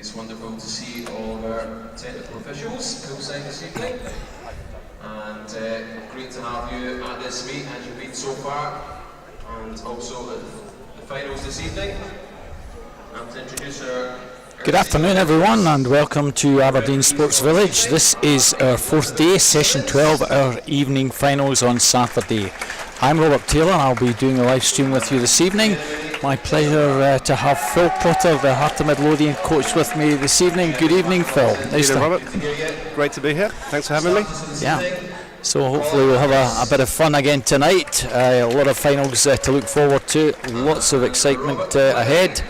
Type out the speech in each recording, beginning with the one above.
It's wonderful to see all of our technical officials poolside this evening, and great to have you at this meet as you've been so far, and also at the finals this evening. I'm to introduce our Good afternoon everyone, and welcome to Aberdeen Sports Village. This is our fourth day, session 12, our evening finals on Saturday. I'm Robert Taylor and I'll be doing a live stream with you this evening. My pleasure to have Phil Potter, the Heart of Midlothian coach, with me this evening. Good evening, Phil. Nice to Robert. Great to be here. Thanks for having me. Yeah. So hopefully we'll have a bit of fun again tonight. A lot of finals to look forward to. Lots of excitement ahead.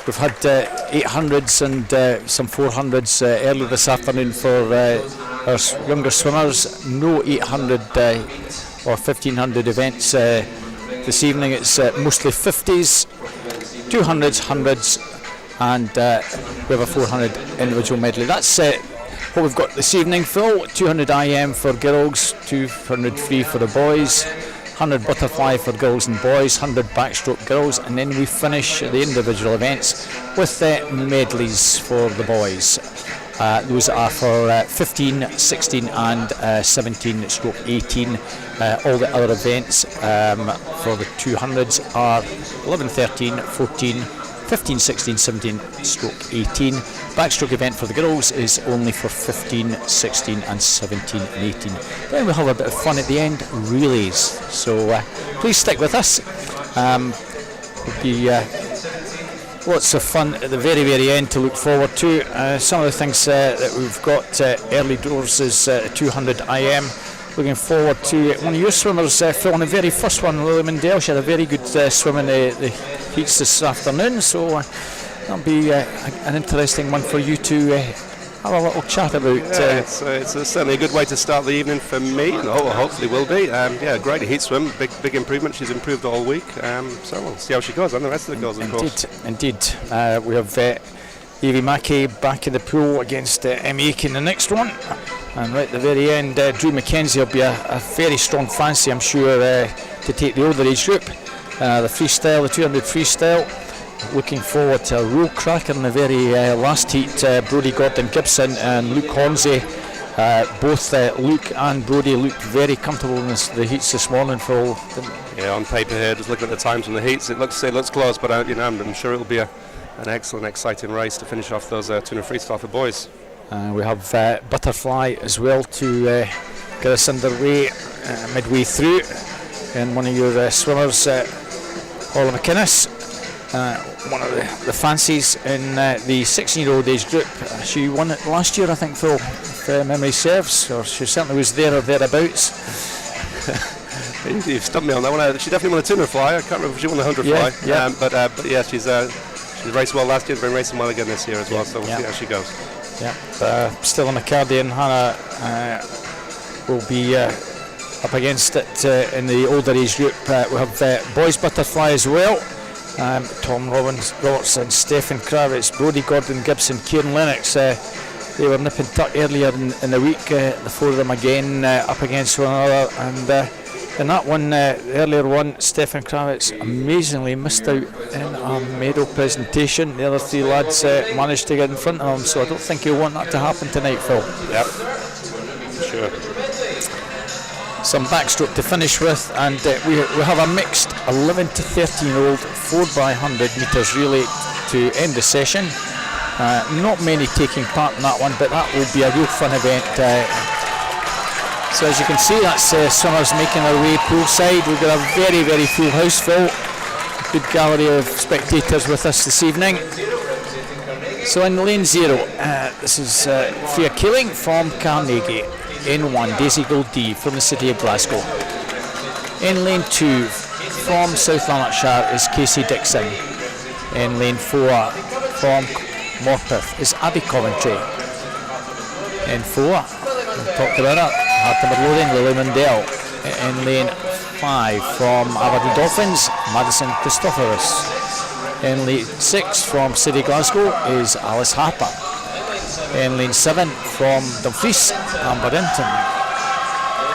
We've had 800s and some 400s early this afternoon for our younger swimmers. No 800 or 1500 events this evening. It's mostly 50s, 200s, 100s, and we have a 400 individual medley. That's what we've got this evening, Phil. 200 IM for girls, 200 free for the boys, 100 butterfly for girls and boys, 100 backstroke girls, and then we finish the individual events with medleys for the boys. Those are for 15, 16 and 17 stroke 18. All the other events for the 200s are 11, 13, 14, 15, 16, 17 stroke 18. Backstroke event for the girls is only for 15, 16 and 17 and 18. Then we'll have a bit of fun at the end, relays. So please stick with us. There'll be lots of fun at the very, very end to look forward to. Some of the things that we've got early doors is 200 IM. Looking forward to one of your swimmers, Phil, on the very first one, Lily Mundell. She had a very good swim in the heats this afternoon, so that'll be an interesting one for you to have a little chat about. Yeah, it's certainly a good way to start the evening for me, and hopefully will be. Yeah, great heat swim, big improvement. She's improved all week, so we'll see how she goes, and the rest of the girls, of course. Indeed. We have Evie Mackey back in the pool against Emmy Aiken in the next one. And right at the very end, Drew McKenzie will be a very strong fancy, I'm sure, to take the older age group. The freestyle, the 200 freestyle. Looking forward to a real cracker in the very last heat. Brodie Gordon-Gibson and Luke Hornsey. Both Luke and Brodie looked very comfortable in the heats this morning. For yeah, on paper here, just looking at the times from the heats, it looks close, but I'm sure it'll be an excellent, exciting race to finish off those 200 freestyle for boys. We have butterfly as well to get us underway midway through. And one of your swimmers, Paula McInnes, one of the fancies in the 16-year-old age group. She won it last year, I think, Phil, if memory serves, or she certainly was there or thereabouts. You've stumped me on that one. She definitely won a 200 fly. I can't remember if she won the 100 fly. Yeah. But yeah, she's raced well last year, been racing well again this year as well, so we'll see how she goes. Yeah, Stella McCarty and Hannah will be up against it in the older age group. We have boys butterfly as well. Tom Roberts and Stephen Kravitz, Brodie Gordon-Gibson, Kieran Lennox. They were nip and tuck earlier in the week. The four of them again up against one another. And in that one, the earlier one, Stephen Kravitz amazingly missed out in a medal presentation. The other three lads managed to get in front of him, so I don't think he'll want that to happen tonight, Phil. Yep, sure. Some backstroke to finish with, and we have a mixed 11 to 13-year-old 4x100 metres relay to end the session. Not many taking part in that one, but that will be a real fun event. So as you can see, that's swimmers making their way poolside. We've got a very, very full house, Phil. Good gallery of spectators with us this evening. So in lane 0, this is Freya Keeling from Carnegie. In 1, Daisy Gold D from the city of Glasgow. In lane 2, from South Lanarkshire is Casey Dixon. In lane 4, from Morpeth is Abby Coventry. In 4, we talked about it, Heart of Midlothian, Lily Mundell. In lane 5, from Aberdeen Dolphins, Madison Christophorus. In lane 6, from City Glasgow is Alice Harper. In lane 7, from Dumfries, Amber Inton.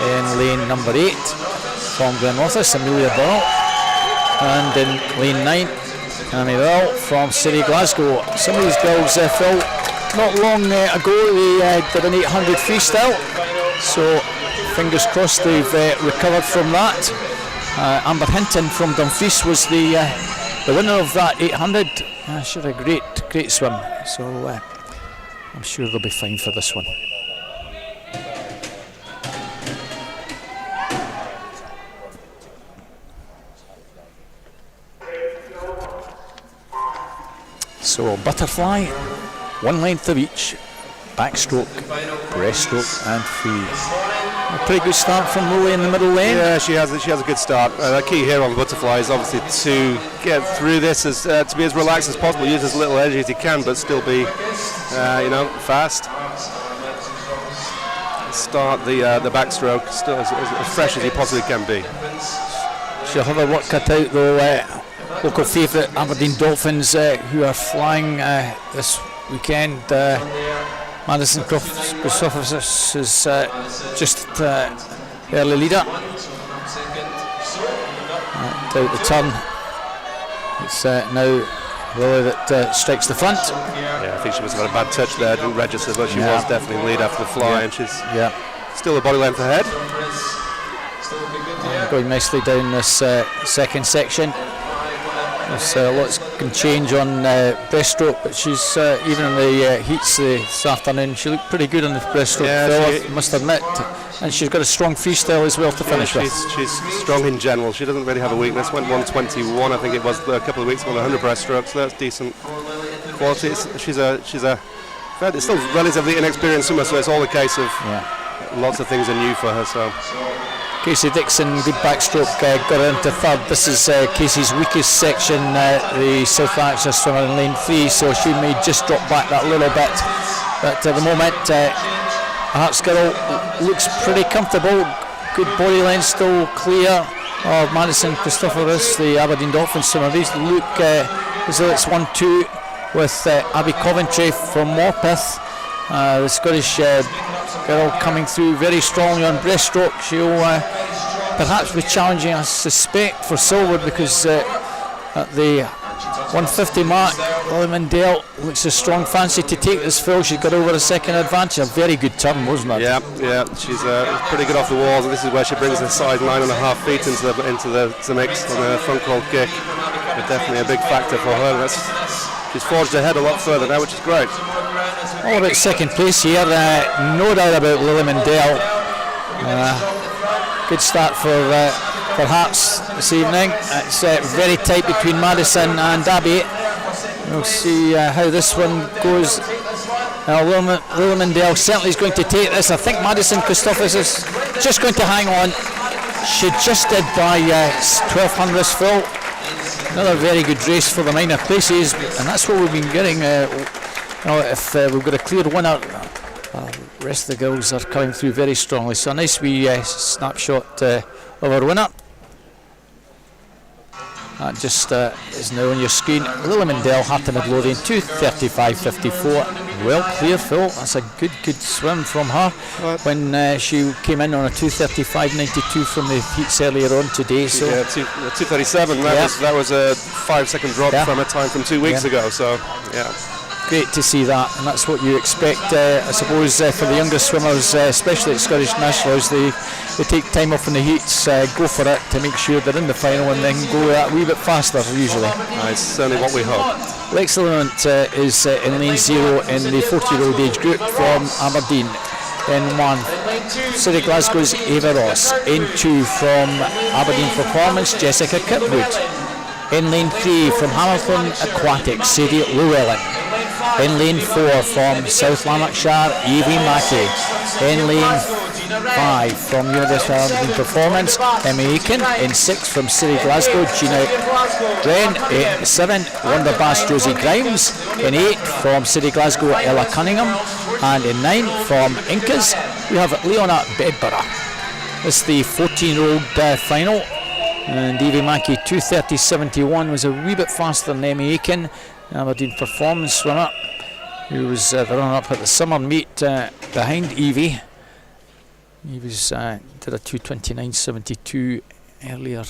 In lane number 8, from Glenrothes, Amelia Burrell. And in lane 9, Amy Earl from City Glasgow. Some of these girls, Phil, not long ago they did an 800 freestyle, so fingers crossed they've recovered from that. Amber Hinton from Dumfries was the winner of that 800. She had a great swim, so I'm sure they'll be fine for this one. So butterfly, one length of each, backstroke, breaststroke and free. A pretty good start from Lily in the middle lane. Yeah, she has a good start. The key here on the butterfly is obviously to get through this as to be as relaxed as possible, use as little energy as you can, but still be, fast. Start the backstroke still as fresh as you possibly can be. She'll have her work cut out though. Local favourite Aberdeen Dolphins who are flying this weekend. Madison Christophers is just early leader. Out the turn. It's now Lily that strikes the front. Yeah, I think she must have had a bad touch there, didn't register, but she was definitely lead after the fly, and she's still a body length ahead. Going nicely down this second section. There's lots can change on breaststroke, but she's even in the heats this afternoon, she looked pretty good on the breaststroke. I must admit, and she's got a strong freestyle as well to finish with. She's strong in general. She doesn't really have a weakness. Went 121, I think it was a couple of weeks ago, on 100 breaststroke, so that's decent quality. She's still relatively inexperienced swimmer, so it's all a case of lots of things are new for her. So. Casey Dixon, good backstroke, got her into third. This is Casey's weakest section, the South Lanarkshire swimmer in lane 3, so she may just drop back that little bit. But at the moment, Hearts girl looks pretty comfortable. Good body length, still clear of Madison Christophorus, the Aberdeen Dolphins swimmer. These look as though it's 1-2 with Abby Coventry from Morpeth. The Scottish girl coming through very strongly on breaststroke. She'll perhaps be challenging, I suspect, for silver, because at the 150 mark, Lily Mendel looks a strong fancy to take this fill. She got over a second advantage. A very good turn, wasn't it? Yeah, she's pretty good off the walls, and this is where she brings the side 9.5 feet into the mix on the front crawl kick. But definitely a big factor for her. She's forged ahead a lot further now, which is great. All about second place here, no doubt about Lily Mendel. Good start for Hearts this evening. It's very tight between Madison and Abby. We'll see how this one goes. Lily Mendel certainly is going to take this. I think Madison Christophers is just going to hang on. She just did by 1200s full. Another very good race for the minor places, and that's what we've been getting. If we've got a clear winner, the rest of the girls are coming through very strongly. So a nice wee snapshot of our winner. That just is now on your screen. Lily Mendel, Heart of Midlothian, 2:35.54. Well clear, Phil. That's a good swim from her. When she came in on a 2:35.92 from the heats earlier on today. So 2:37. That was a 5-second drop from a time from 2 weeks ago. So great to see that, and that's what you expect, I suppose, for the younger swimmers, especially at Scottish Nationals. They take time off in the heats, go for it to make sure they're in the final, and then go a wee bit faster usually. It's certainly what we hope. Lex Limont is in lane 0 in the 40-year-old age group from Aberdeen. In 1, City Glasgow's Ava Ross. In 2, from Aberdeen Performance, Jessica Kirkwood. In lane 3, from Hamilton Aquatic, Sadie Llewellyn. In lane 4, from South Lanarkshire, Evie Mackey. In lane 5, from University of Aberdeen Performance, Emma Aiken. In 6, from City Glasgow, Gina Wren. In 7, Wonder Bass, Josie Grimes. In 8, from City Glasgow, Ella Cunningham. And in 9, from Incas, we have Leona Bedborough. This is the 14-year-old final. And Evie Mackey, 2:30.71, was a wee bit faster than Emma Aiken, Aberdeen Performance swimmer, who was the runner-up at the summer meet behind Evie. He was did a 2:29.72 earlier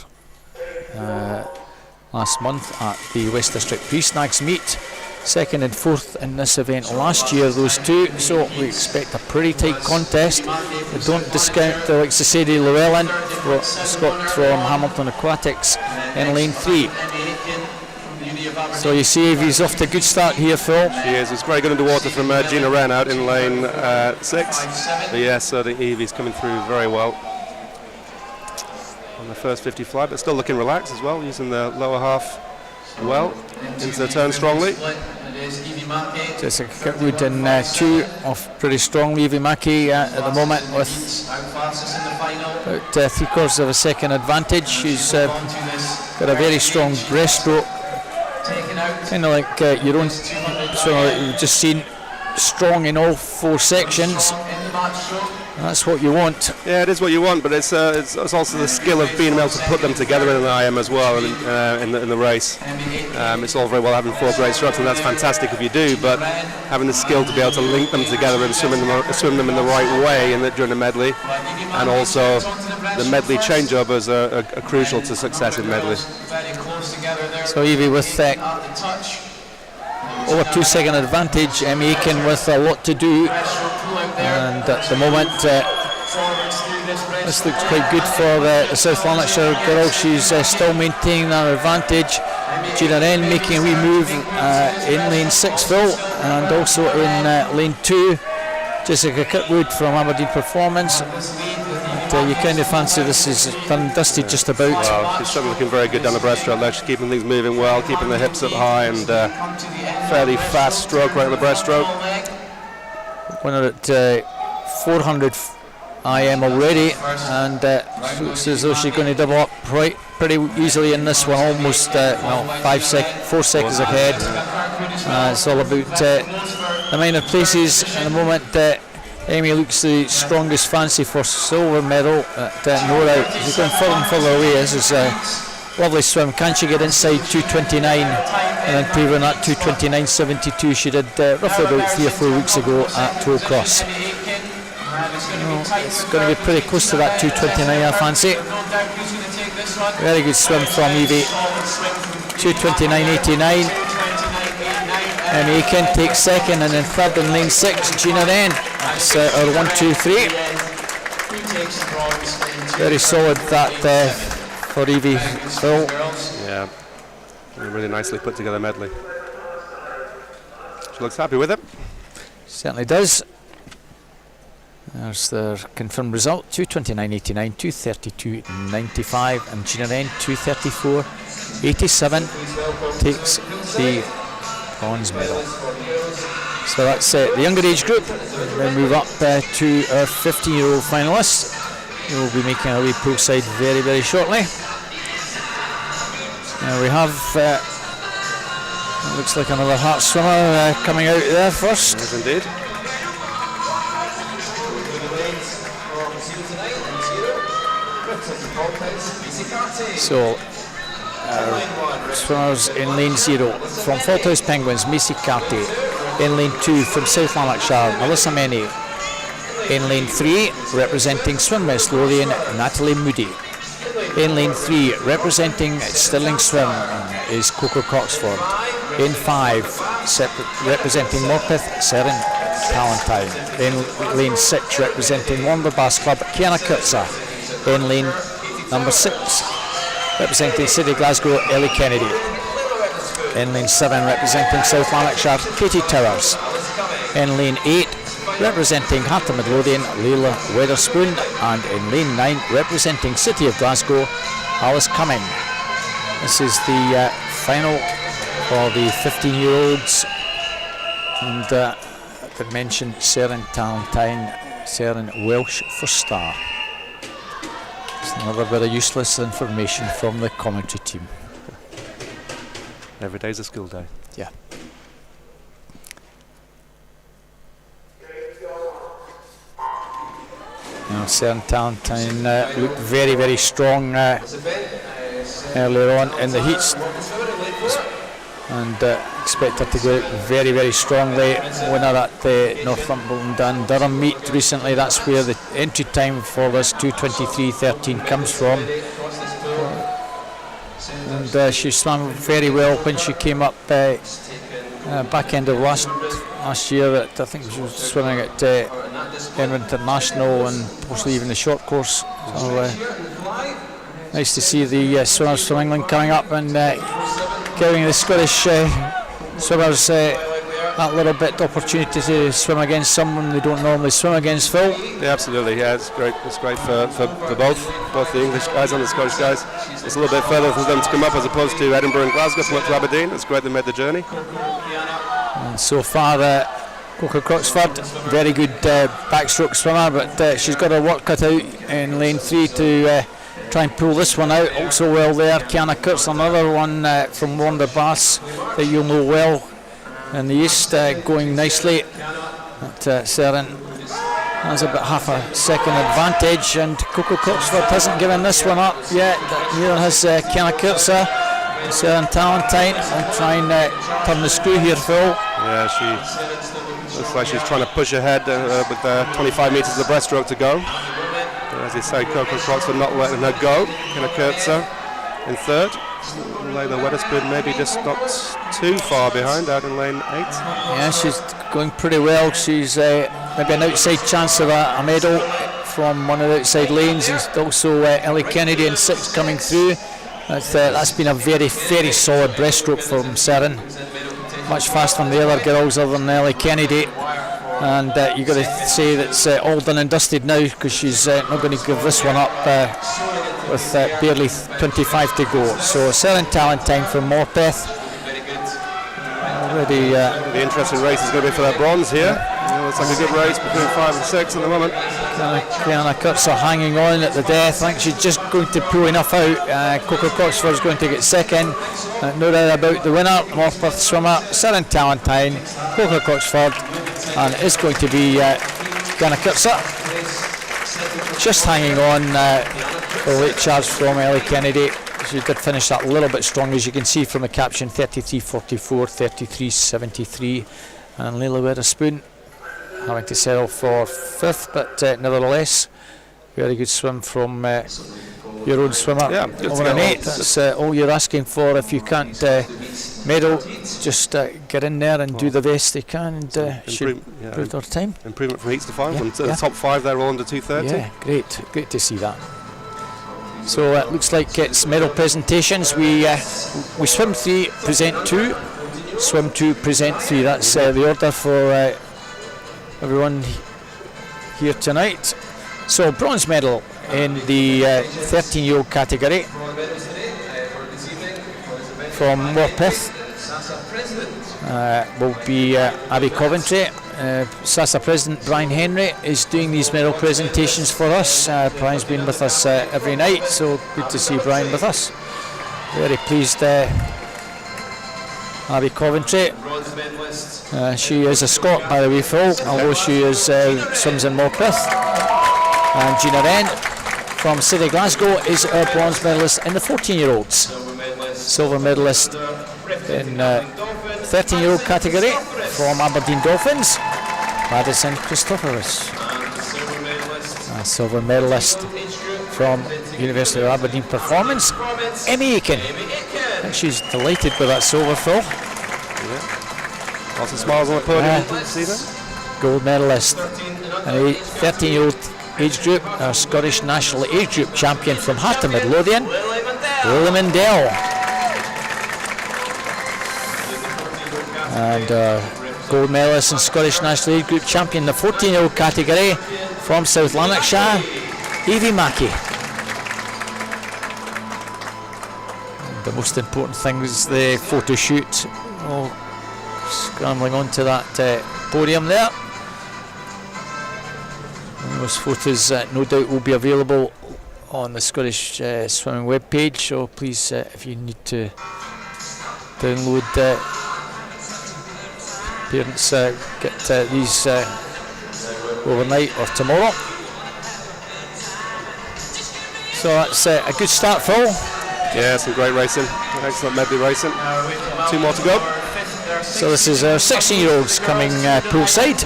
last month at the West District Pre-Snags meet. Second and fourth in this event last year, those two, so we expect a pretty tight contest. We don't discount the likes of Sadie Llewellyn, Scott from Hamilton Aquatics in lane 3. So you see Evie's off to a good start here, Phil. She is. It's very good underwater from Gina Wren out in lane 6. But yes, I think Evie's coming through very well on the first 50 fly, but still looking relaxed as well, using the lower half well into the turn strongly. Jessica Kirkwood in 2 off pretty strongly. Evie Mackey at the moment with about 3/4 of a second advantage. She's got a very strong breaststroke, kind of like your own, so you've just seen, strong in all 4 sections. That's what you want. Yeah, it is what you want, but it's also the skill of being able to put them together in an IM as well, and in the race. It's all very well having 4 great strokes, and that's fantastic if you do, but having the skill to be able to link them together and swim them in the right way during the medley, and also the medley changeovers are crucial to success in medley. So Evie with over 2 second advantage, Emmy Aiken with a lot to do, and at the moment this looks quite good for the South Lanarkshire girl. She's still maintaining that advantage. Gina Wren making a wee move in lane 6, Phil, and also in lane 2 Jessica Kirkwood from Aberdeen Performance. You kind of fancy this is done and dusted just about. Well, she's certainly looking very good down the breaststroke there. She's keeping things moving well, keeping the hips up high, and fairly fast stroke right on the breaststroke. Winner at 400 IM already, and looks as though she's going to double up pretty easily in this one, almost 4 seconds ahead. It's all about the minor places at the moment. Amy looks the strongest fancy for silver medal at Nora. She's going further and further away. This is a lovely swim. Can she get inside 2:29 and then proving that 2:29.72 she did roughly about 3 or 4 weeks ago at Tollcross. It's going to be pretty close to that 2:29, I fancy. Very good swim from Evie. 2:29.89. Emmy Aiken takes second, and then third in lane 6, Gina Wren. That's our 1, 2, 3. Very solid that for Evie, Phil. Yeah, really nicely put together medley. She looks happy with it. Certainly does. There's their confirmed result: 2:29.89, 2:32.95, and Gina Wren 2:34.87 takes the bronze medal. So that's the younger age group. Then move up to our 15-year-old finalists. We will be making our way poolside very, very shortly. Now we have, it looks like another Heart swimmer coming out there first. Yes, indeed. So, swimmers in lane 0 from Faulthouse Penguins, Macy Carty. In lane 2 from South Lanarkshire, Melissa Menny. In lane 3, representing Swim West Lothian, Natalie Moody. In lane 3, representing Stirling Swim, is Coco Coxford. In 5, representing Morpeth, Seren Palantine. In lane 6, representing Wonder Bass Club, Kiana Kurtza. In lane number 6, representing City Glasgow, Ellie Kennedy. In lane 7, representing South Lanarkshire, Katie Towers. In lane 8, representing Heart of Midlothian, Leila Weatherspoon. And in lane 9, representing City of Glasgow, Alice Cumming. This is the final for the 15-year-olds. And I could mention Seren Talentine, Seren Welsh for star. It's another bit of useless information from the commentary team. Every day's a school day. Yeah. Now, Seren Talentine looked very, very strong earlier on in the heats, and expect her to go out very, very strongly. Winner at the Northumberland and Durham meet recently. That's where the entry time for this 2:23.13 comes from. and she swam very well when she came up back end of last year. I think she was swimming at Edinburgh International and possibly even the short course. So nice to see the swimmers from England coming up and giving the Scottish swimmers that little bit opportunity to swim against someone they don't normally swim against, Phil. Yeah, absolutely. Yeah, it's great. It's great for both the English guys and the Scottish guys. It's a little bit further for them to come up as opposed to Edinburgh and Glasgow to to Aberdeen. It's great they made the journey. And so far, Coco Croxford, very good backstroke swimmer, but she's got her work cut out in lane 3 to try and pull this one out. Also well there, Kiana Kurtz, another one from Wonder Bass that you'll know well in the east, going nicely. But Seren has about half a second advantage, and Coco Croxford hasn't given this one up yet. Neither has Kiana Kurtz. Seren Talentine will try and turn the screw here, Phil. Yeah, she looks like she's trying to push ahead with 25 metres of the breaststroke to go. As you say, Coco Croxford not letting her go. Kiana Kurtz in third. Layla Weatherspoon maybe just not too far behind, out in lane 8. Yeah, she's going pretty well. She's maybe an outside chance of a medal from one of the outside lanes, and also Ellie Kennedy in 6th coming through. That's been a very, very solid breaststroke from Seren. Much faster than the other girls other than Ellie Kennedy. And you've got to say that's all done and dusted now, because she's not going to give this one up with barely 25 to go. So Seren Talentine from Morpeth. Already, the interesting race is going to be for that bronze here. Looks like a good race between 5 and 6 at the moment. Kiana Kurtz are hanging on at the death. I think she's just going to pull enough out. Coco Croxford is going to get second. No doubt about the winner, Morpeth swimmer, Seren Talentine, Coco Croxford, and it's going to be Kiana Kurtz just hanging on the late charge from Ellie Kennedy. She did finish that a little bit strong, as you can see from the caption, 33.44, 33.73, and Layla Weatherspoon having to settle for 5th, but nevertheless, very good swim from your own swimmer. Yeah, over an 8. That's all you're asking for. If you can't medal, just get in there and do the best they can, and improve their time. Improvement from heats to finals, Yeah, and the top 5 there all under 2:30. Yeah, great to see that. So it looks like it's medal presentations. We swim 3, present 2, swim 2, present 3. That's the order for everyone here tonight. So bronze medal in the 13-year-old category from Morpeth will be Abby Coventry. SASA President Brian Henry is doing these medal presentations for us. Brian's been with us every night, so good to see Brian with us. Very pleased. Abby Coventry. She is a Scot, by the way, Phil, although she is swims in Morpeth. And Gina Wren from City Glasgow is our bronze medalist in the 14-year-olds. Silver medalist in 13-year-old category from Aberdeen Dolphins, Madison Christophorus. A silver medalist from University of Aberdeen Performance, Emmy Aiken. I think she's delighted with that silver, Phil. Yeah. Lots of smiles on the podium. See that? Gold medalist in a 13-year-old age group, our Scottish National Age Group champion from Heart of Midlothian, Lily Mendell. And gold medalist in Scottish National Age Group champion in the 14-year-old category from South Lanarkshire, Evie Mackey. And the most important thing is the photo shoot. All scrambling onto that podium there. And those photos no doubt will be available on the Scottish Swimming webpage, so please, if you need to download, parents get these overnight or tomorrow. So that's a good start, Phil. Yeah, some great racing, excellent medley racing. 2 more to go. So this is our 16-year-olds coming poolside.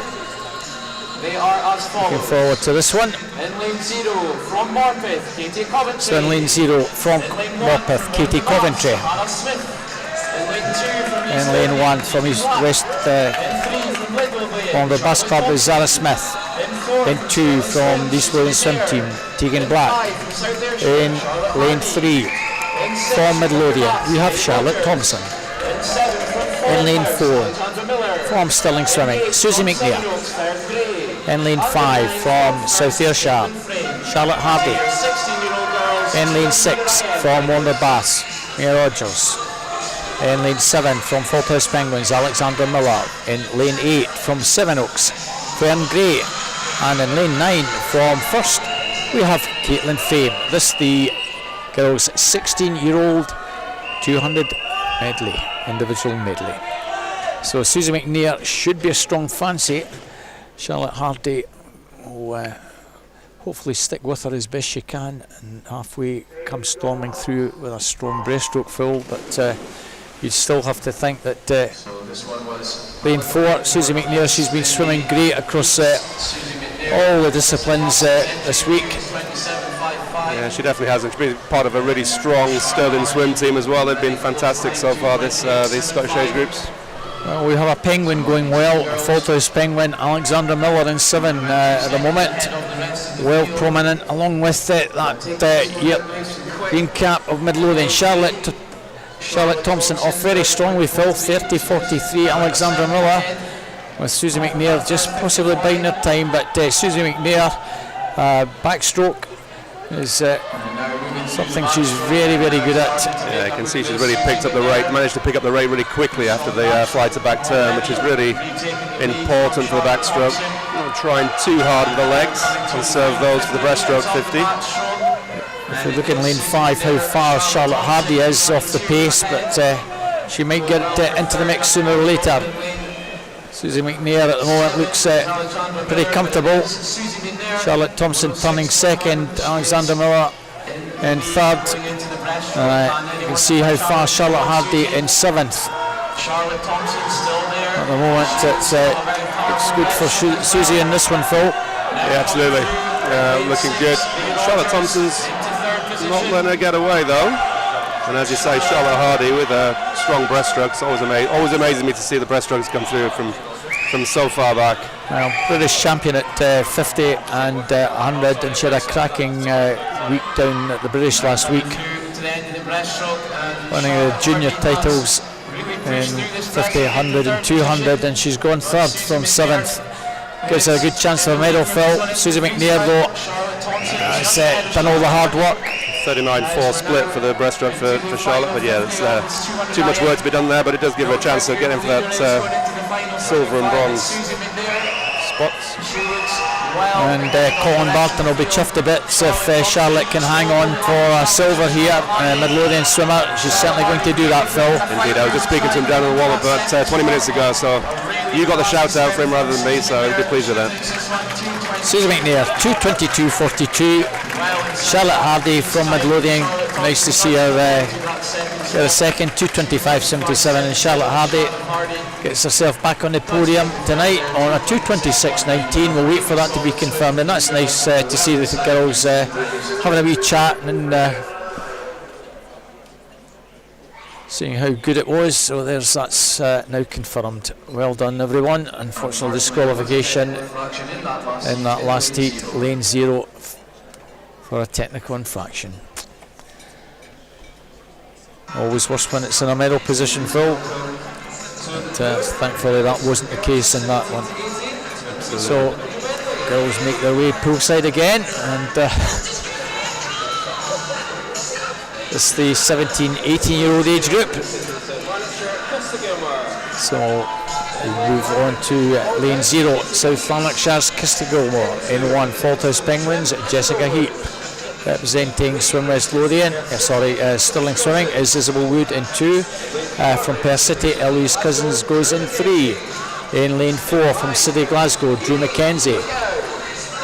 They are as follows. Looking forward to this one. In lane 0 from Morpeth, Katie Coventry. So in lane 0 from Morpeth, Katie Coventry. Hannah Smith. In lane 2 from In lane 1 from East West from the bus club is Zara Smith. In 2 from the East Lothian swim team, Tegan Black. In lane 3 from Midlothian we have Charlotte Thompson. In lane 4 from Stirling Swimming, Susie McNear. In lane 5 from South Ayrshire, Charlotte Hardy. In lane 6 from Warner Bass, Mia Rogers. In lane 7 from Falthouse Penguins, Alexandra Miller. In lane 8 from Sevenoaks, Fern Gray. And in lane 9 from First we have Caitlin Fame. This the girls' 16-year-old 200 medley, individual medley. So Susie McNear should be a strong fancy. Charlotte Hardy will hopefully stick with her as best she can and halfway come storming through with a strong breaststroke full, but you'd still have to think that lane 4, Susie McNear, she's been swimming great across all the disciplines this week. Yeah, she definitely has. She's been part of a really strong Stirling swim team as well. They've been fantastic so far, these Scottish age groups. Well, we have a penguin going well, a Falthouse penguin, Alexandra Miller in 7 at the moment, well prominent, along with that green cap of Midlothian. Charlotte Thompson off very strongly, Phil, 30.43, Alexandra Miller, with Susie McNear just possibly biding her time, but Susie McNear, backstroke is something she's very, very good at. Yeah, you can see she's really picked up the rate, managed to pick up the rate really quickly after the fly to back turn, which is really important for the backstroke. Not trying too hard with the legs, conserve those for the breaststroke 50. If we look in lane 5 how far Charlotte Hardy is off the pace, but she might get into the mix sooner or later. Susie McNear at the moment looks pretty comfortable. Charlotte Thompson turning second, Alexander Miller in third. You can see how far Charlotte Hardy in 7th. At the moment it's good for Susie in this one, Phil. Yeah, absolutely. Looking good. Charlotte Thompson's not letting her get away though. And as you say, Charlotte Hardy with a strong breaststroke. It's always amazing me to see the breaststrokes come through from so far back. Well, British champion at 50 and 100, and she had a cracking week down at the British last week, winning the junior titles in 50, 100 and 200, and she's gone third from 7th. Gives her a good chance for a medal, Phil. Susie McNear though has done all the hard work. 39-4 split for the breaststroke for Charlotte, but yeah, it's too much work to be done there, but it does give her a chance to get in for that silver and bronze spots. And Colin Barton will be chuffed a bit if Charlotte can hang on for silver here. Midlothian swimmer, she's certainly going to do that, Phil. Indeed, I was just speaking to him down in the wall about 20 minutes ago, so you got the shout out for him rather than me, so I'd be pleased with that. Susie McNear, 2:22.42. Charlotte Hardy from Midlothian, nice to see her get a second, 2:25.77, and Charlotte Hardy gets herself back on the podium tonight on a 2:26.19. We'll wait for that to be confirmed, and that's nice to see the girls having a wee chat and seeing how good it was. So that's now confirmed. Well done everyone. Unfortunately disqualification in that last heat, lane 0 for a technical infraction. Always worse when it's in a medal position, Phil, but thankfully that wasn't the case in that one. So girls make their way poolside again, and it's the 17-18 year old age group. So we move on to lane 0, South Lanarkshire's Kirsty Gilmore. In 1, Falthouse Penguins, Jessica Heap. Representing Swim West Lothian, Stirling Swimming is Isabel Wood in 2. From Perth City, Eloise Cousins goes in 3. In lane 4 from City Glasgow, Drew McKenzie.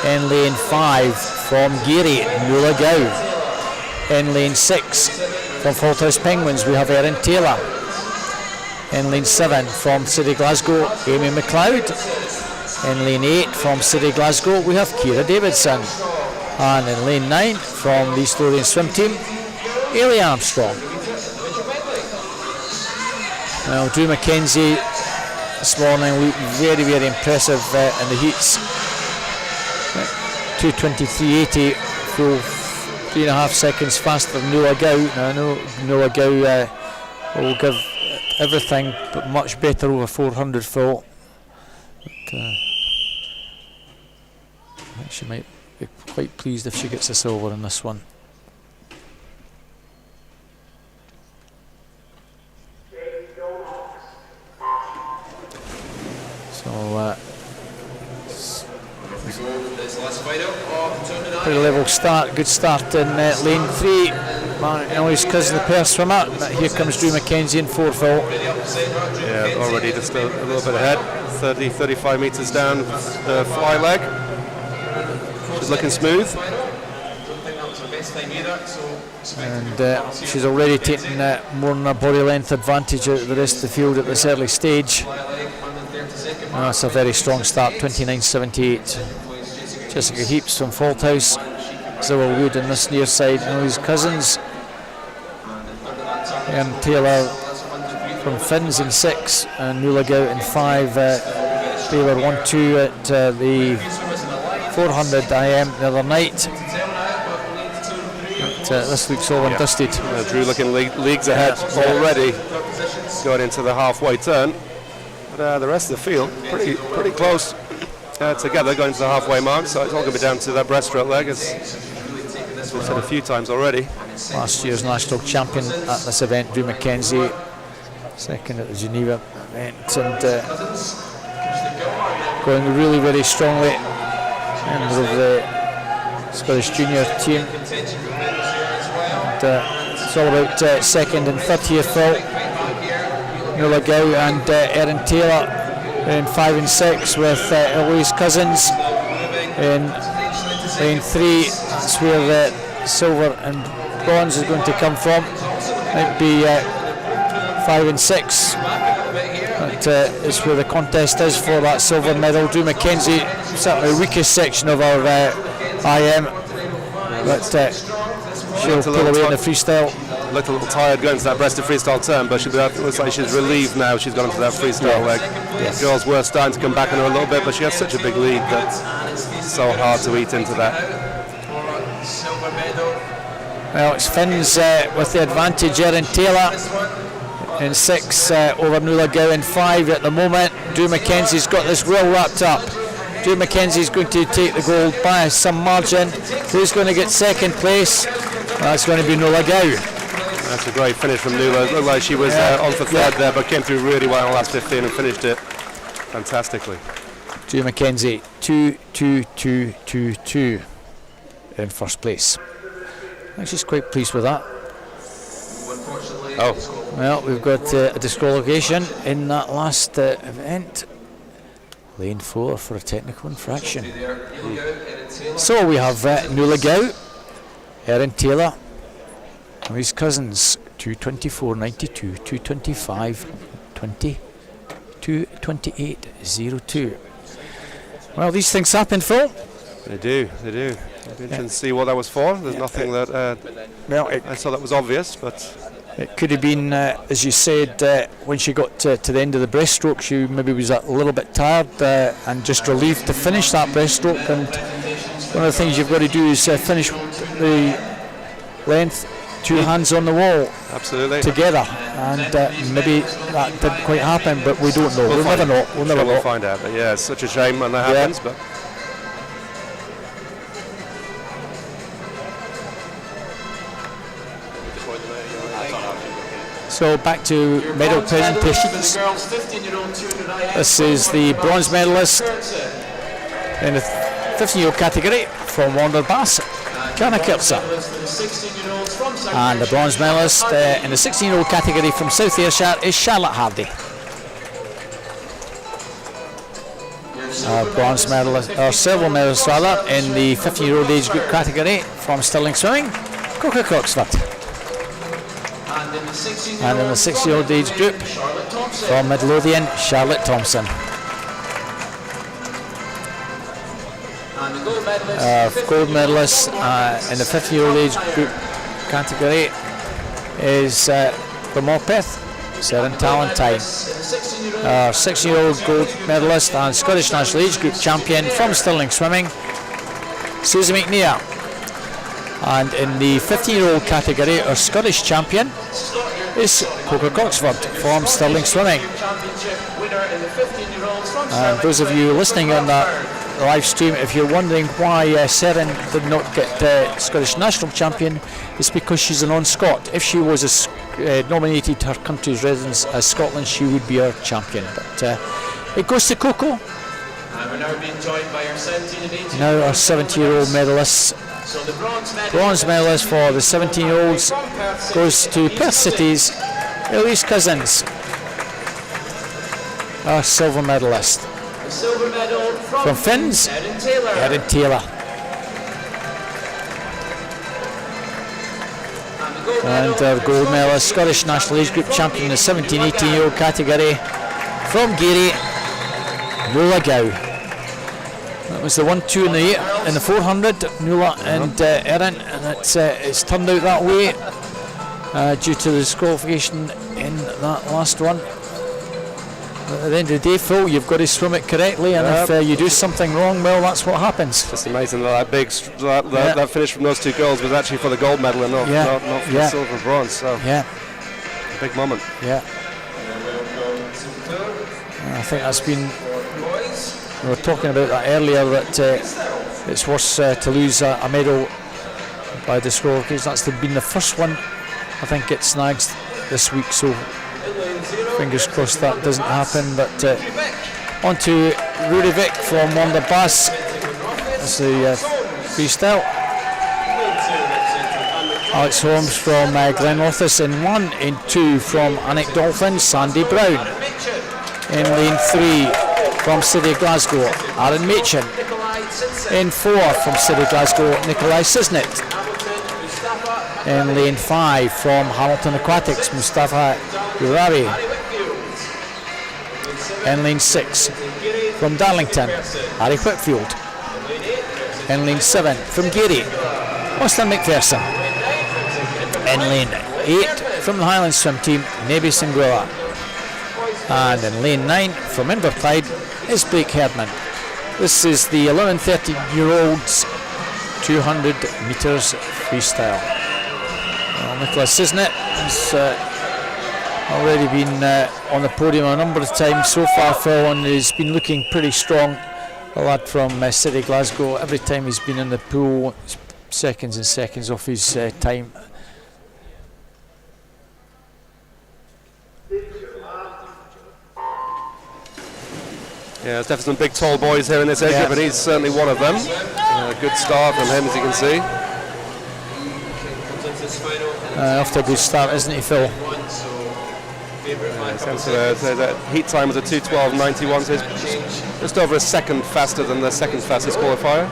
In lane 5 from Geary, Nuala Gow. In lane 6 from Falthouse Penguins we have Erin Taylor. In lane 7 from City Glasgow, Amy McLeod. In lane 8 from City Glasgow we have Ciara Davidson, and in lane 9 from the East Lothian swim team, Ailey Armstrong. Well, Drew Mackenzie this morning looked very, very impressive in the heats. 2:23.80, full 3.5 seconds faster than Nuala Gow. Now I know Nuala Gow will give everything, but much better over 400 full. But, I think she might be quite pleased if she gets a silver in this one. So pretty level start, good start in lane 3. Ellie's cousin, the pair swimmer. Here comes Drew Mackenzie in 4 full. Yeah, already just a little bit ahead. 35 metres down the fly leg. She's looking smooth. And she's already taken more than a body length advantage out of the rest of the field at this early stage. That's a very strong start, 29.78. Jessica Heaps from Faulthouse, Zilla Wood on this near side, Ellie's cousins. And Taylor from Finns in 6, and Nuala Gow in 5. Taylor 1-2 at the 400 IM the other night. But, this looks all and dusted. Drew looking leagues ahead already, going into the halfway turn. But the rest of the field pretty close together going to the halfway mark, so it's all going to be down to that breaststroke leg, as we've said a few times already. Last year's national champion at this event, Drew Mackenzie, second at the Geneva event, and going really very strongly. Member of the Scottish junior team. And, it's all about second and third here full. Nuala Gow and Erin Taylor in 5 and 6 with Eloise Cousins in lane 3. That's where the silver and bronze is going to come from. Might be 5 and 6, but it's where the contest is for that silver medal. Drew Mackenzie, certainly the weakest section of our IM, but she'll pull away in the freestyle. Looked a little tired going to that breasted freestyle turn, but it looks like she's relieved now. She's gone into that freestyle leg. Yes. Girls were starting to come back on her a little bit, but she has such a big lead that it's so hard to eat into that. Well, it's Finns with the advantage. Erin Taylor in 6 over Nuala Gow in 5 at the moment. Drew Mackenzie's got this well wrapped up. Drew Mackenzie's going to take the gold by some margin. Who's going to get second place? That's going to be Nuala Gow. That's a great finish from Nuala. It looked like she was on for third there, but came through really well in the last 15 and finished it fantastically. Drew Mackenzie 2-2-2-2-2 in first place. I'm just quite pleased with that. Oh. Well, we've got a disqualification in that last event. Lane 4 for a technical infraction. So we have Nuala Gow, Erin Taylor, and his cousins 2:24.92, 2:25.20, 2:28.02. Well, these things happen, Phil. They do. It'd be interesting to see what that was for. There's nothing that I saw that was obvious, but it could have been, as you said, when she got to the end of the breaststroke, she maybe was a little bit tired and just relieved to finish that breaststroke. And one of the things you've got to do is finish the length, 2 hands on the wall, absolutely together. And maybe that didn't quite happen, but we don't know. We'll never know. We'll find out. But yeah, it's such a shame when that happens. But so back to medal presentations. This is the bronze medalist in the 15-year-old category from Wanderbass, Kana Kirza. And the bronze medalist in the 16-year-old category from South Ayrshire is Charlotte Hardy. Bronze medalist, or silver medalist rather, in the 15-year-old age group category from Stirling Swimming, Coca Croxford. And in the 6-year-old age group from Midlothian, Charlotte Thompson. gold medalist in the 50-year-old age group category is from Morpeth, Sharon Talentine. Our 16-year-old gold medalist and Scottish national age group champion from Stirling Swimming, Susie McNear. And in the 15-year-old category, our Scottish champion is Coker Coxford from Stirling Swimming. And those of you listening on that live stream, if you're wondering why Seren did not get Scottish national champion, it's because she's a non-Scot. If she was nominated her country's residence as Scotland, she would be our champion. But it goes to Coco. And we're now being joined by our 17 and 18. Now our 70-year-old medalists. So the Bronze medalist for the 17-year-olds goes to Perth City's Elise Cousins. Our silver medalist. The silver medal From Finns, Erin Taylor. Erin Taylor. And our gold medalist, Scottish national age group champion in the 17-18-year-old category from Geary, Nuala Gow. That was the 1-2 in the 400, Nuala and Erin, and it's turned out that way due to the disqualification in that last one. But at the end of the day, Phil, you've got to swim it correctly, and if you do something wrong, well, that's what happens. Just amazing that that finish from those two girls was actually for the gold medal and not for the silver and bronze. So big moment. Yeah. I think that's been. We were talking about that earlier, that it's worse to lose a medal by disqualification. That's been the first one I think it snags this week, so fingers crossed that doesn't happen. But on to Rudy Vick from Wanda Bass. That's the freestyle. Alex Holmes from Glenrothes in 1, in 2 from Annick Dolphin, Sandy Brown. In lane 3 from City of Glasgow, Aaron Machin. In 4 from City of Glasgow, Nikolai Sisnet. In lane 5 from Hamilton Aquatics, Mustafa Urabi. In lane 6 from Darlington, Harry Whitfield. In lane 7 from Geary, Austin McPherson. In lane 8 from the Highland Swim Team, Nebi Singuela. And in lane 9 from Inverclyde is Blake Herdman. This is the 11-13-year-olds 200 metres freestyle. Well, Nicholas Sisnet has already been on the podium a number of times so far, Phil, and he's been looking pretty strong. The lad from City Glasgow, every time he's been in the pool, seconds and seconds off his time. Yeah, there's definitely some big tall boys here in this age group, and he's certainly one of them. Good start from him, as you can see. After a good start, isn't he, Phil? The heat time was a 2:12.91, so it's just over a second faster than the second fastest qualifier.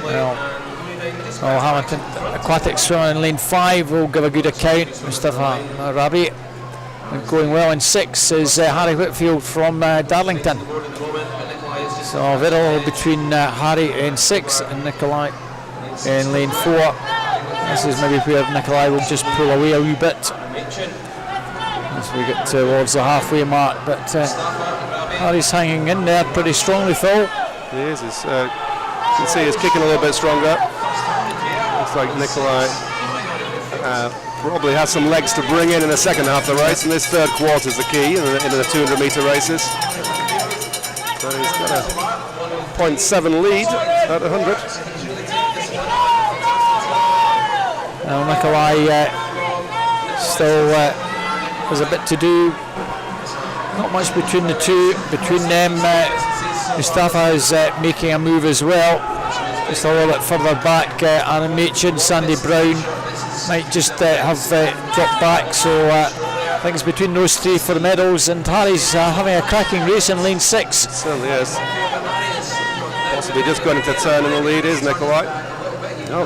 Well, Hamilton Aquatic swimmer in lane 5 will give a good account. Mustafa Rabi. And going well in 6 is Harry Whitfield from Darlington. So very little between Harry in 6 and Nikolai in lane 4. This is maybe where Nikolai will just pull away a wee bit as we get towards the halfway mark. But Harry's hanging in there pretty strongly, Phil. He is. You can see he's kicking a little bit stronger. Looks like Nikolai probably has some legs to bring in the second half of the race, and this third quarter is the key in the 200 metre races. So he's got a 0.7 lead at 100. Now Nikolai still has a bit to do. Not much between the two. Between them, Mustafa is making a move as well. Just a little bit further back, Aaron Machin, Sandy Brown might just have dropped back, so I think it's between those three for the medals, and Harry's having a cracking race in lane 6. It certainly is. Possibly just going into turn in the lead is Nikolai. No,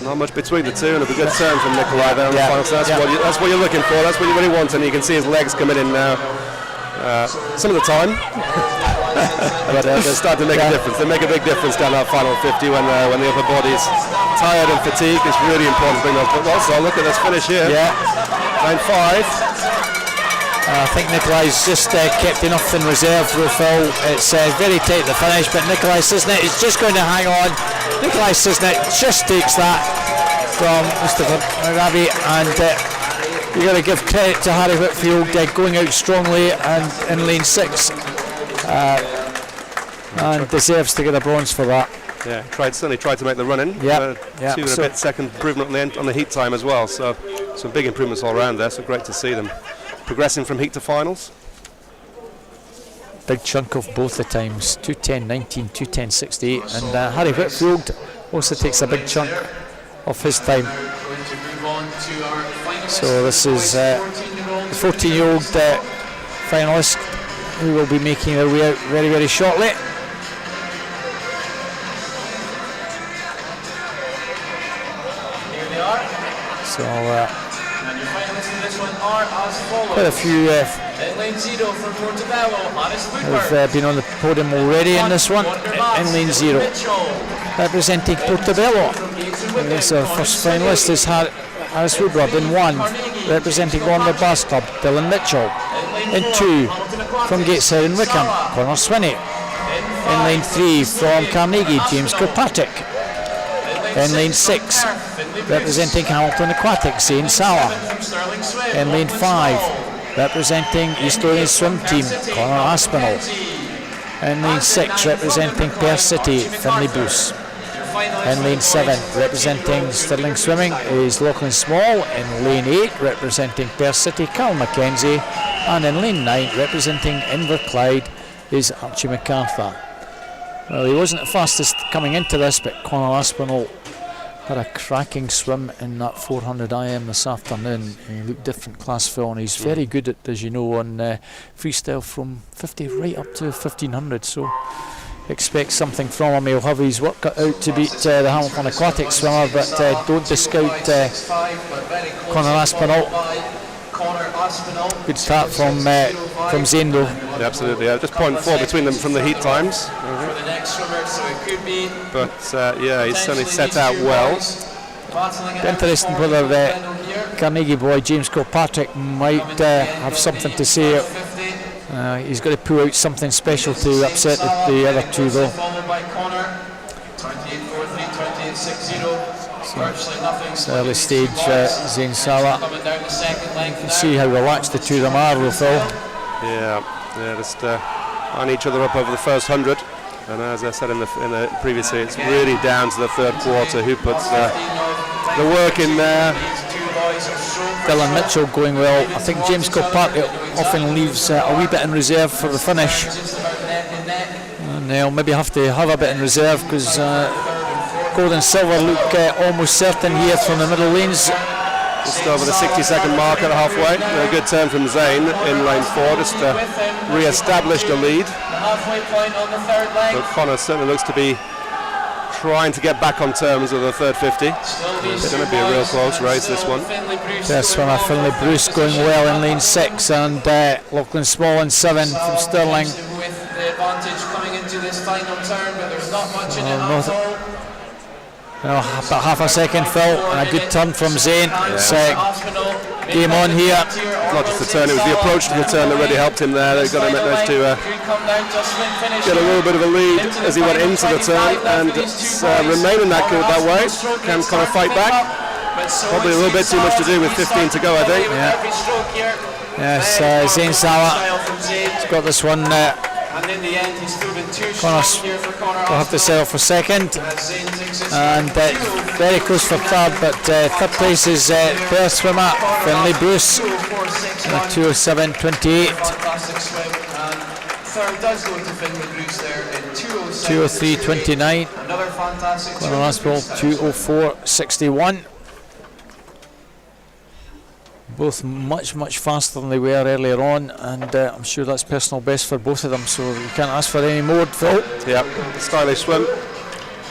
not much between the two, and a good turn from Nikolai there on the final. So that's what you're looking for, that's what you really want, and you can see his legs coming in now some of the time. But they start to make a difference. They make a big difference down that final 50 when the upper body's tired and fatigued. It's really important to bring those footballs. So look at this finish here. Yeah. 9-5. I think Nikolai's just kept enough in reserve for Phil. It's very tight at the finish, but Nikolai Sisnet is just going to hang on. Nikolai Sisnet just takes that from Mr. Ravi, and you've got to give credit to Harry Whitfield going out strongly and in lane 6, and deserves to get a bronze for that. Yeah, certainly tried to make the run in. Yeah, Even a bit second improvement on the heat time as well. So some big improvements all around there. So great to see them progressing from heat to finals. Big chunk of both the times, 2:10.19, 2:10.68, and Harry Whitfield also takes a big chunk of his time. So this is the 14-year-old finalist who will be making their way out very, very shortly. Here they are. So And your finalists in this one are as follows. quite a few In lane 0 from Portobello, Hannes Woodward. have been on the podium already in this one. In lane 0, representing Portobello. This first finalist is Harris Woodward. In 1, representing Warner Bass Club, Dylan Mitchell. In 2, from Gateshead and Wickham, Conor Swinney. In lane 3, from Carnegie, James Kilpatrick. In lane 6, representing Hamilton Aquatic, Zane Sala. In lane 5, representing East Lothian Swim Team, Conor Aspinall. In lane 6, representing Perth City, Finlay Bruce. In lane 7, representing Stirling Swimming, is Lachlan Small. In lane 8, representing Perth City, Cal Mackenzie. And in lane 9, representing Inverclyde, is Archie MacArthur. Well, he wasn't the fastest coming into this, but Conor Aspinall had a cracking swim in that 400 IM this afternoon. He looked different class, Phil, and he's very good at, as you know, on freestyle from 50 right up to 1500. So expect something from him. He'll have his work cut out to beat the Hamilton Aquatic swimmer, but don't discount Conor Aspinall. Good start from Zane though. Yeah, absolutely. Just 0.4 between them from the heat times. For the next swimmer, so it could be. But yeah, he's certainly set out well. Interesting whether the Carnegie boy James Kilpatrick might have something to say. He's got to pull out something special to upset the other two though. Followed by Conor, 28.43, 28.60. It's early stage Zane Sala. You can see how relaxed the two of them are, though, Phil. Yeah, just eyeing each other up over the first 100. And as I said in the previously, it's really down to the third quarter who puts the work in there. Dylan Mitchell going well. I think James Kilpatrick often leaves a wee bit in reserve for the finish. And they'll maybe have to have a bit in reserve because gold and silver look almost certain here from the middle lanes. Just over the 60-second mark at halfway. A good turn from Zane in lane 4, just re-established a lead. But Conor certainly looks to be trying to get back on terms with the third 50. It's going to be a real close race, this one. This one, Finlay Bruce going well in lane 6, and Lachlan Small in 7 from Stirling. With the advantage coming into this final turn, but there's not much in it at all. About half a second, Phil, and a good turn from Zane. It's game on here. Not just the turn, it was the approach to the turn that really helped him there. They got him managed to get a little bit of a lead as he went into the turn, and remaining that way. Can kind of fight back. Probably a little bit too much to do with 15 to go, I think. Yes, Zane Sala has got this one. And in the end, he's still been too strong here for Conor. We'll have to settle for second, and very close for third, but third place is Perth swimmer Finlay Bruce, 2:07.28. Fantastic swim, and third does go to Finlay Bruce there in 2:03.29. Another fantastic swim. Conor Aspinall 2:04.61. Both much faster than they were earlier on, and I'm sure that's personal best for both of them, so you can't ask for any more, Phil. Yeah, stylish swim,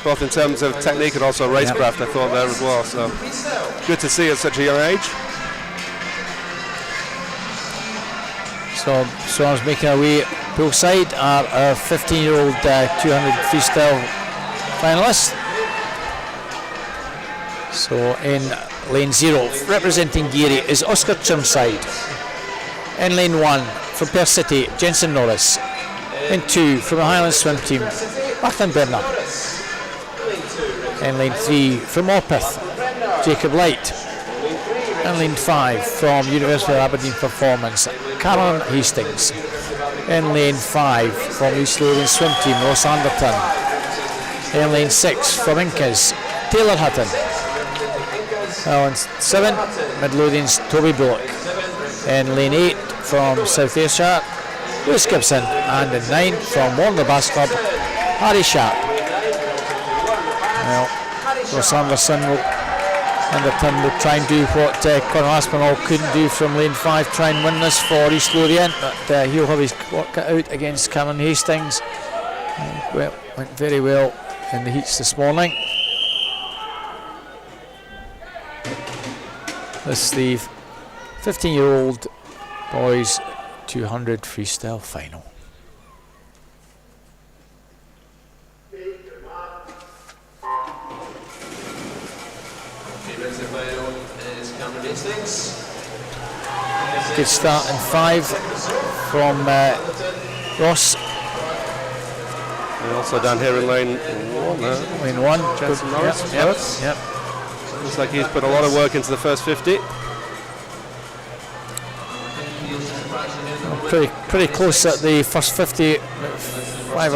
both in terms of technique and also racecraft, I thought there as well, so good to see at such a young age. So I was making our way poolside are our 15-year-old 200 freestyle finalists. So in lane 0, representing Geary, is Oscar Chermside. In lane 1, from Perth City, Jensen Norris. In 2, from the Highland Swim Team, Martin Berner. In lane 3, from Morpeth, Jacob Light. In lane 5, from University of Aberdeen Performance, Cameron Hastings. In lane 5, from East Lothian Swim Team, Ross Anderton. In lane 6, from Incas, Taylor Hutton. In 7, Midlothian's Toby Bullock. In lane 8, from South Ayrshire, Lewis Gibson. And in 9, from Warner Bass Club, Harry Sharp. Well, Ross Anderson will try and do what Conor Aspinall couldn't do from lane 5, try and win this for East Lothian, but he'll have his work cut out against Cameron Hastings. Well, went very well in the heats this morning. This is the 15-year-old boys 200 freestyle final. Good start in 5 from Ross. And also down here in lane 1. Lane 1. Jensen Norris. Yep. Looks like he's put a lot of work into the first 50. Pretty close at the first 50. Five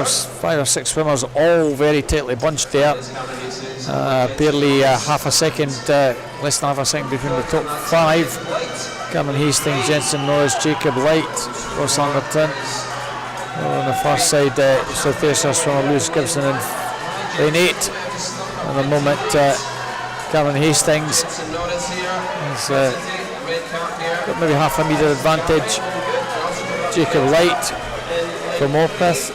or six swimmers, all very tightly bunched there. Barely half a second, less than half a second between the top 5. Cameron Hastings, Jensen Norris, Jacob Light, Ross Anderton. On the far side, South Ayrshire swimmer Lewis Gibson in lane 8. At the moment, Cameron Hastings has got maybe half a metre advantage. Jacob Light from Morpeth.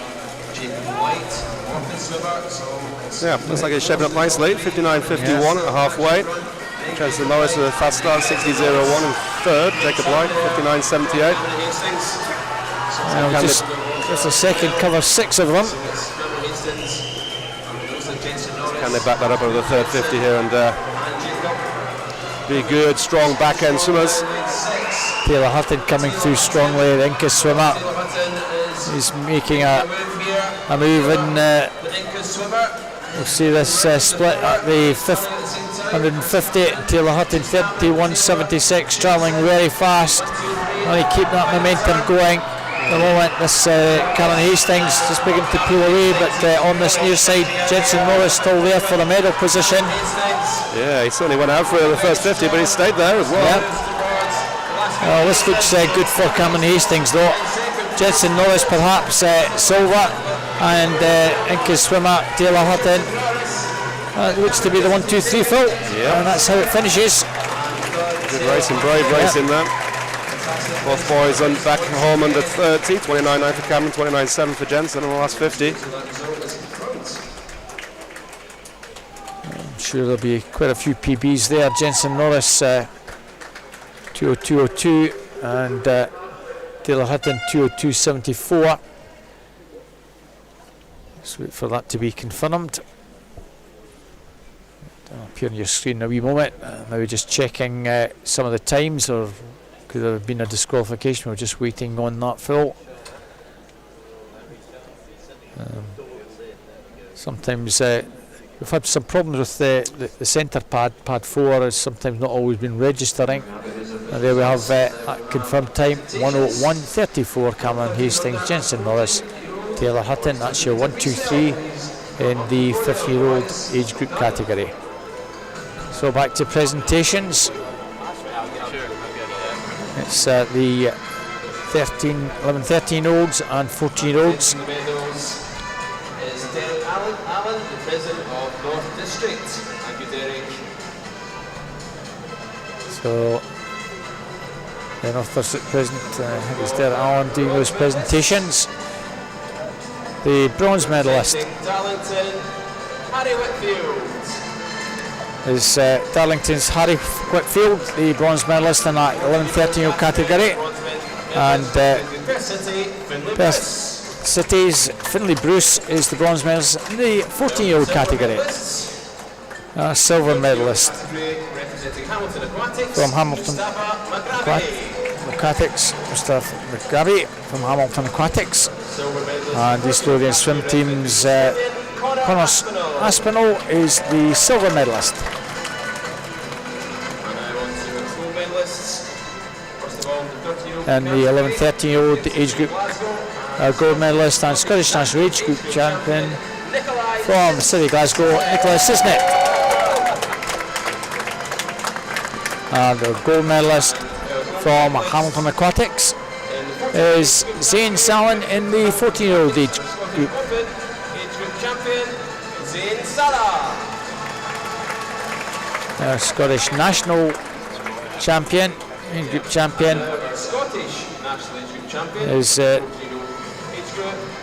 Yeah, looks like it's shaping up nicely. 59.51 at halfway. Jensen Norris with a fast start, 60.01 in 3rd. Jacob Light, 59.78. Just a second, cover 6 of them. Can they back that up over the 3rd 50 here and be good, strong back end swimmers? Taylor Hutton coming through strongly, the Inca swimmer. He's making a move in. We'll see this split at the 150. Taylor Hutton 31.76, travelling very fast. Only keep that momentum going. At the moment, this Cameron Hastings just beginning to pull away, but on this near side, Jensen Norris still there for the medal position. Yeah, he certainly went out for the first 50, but he stayed there as well. Yep. Well, this looks good for Cameron Hastings though. Jensen Norris perhaps silver, and Inca swimmer Taylor Hutton. It looks to be the 1, 2, 3 full, and that's how it finishes. Good racing, brave racing there. Both boys back home under 30, 29.9 for Cameron, 29.7 for Jensen in the last 50. I'm sure there'll be quite a few PBs there. Jensen Norris 202.02 and Taylor Hutton 202.74. Let's wait for that to be confirmed. It'll appear on your screen in a wee moment. Maybe just checking some of the times, or could there have been a disqualification? We're just waiting on that full. Sometimes we've had some problems with the centre pad 4 has sometimes not always been registering. And there we have confirmed time, 1:01.34. Cameron Hastings, Jensen Norris, Taylor Hutton. That's your 1, 2, 3 in the 50-year-old age group category. So back to presentations. It's the 11, 13-year-olds and 14-year-olds. Alan, the president of North District. Thank you, Derek. So, the North District president, I think it's Derek Allen doing those presentations. The bronze medalist Harry Whitfield. Is Darlington's Harry Whitfield, the bronze medalist in that 11, 13-year-old category. And Cities. Finlay Bruce is the bronze medalist in the 14-year-old category. Silver medalist from Hamilton Aquatics, Mr. McGarry from Hamilton Aquatics. And East Lothian swim team's Connor Aspinall is the silver medalist. And the 11-13-year-old age group gold medalist and Scottish national age group champion from the City of Glasgow, Nicola Sisnet. And the gold medalist from Hamilton Aquatics is Zane Salin in the 14-year-old age group. Scottish national champion, age group champion is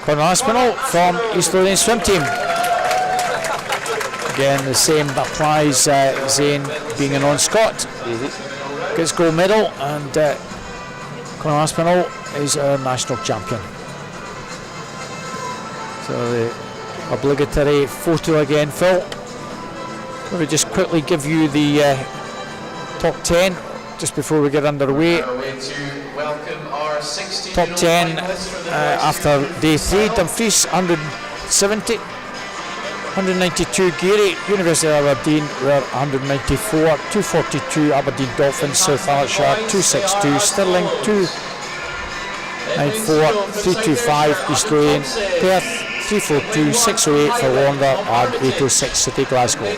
Conor Aspinall from East Lothian swim team. Again, the same applies. Zane being a non-Scot gets gold medal, and Conor Aspinall is our national champion. So the obligatory photo again, Phil. Let me just quickly give you the top 10 just before we get underway. Top 10 after day 3. Dumfries 170, 192 Geary, University of Aberdeen were 194, 242 Aberdeen Dolphins, South Lanarkshire 262, Stirling 294, 325 East Lothian, Perth 342, 608 for Warner and 806 City Glasgow.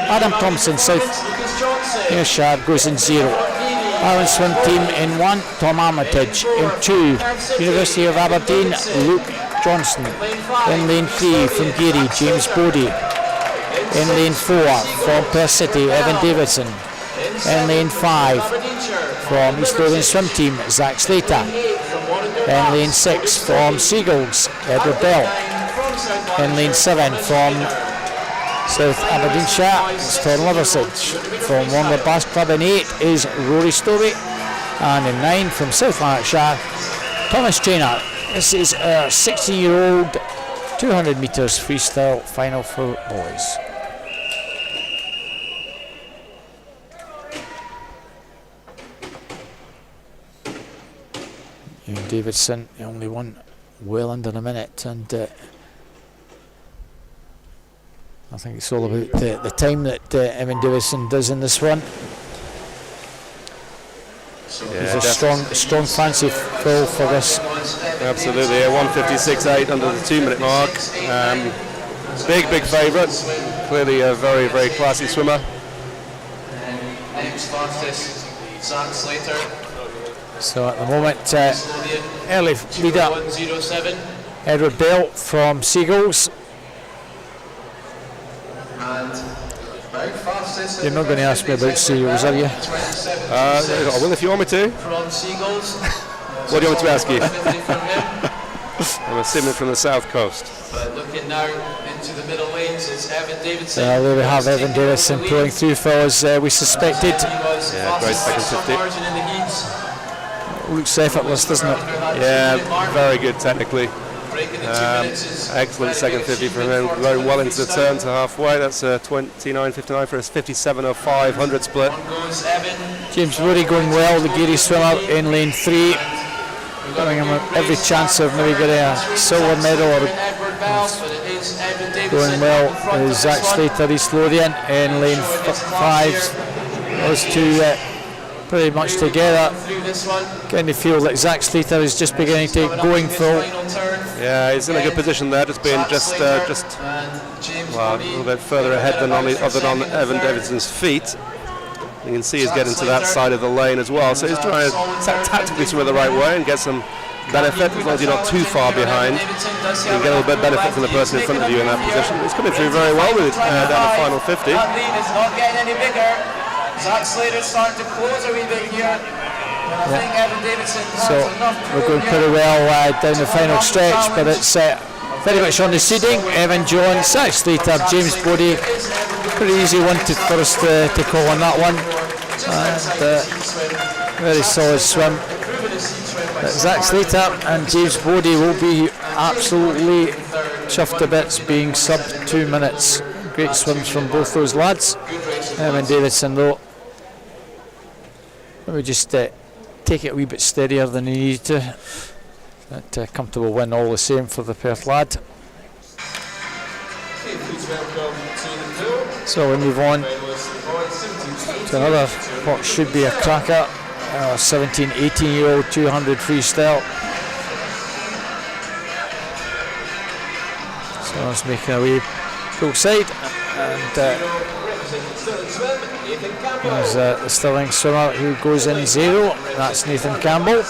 Adam Thompson, South Ayrshire goes in 0. Ireland swim team in 1, Tom Armitage. In 2, University of Aberdeen, Luke Johnston. In lane 3 from Geary, James Bodie. In lane 4 from Perth City, Evan Davidson. In lane 5 from East Lothian swim team, Zach Slater. In lane 6 from Seagulls, Edward Bell. In lane 7 from South Aberdeenshire, it's Tom Liversidge. From Warner Bass Club in 8 is Rory Stobie. And in 9 from South Lanarkshire, Thomas Traynor. This is our 16-year-old 200 metres freestyle final for boys. Ian Davidson, the only one well under a minute, and I think it's all about the time that Evan Davidson does in this one. Yeah, He's a strong fancy fill for this. Absolutely, 156.8 under the 2-minute mark. Big favourite. Clearly a very classy swimmer. Next fastest, Zach Slater. So at the moment, early leader, 1:07. Edward Bell from Seagulls. And fastest. You're not going to ask me about Seagulls, are you? I will if you want me to. From Seagulls. What do you want me to ask you? I'm assuming from the south coast. But looking now into the middle lanes, it's Evan Davidson. There we have Evan Davidson pulling through for as we suspected. Yeah, great second 50. Looks effortless, doesn't it? Yeah, very good technically. Excellent second 50 from him, going well into the turn to halfway. That's 29.59 for his 57.05 100 split. James Woody going well, the Geary swimmer in lane 3, giving him every chance of maybe getting a silver medal. Or going well is Zach Slater, East Lothian in lane 5. Those two pretty much together. Getting the feel that Zach Slater is just beginning to get going full. Yeah, he's in a good position there, just being just well, a little bit further ahead than on Evan Davidson's feet. You can see he's getting to that side of the lane as well, so he's trying to tactically swim it the right way and get some benefit, as long as you're not too far behind. You can get a little bit of benefit from the person in front of you in that position. He's coming through very well with down the final 50. That lead is not getting any bigger. Zach Slater's starting to close a wee bit here. I think Evan Davidson has So enough we're going pretty well down the final stretch, but it's very much on the seeding. Evan Jones, Zach Slater, James Bodie. Pretty easy one for us to call on that one. And very solid swim. Zach Slater and James Bodie will be absolutely chuffed to bits being sub 2 minutes. Great swims from both those lads. And Davidson though, let me just take it a wee bit steadier than he needed to. That comfortable win all the same for the Perth lad. So we move on to another what should be a cracker, 17-18-year-old 200 freestyle. So it's making our way full side, and there's the Stirling swimmer who goes in 0. That's Nathan Campbell.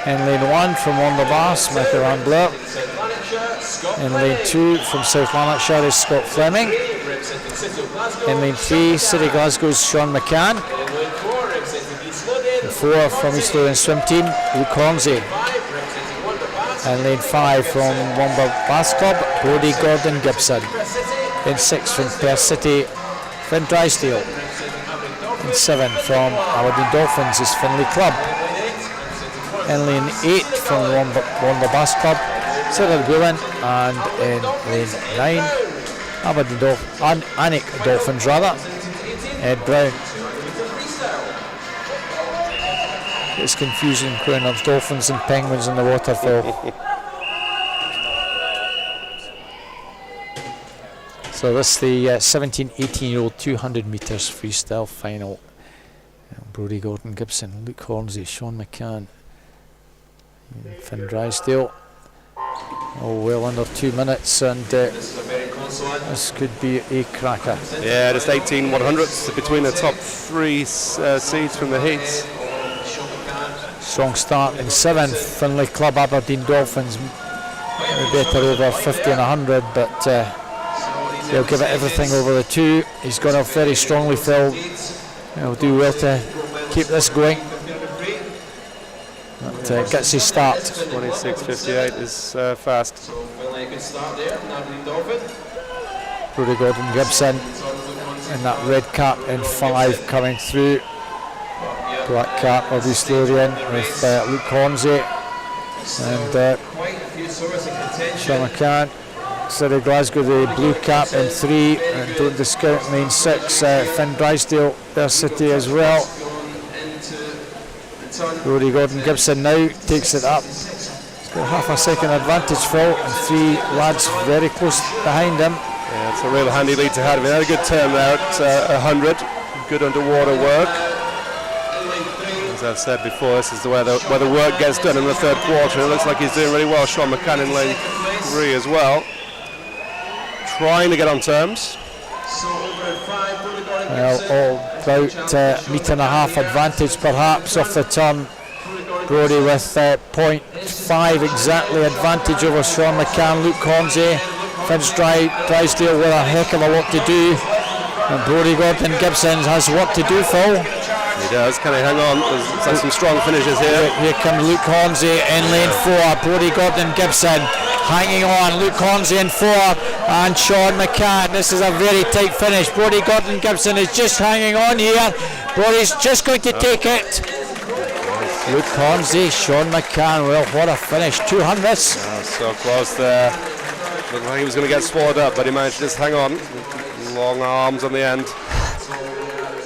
In lane 1 from Wonderbass, Micah Van Blair. In lane 2 from South Lanarkshire is Scott Fleming. In lane 3, City Glasgow's Sean McCann. In 4 from East Lothian Swim Team, Luke Hornsey. In lane 5 from Womber Bass Club, Brodie Gordon Gibson. In 6 from Perth City, Finn Drysdale. In 7 from Aberdeen Dolphins is Finlay Club. In lane 8 from Womber Bass Club, Cyril Whelan. And in lane 9, Aberdeen Alnwick Dolphins Ed Brown. It's confusing crowing of dolphins and penguins in the waterfall. So this is the 17-18-year-old 200 metres freestyle final. Brodie Gordon Gibson, Luke Hornsey, Sean McCann, Finn Drysdale. Oh, well under 2 minutes, and this could be a cracker. Yeah, just 18-100s between the top 3 seeds from the heats. Strong start in 7th, Finlay Club Aberdeen Dolphins. Better over 50 and 100, but he'll give it everything over the 2. He's gone off very strongly, Phil. He'll do well to keep this going. That gets his start. 26.58 is fast. Brodie Gordon Gibson in that red cap in 5 coming through. Black cap of East Lothian with Luke Hornsey and Sean McCann. City Glasgow the blue cap in 3, and don't discount lane 6, Finn Drysdale, their City as well. Brodie Gordon Gibson now takes it up. He's got half a second advantage, Phil, and 3 lads very close behind him. Yeah, it's a real handy lead to have. He had a good turn there at 100. Good underwater work. As I've said before, this is where the work gets done in the 3rd quarter. It looks like he's doing really well. Sean McCann in lane 3 as well. Trying to get on terms. Well, all about metre and a half advantage perhaps off the turn. Brodie with 0.5 exactly advantage over Sean McCann. Luke Hornsey, Finch Drysdale with a heck of a lot to do. And Brodie Gordon Gibson has work to do, Phil. He does. Can he hang on? There's some strong finishes here. Here comes Luke Hornsey in lane 4. Brodie Gordon Gibson hanging on. Luke Hornsey in 4 and Sean McCann. This is a very tight finish. Brodie Gordon Gibson is just hanging on here. Brodie's just going to take it. Luke Hornsey, Sean McCann. Well, what a finish. 200s. So close there. Looked like he was going to get swallowed up, but he managed to just hang on. Long arms on the end.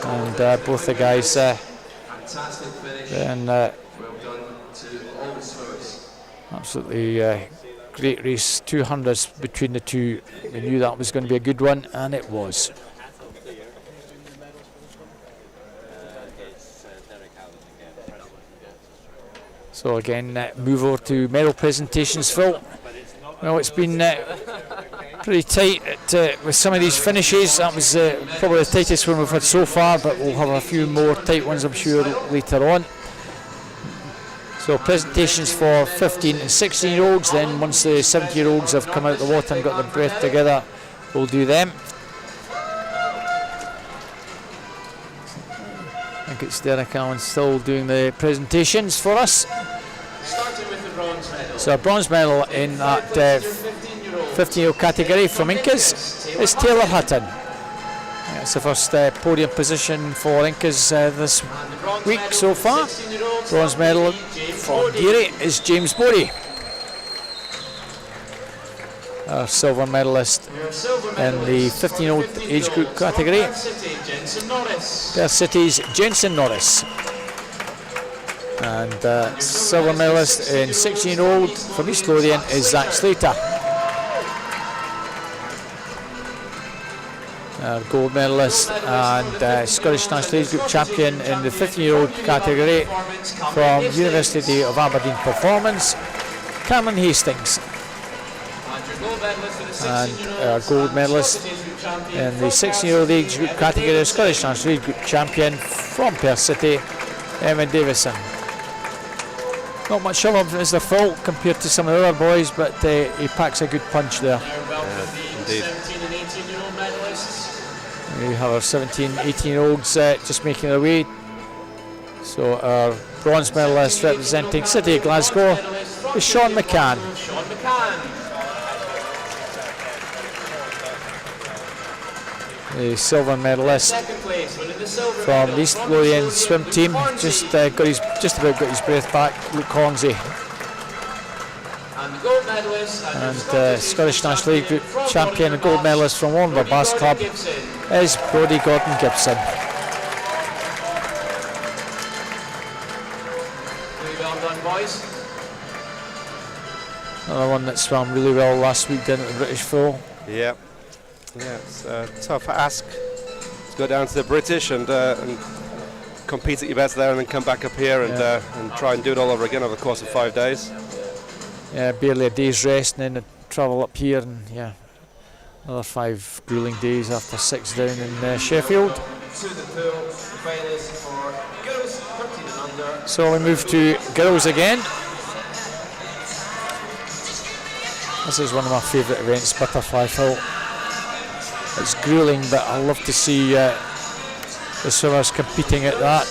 And both the guys and absolutely great race. 200s between the 2. We knew that was going to be a good one, and it was. So again, move over to medal presentations, Phil. Well, it's been pretty tight with some of these finishes. That was probably the tightest one we've had so far, but we'll have a few more tight ones, I'm sure, later on. So presentations for 15 and 16-year-olds, then once the 70-year-olds have come out of the water and got their breath together, we'll do them. I think it's Derek Allen still doing the presentations for us. So a bronze medal in that 15-year-old category from Incas is Taylor Hutton. It's the first podium position for Incas this week so far. Bronze medal for Geary is James Borey. our silver medalist in the 15-year-old age group category. Perth City's Jensen Norris. And silver medalist in 16-year-old from East Lothian is Zach Slater. Gold medalist and Scottish National Age Group champion in the 15-year-old category from University of Aberdeen Performance, Cameron Hastings. And our gold medalist in the 16-year-old age group category, Scottish National Age Group champion from Perth City, Evan Davison. Not much of him is the fault compared to some of the other boys, but he packs a good punch there. Indeed. We have our 17, 18-year-olds just making their way. So our bronze medalist representing City of Glasgow is Sean McCann. The silver medalist from the East Lothian swim team, just about got his breath back, Luke Hornsey. And Scottish National League Group champion and gold medalist from Warner Bass Club is Brodie Gordon Gibson. Well done, boys. Another one that swam really well last week down at the British Full. Yeah, it's a tough ask to go down to the British and compete at your best there and then come back up here and try and do it all over again over the course of 5 days. Yeah, barely a day's rest and then travel up here, and yeah, another 5 grueling days after 6 down in Sheffield. So we move to girls again. This is one of my favourite events, butterfly fill. It's grueling, but I love to see the swimmers competing at that.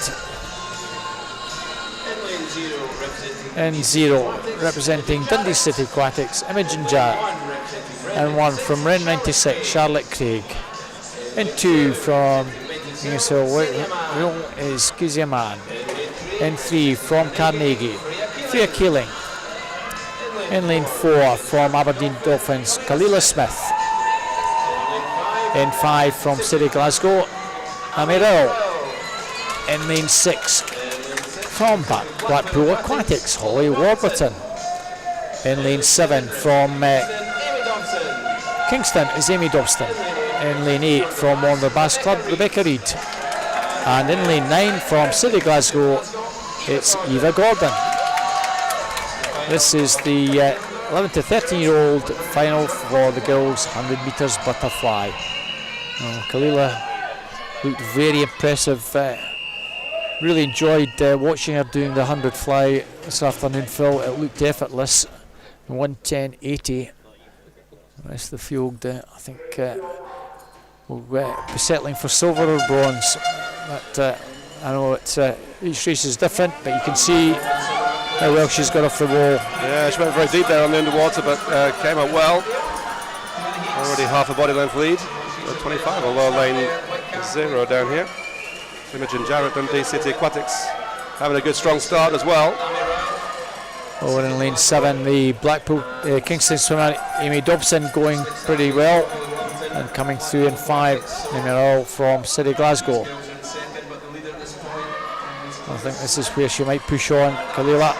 N0 representing Dundee City Aquatics, Imogen Jarrett. And 1 from Ren 96, Charlotte Craig. And 2 from Ingersoll is Kizia Mann. And 3 from Carnegie, Thea Keeling. In lane 4 from Aberdeen Dolphins, Kalila Smith. In 5 from City Glasgow, Amirel. In lane 6 from Blackpool Aquatics, Holly Warburton. In lane 7 from Kingston is Amy Dobston. In lane 8 from Warner Bass Club, Rebecca Reid. And in lane 9 from City Glasgow, it's Eva Gordon. This is the 11 to 13-year-old final for the girls 100 metres butterfly. Kalila looked very impressive. Really enjoyed watching her doing the 100 fly this afternoon, Phil. It looked effortless. 1:10.80. The rest of the field, I think, will be settling for silver or bronze. But I know each race is different, but you can see how well she's got off the wall. Yeah, she went very deep there on the underwater, but came out well. Already half a body length lead. 25, although lane 0 down here. Imogen Jarrett, Dundee City Aquatics, having a good strong start as well. Over in lane 7, the Blackpool Kingston swimmer Amy Dobson going pretty well, and coming through in 5, Emerald from City Glasgow. I think this is where she might push on Kalila.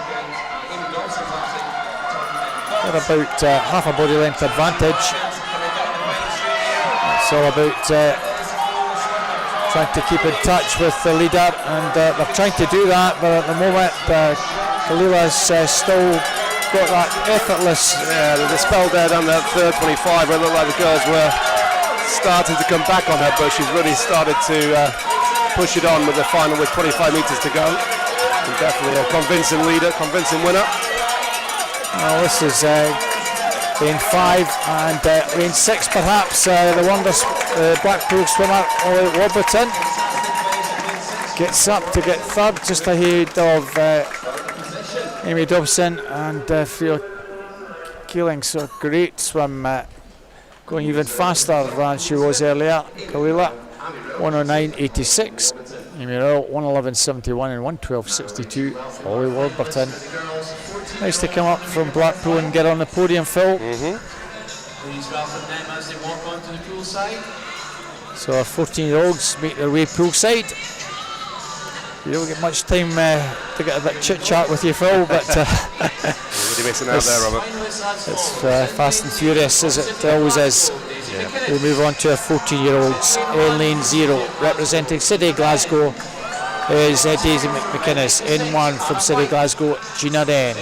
Got about half a body length advantage. It's all about trying to keep in touch with the leader, and they're trying to do that, but at the moment Kalila's still got that effortless. Yeah, there's a spell there down that third 25 where it looked like the girls were starting to come back on her, but she's really started to push it on with the final with 25 metres to go. And definitely a convincing leader, convincing winner. Well, this is lane 5 and lane 6 perhaps. The wonders Blackpool swimmer Ollie Warburton gets up to get third, just ahead of Amy Dobson and Freya Keeling. So great swim, going even faster than she was earlier. Kalila 109.86, Amy Earl 111.71 and 112.62. Ollie Warburton. Nice to come up from Blackpool and get on the podium, Phil. Please welcome them as they walk onto the poolside. So our 14-year-olds make their way poolside. You don't get much time to get a bit chit-chat with you, Phil, but Really missing out there, Robert. it's fast and furious as it always is. Yeah. We'll move on to our 14-year-olds. In lane 0, representing City Glasgow, is Daisy McInnes. In 1 from City Glasgow, Gina Wren.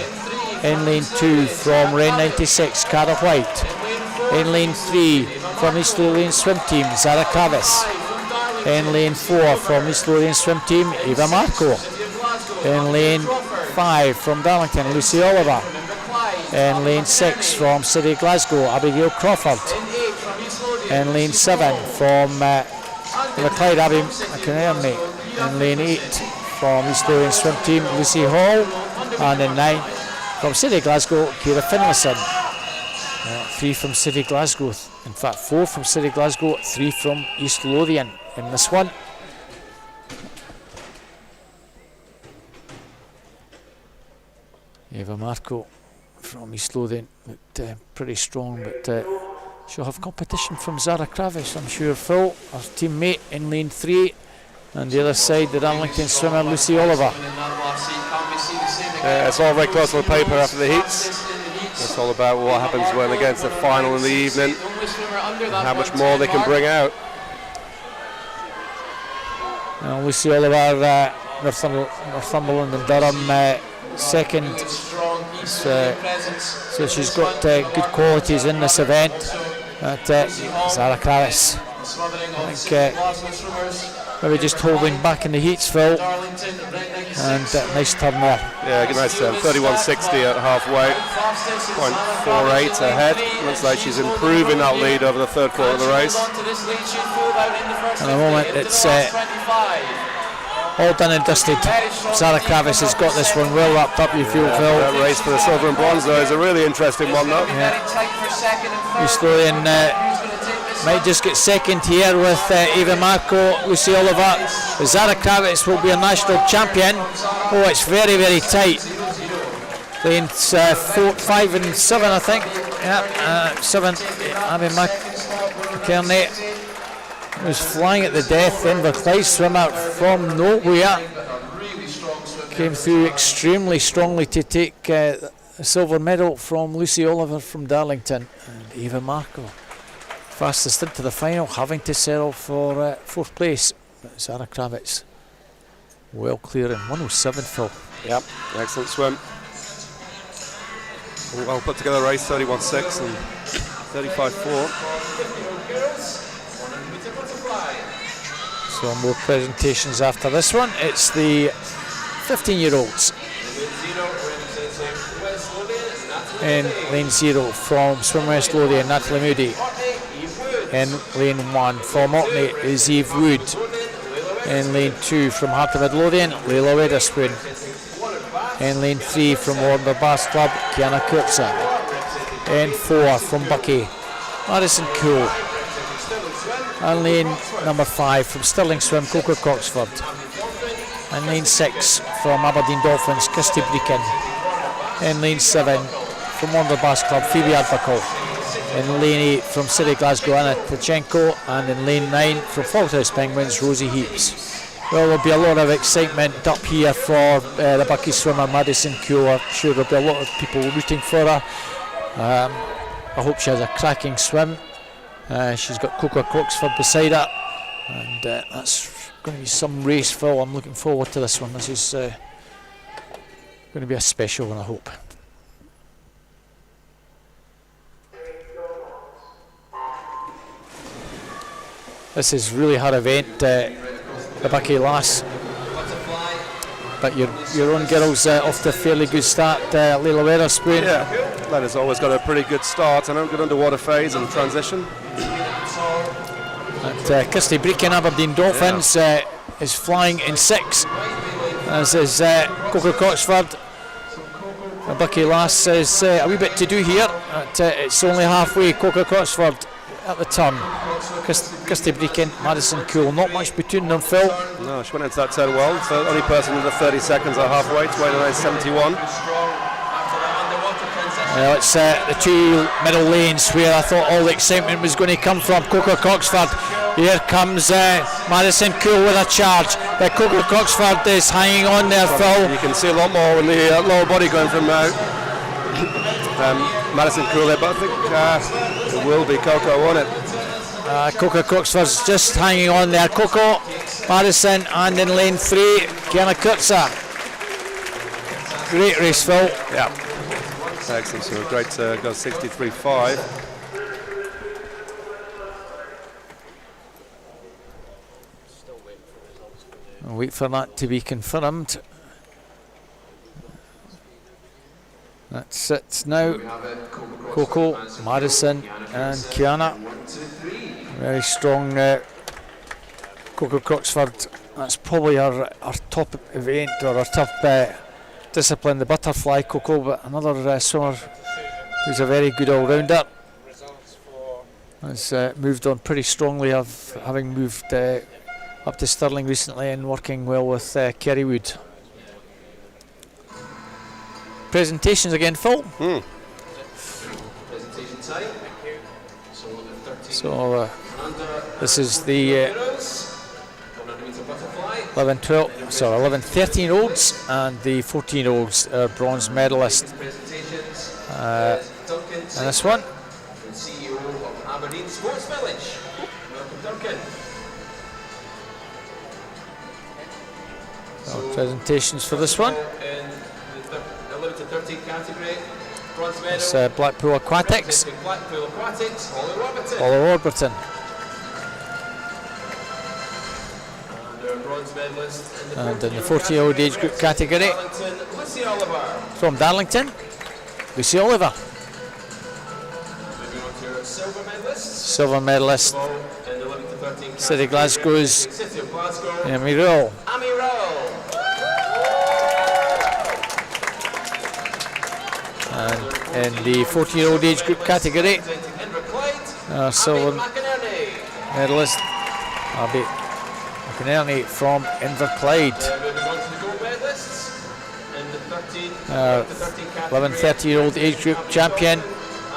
In lane 2 from Ren 96, Cara White. In lane 3 from East Lothian Swim Team, Zara Travis. In lane 4 from East Lothian Swim Team, Eva Marco. In lane 5 from Darlington, Lucy Oliver. In lane 6 from City Glasgow, Abigail Crawford. In lane 7 from Clyde, Abby McInerney. In lane 8 from East Lothian Swim Team, Lucy Hall. And in 9 from City Glasgow, Ciara Finlayson. 3 from City Glasgow, in fact 4 from City Glasgow, 3 from East Lothian in this one. Eva Marco from East Lothian looked pretty strong, but she'll have competition from Zara Kravis, I'm sure. Phil, our teammate in lane 3, and the other side the Darlington swimmer Lucy Oliver. It's all very close on the paper after the heats. It's all about what happens when they get to the final in the evening and how much more they can bring out. Lucy Oliver, Northumberland and Durham second, so she's got good qualities in this event. But Zara Kravis, I think maybe just holding back in the heats, Phil, and nice turn there. Yeah, good, nice turn. 31.60 at halfway, 0.48 ahead. Looks like she's improving that lead over the third quarter of the race. At the moment it's all done and dusted. Zara Kravis has got this one well wrapped up, you feel, Phil. That race for the silver and bronze though is a really interesting one though. Yeah. East Lothian might just get second here with Eva Marco, Lucy Oliver. Zara Kravis will be a national champion. Oh, it's very, very tight. Lanes 4, 5 and 7, I think. Yeah, 7, Abby McInerney was flying at the death. Inverclyde swimmer from nowhere came through extremely strongly to take a silver medal from Lucy Oliver from Darlington. And Eva Marco, fastest into the final, having to settle for 4th place. But Zara Kravis well clearing 107, Phil. Yep, excellent swim. Well put together race, 31.6 and 35.4. So more presentations after this one. It's the 15-year-olds. In lane 0 from Swim West Lothian, Natalie Moody. In lane 1 from Orkney is Eve Wood. In lane 2 from Heart of Midlothian, Layla Weatherspoon. In lane 3 from Warner Bass Club, Kiana Kurtza. In 4 from Bucky, Madison Cool. And lane number 5 from Stirling Swim, Coca Coxford. And lane 6 from Aberdeen Dolphins, Kirsty Breakin. In lane 7 from Warner Bass Club, Phoebe Adbuckle. In lane 8 from City Glasgow, Anna Tachenko. And in lane 9 from Faulthouse Penguins, Rosie Heaps. Well, there'll be a lot of excitement up here for the Bucky swimmer Madison Cool. I'm sure there'll be a lot of people rooting for her. I hope she has a cracking swim. She's got Coca Coxford beside her, and that's going to be some race, Phil. I'm looking forward to this one. This is going to be a special one, I hope. This is really her event, the Bucky Lass. But your own girls off to a fairly good start, Layla Weatherspoon. Yeah, Lena's always got a pretty good start. I know, good underwater phase and transition. And Kirsty Breakin, Aberdeen Dolphins, is flying in 6, as is Coca Coxford. Bucky Lass says a wee bit to do here. It's only halfway. Coca Coxford at the turn. Kirsty Breakin, Madison Cool. Not much between them, Phil. No, she went into that turn well. So only person under 30 seconds at halfway, 29.71. Well, it's the two middle lanes where I thought all the excitement was going to come from. Coco Coxford. Here comes Madison Cool with a charge. But Coco Coxford is hanging on there, Phil. You can see a lot more with the lower body going from Madison Cool there, but I think it will be Coco, won't it? Coco Coxford's just hanging on there. Coco, Madison, and in lane 3, Kiana Kurtza. Great race, Phil. Yeah. Excellent, so great got 63.5. I'll wait for that to be confirmed. That's it now. Coco, Madison, and Kiana. Very strong. Coco Coxford. That's probably our top event or our top discipline, the butterfly, Coco, but another swimmer who's a very good all-rounder. Has moved on pretty strongly, having moved up to Stirling recently and working well with Kerrywood. Presentations again, Phil. Presentation time. So this is the 11, 13-year-olds and the 14-year-olds bronze medalist. And this one. CEO of Aberdeen Sports Village. Welcome, Duncan. So presentations for this one. In the 11 to 13 category, bronze medal. It's Blackpool Aquatics. Blackpool Aquatics, Holly Robertson. Holly Warburton. And in the 40-year-old age group category, from Darlington, Lucy Oliver. Silver medalist, City Glasgow's Amy Roll. And in the 40-year-old age group category, silver medalist Abby McInerney from Inverclyde. 11, 30-year-old age group champion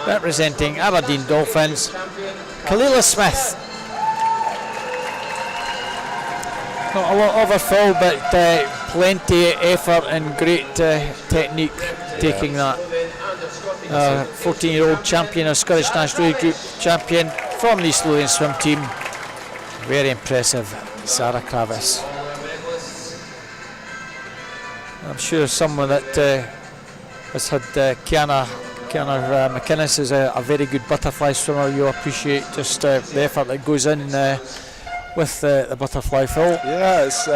representing Aberdeen Dolphins, Kalila Smith. Not a lot of her fall, but plenty of effort and great technique taking that. 14-year-old champion of Scottish National Age Group champion from the East Lothian swim team. Very impressive, Sarah Kravis. I'm sure someone that has had Kiana McInnes is a very good butterfly swimmer. You appreciate just the effort that goes in with the butterfly, Phil. Yeah, it's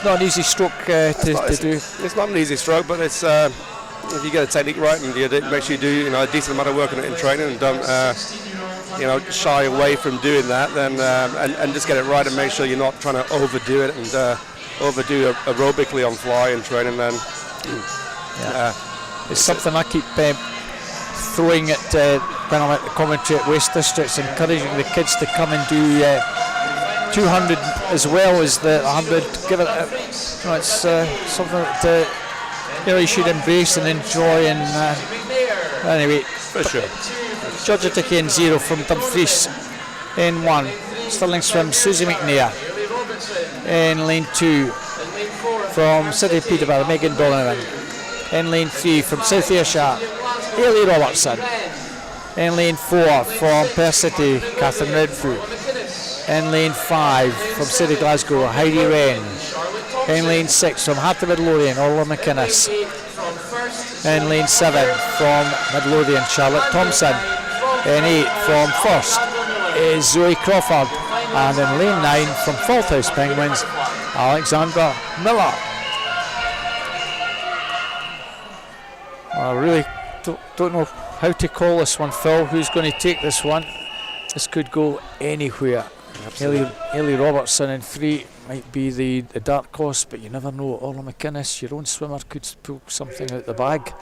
not an easy stroke to do. It's not an easy stroke, but it's if you get a technique right and you make sure you do a decent amount of work on it in training and don't shy away from doing that, then and just get it right and make sure you're not trying to overdo it and overdo aerobically on fly in training. Then it's something I keep throwing at when I'm at the commentary at West Districts, encouraging the kids to come and do 200 as well as the 100. Give it it's something that you should embrace and enjoy. And anyway, for sure. Georgia Ticky in 0 from Dumfries. In 1, Stirling Swim, Susie McNair. In lane 2, from City Peterborough, Megan Donovan. In lane 3, from South Ayrshire, Hayley Robertson. In lane 4, from Perth City, Catherine Redfoo. In lane 5, from City Glasgow, Heidi Wren. In lane 6, from Heart of Midlothian, Orla McInnes. In lane 7, from Midlothian, Charlotte Thompson. In 8, from First, is Zoe Crawford. And in lane 9, from Falthouse Penguins, Alexandra Miller. I really don't know how to call this one, Phil. Who's going to take this one? This could go anywhere. Hayley Robertson in 3 might be the dark horse, but you never know. Orla McInnes, your own swimmer, could pull something out the bag.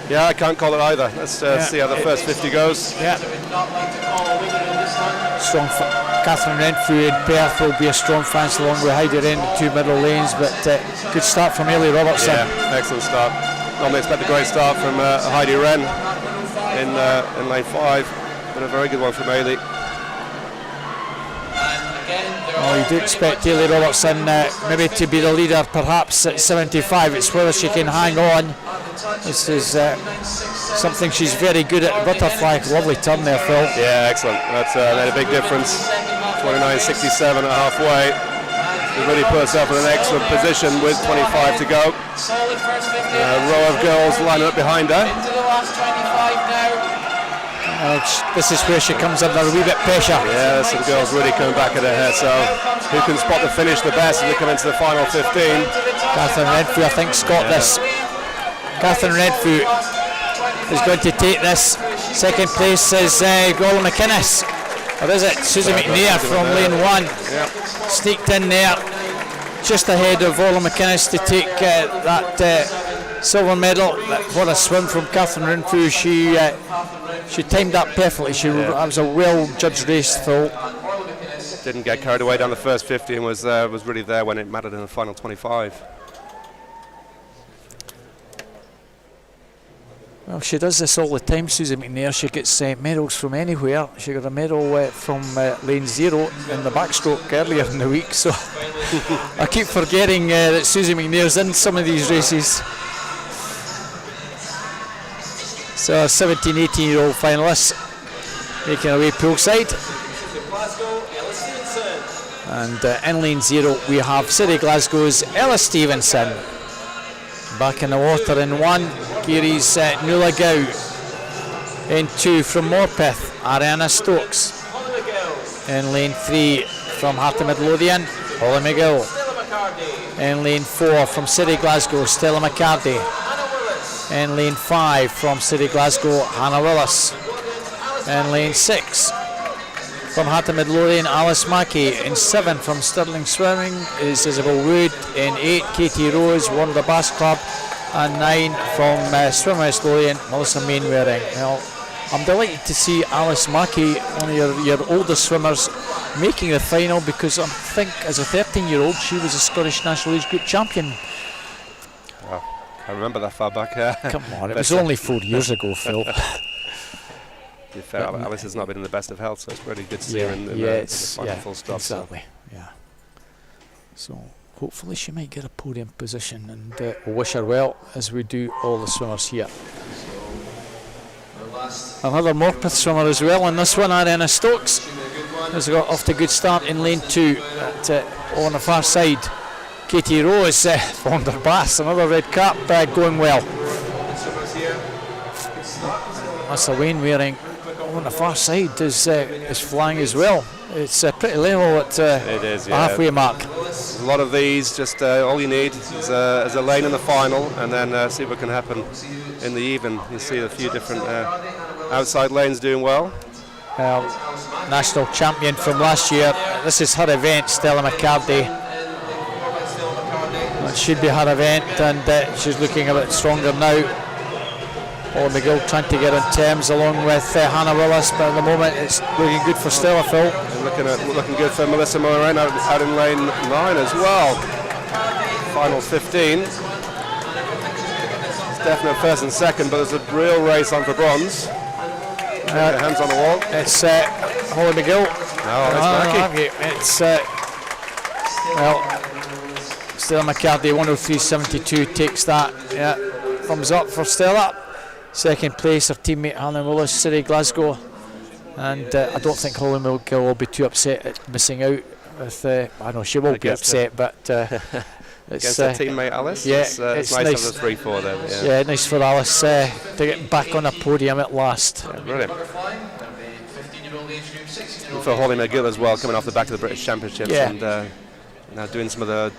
Yeah, I can't call it either. Let's see how the first 50 goes. Yeah. Strong Catherine Renfrew in Perth will be a strong fence along with Heidi Wren, the 2 middle lanes, but good start from Hayley Robertson. Yeah, excellent start. normally expect a great start from Heidi Wren in lane 5, but a very good one from Ailey. Well, you do expect Ailey Robertson maybe to be the leader perhaps at 75. It's whether she can hang on. This is something she's very good at. Butterfly, lovely turn there, Phil. Yeah, excellent. That's made a big difference. 29.67 at halfway. She really put herself in an excellent position with 25 to go. A row of girls lining up behind her. This is where she comes under a wee bit pressure. Yeah, some girls really coming back at her head. So who can spot the finish the best as they come into the final 15? Catherine Redfew, I think, got this. Catherine Redfew is going to take this. Second place is Gola McInnes. Or is it Susie McNair from lane 1? Yep. Sneaked in there, just ahead of Ola McInnes to take that silver medal. What a swim from Catherine Redfew. She timed that perfectly. That was a well-judged race, Phil. Didn't get carried away down the first 50 and was really there when it mattered in the final 25. Well, she does this all the time, Susie McNair. She gets medals from anywhere. She got a medal from lane 0 in the backstroke earlier in the week, so I keep forgetting that Susie McNair's in some of these races. So 17, 18-year-old finalists making their way poolside. And in lane 0 we have City Glasgow's Ella Stevenson. Back in the water in 1, Gary's Nuala Gow. In 2 from Morpeth, Ariana Stokes. In lane 3 from Heart of Midlothian, Holly McGill. In lane 4 from City Glasgow, Stella McCarty. In lane 5 from City Glasgow, Hannah Willis. In lane 6 from Heart of Midlothian, Alice Mackey. In 7 from Stirling Swimming is Isabel Wood. In 8, Katie Rose, Wonder Bass Club. And 9 from Swim West Lothian, Melissa Mainwaring. Well, I'm delighted to see Alice Mackey, one of your oldest swimmers, making the final, because I think as a 13-year-old she was a Scottish National Age Group champion. Oh, I remember that far back. Come on, it was only 4 years ago, Phil. To be fair, Alice has not been in the best of health, so it's really good to see her in the final full stop. Exactly, yeah. So hopefully she might get a podium position, and we'll wish her well, as we do all the swimmers here. Another Morpeth swimmer as well in this one, Ariana Stokes, has got off to a good start in lane 2 on the far side. Katie Rose, Wonder Bass, another red cap, going well. That's a Wayne wearing on the far side is flying as well. It's pretty level at it is, the halfway mark. A lot of these, just all you need is a lane in the final, and then see what can happen in the even. You see a few different outside lanes doing well. National champion from last year. This is her event, Stella McCarty. It should be her event, and she's looking a bit stronger now. Paul McGill trying to get on terms along with Hannah Willis, but at the moment it's looking good for Stella, Phil. And looking good for Melissa Moran out in lane 9 as well. Final 15. It's definite first and second, but there's a real race on for bronze. Hands on the wall. It's Holly McGill. No, it's Mackie. It's Stella McCarty, 103.72 takes that. Yeah, thumbs up for Stella. Second place, her teammate Hannah Willis, City Glasgow, and I don't think Holly McGill will be too upset at missing out. With I know she will be upset, but it's against her teammate Alice. Yeah, it's nice to have the 3-4 then. Yeah, nice for Alice to get back on a podium at last. Yeah, brilliant. And for Holly McGill as well, coming off the back of the British Championships, and now doing some of the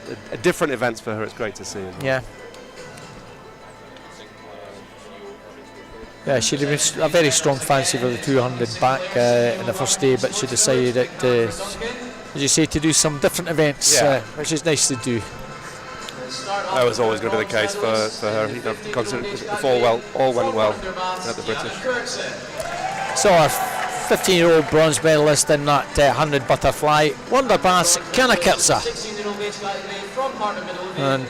different events for her. It's great to see. Yeah. Yeah, she had a very strong fancy for the 200 back in the first day, but she decided, as you say, to do some different events, which is nice to do. That was always going to be the case for her. You know, considering if all went well at the British. So our 15-year-old bronze medalist in that 100 butterfly, Wonder Bass, Kiana Kirza. And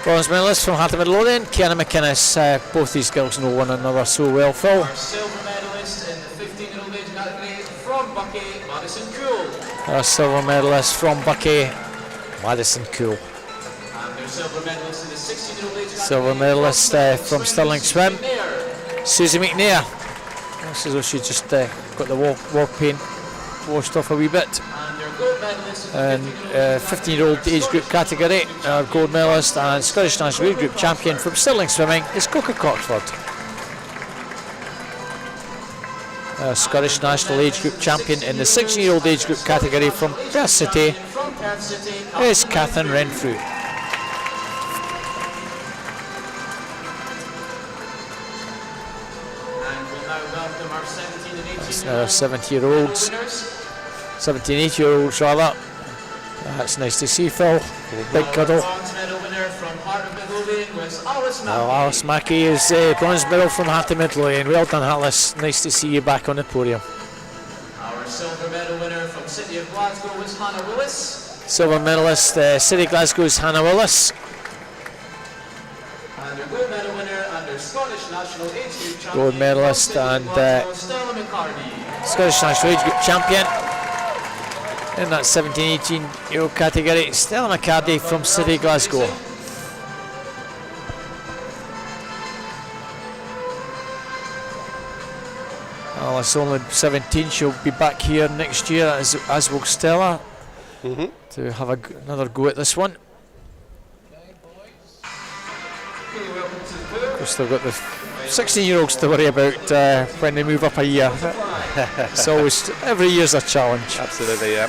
Bronze medalist from Heart of Midlothian, Kiana McInnes. Both these girls know one another so well, Phil. Our silver medalist in the 15-year-old age category from Bucky, Madison Cool. Our silver medalist from Bucky, Madison Cool. And their silver medalist in the 16-year-old age category. Silver medalist from Stirling Swim, Susie McNair. Looks as though she just got the war paint washed off a wee bit. And 15-year-old age group category, our gold medalist and Scottish National Age Group champion from Stirling Swimming is Coca Coxford. Scottish National Age Group champion in the 16-year-old age group category from Perth City is Catherine Renfrew. That's our 70-year-olds. 17, 8-year-olds rather. That's nice to see, Phil. Big cuddle. Now Alice Mackey is bronze medal from Heart of Midlothian. Well done, Alice. Nice to see you back on the podium. Our silver medal winner from City of Glasgow was Hannah Willis. Silver medalist, City of Glasgow's Hannah Willis. And our gold medal winner and our Scottish National Age Group champion. Gold medalist and Stella McCartney. Scottish National Age Group champion in that 17-18-year-old category, Stella McCartney from City of Glasgow. Well, it's only 17. She'll be back here next year, as will Stella, to have another go at this one. Of course, they've got the 16-year-olds to worry about when they move up a year. It's always, every year's a challenge. Absolutely, yeah.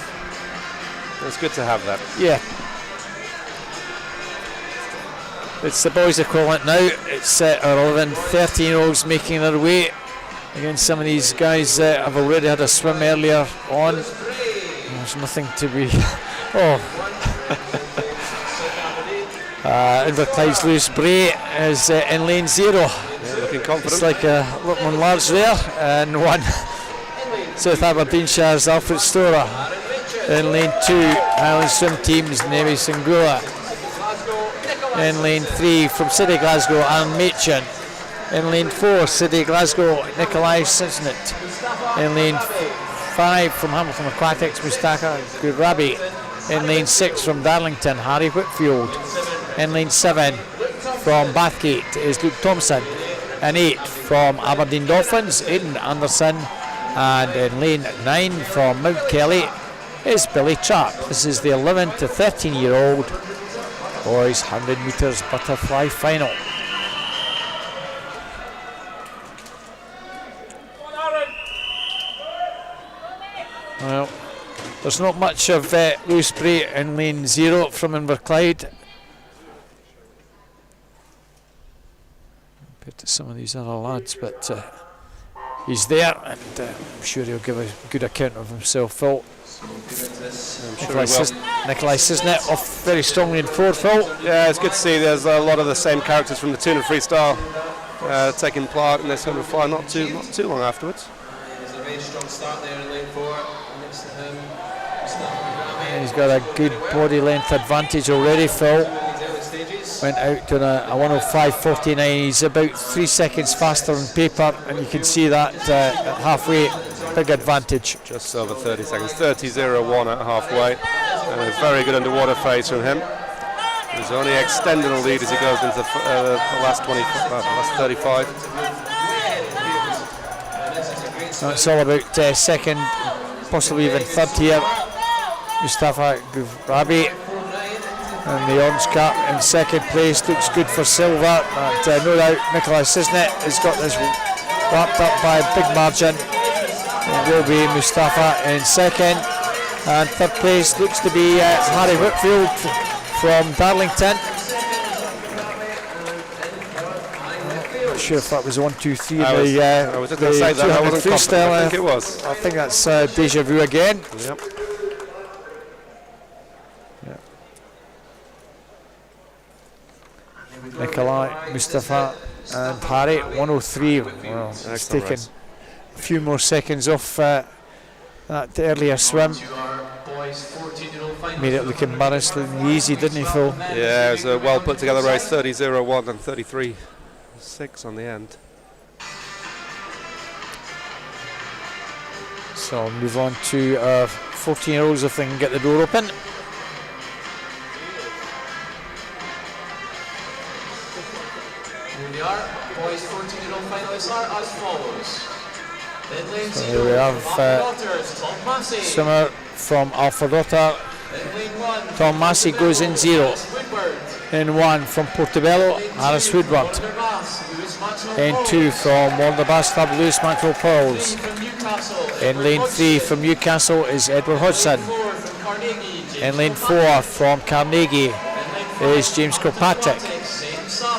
It's good to have that. Yeah. It's the boys' equivalent now. It's our 11, 13-year-olds making their way against some of these guys that have already had a swim earlier on. There's nothing to be. Inverclyde's Lewis Bray is in lane 0. Yeah, looking confident. It's like a Littman Large there, and 1. South Aberdeenshire's Alfred Storer. In lane 2, Highland Swim Team's Nemi Singula. In lane 3, from City Glasgow, Alan Machin. In lane 4, City Glasgow, Nikolai Sisnett. In lane 5, from Hamilton Aquatics, Mustafa Gurabi. In lane 6, from Darlington, Harry Whitfield. In lane 7, from Bathgate is Luke Thompson. In 8, from Aberdeen Dolphins, Aidan Anderson. And in lane 9, from Mount Kelly is Billy Trapp. This is the 11 to 13-year-old boys 100 metres butterfly final. Well, there's not much of Lewis Bray in lane 0 from Inverclyde compared to some of these other lads, but he's there, and I'm sure he'll give a good account of himself, Phil. Nikolai Sisnett off very strongly in 4, Phil. Yeah, it's good to see there's a lot of the same characters from the tune and freestyle taking part in this 100 fly not too long afterwards. There's a very strong start there in lane 4. Next to him, And he's got a good body length advantage already, Phil. Went out to a 105.49. He's about 3 seconds faster on paper, and you can see that at halfway. Big advantage. Just over 30 seconds, 30.01 at halfway. And a very good underwater phase from him. He's only extending the lead as he goes into the last 35. So it's all about second, possibly even third here. Mustafa Gurabi. And the orange cap in second place looks good for silver, but no doubt Nikolai Sisnett has got this wrapped up by a big margin. It will be Mustafa in second, and third place looks to be Harry Whitfield from Darlington. Not sure if that was 1, 2, 3. I was just going to say that. I wasn't freestyle. I think it was. I think that's deja vu again. Yep. Nikolai, Mustafa and Harry, 103. Well, it's taken a few more seconds off that earlier swim. boys 14-year-old final. Made it look embarrassingly easy, didn't he, Phil? Yeah, it was a well put together race, 30-0-1 and 33-6 on the end. So I'll move on to our 14-year-olds if they can get the door open. Here we are, boys 14-year-old finalists are as follows. So here we have swimmer from Alpha Daughter. Tom Massey goes in 0. In 1 from Portobello, Harris Woodward. In 2 from Warner Bass Club, Lewis Maxwell Pearls. In lane 3 from Newcastle is Edward Hodgson. In lane 4 from Carnegie is James Kilpatrick.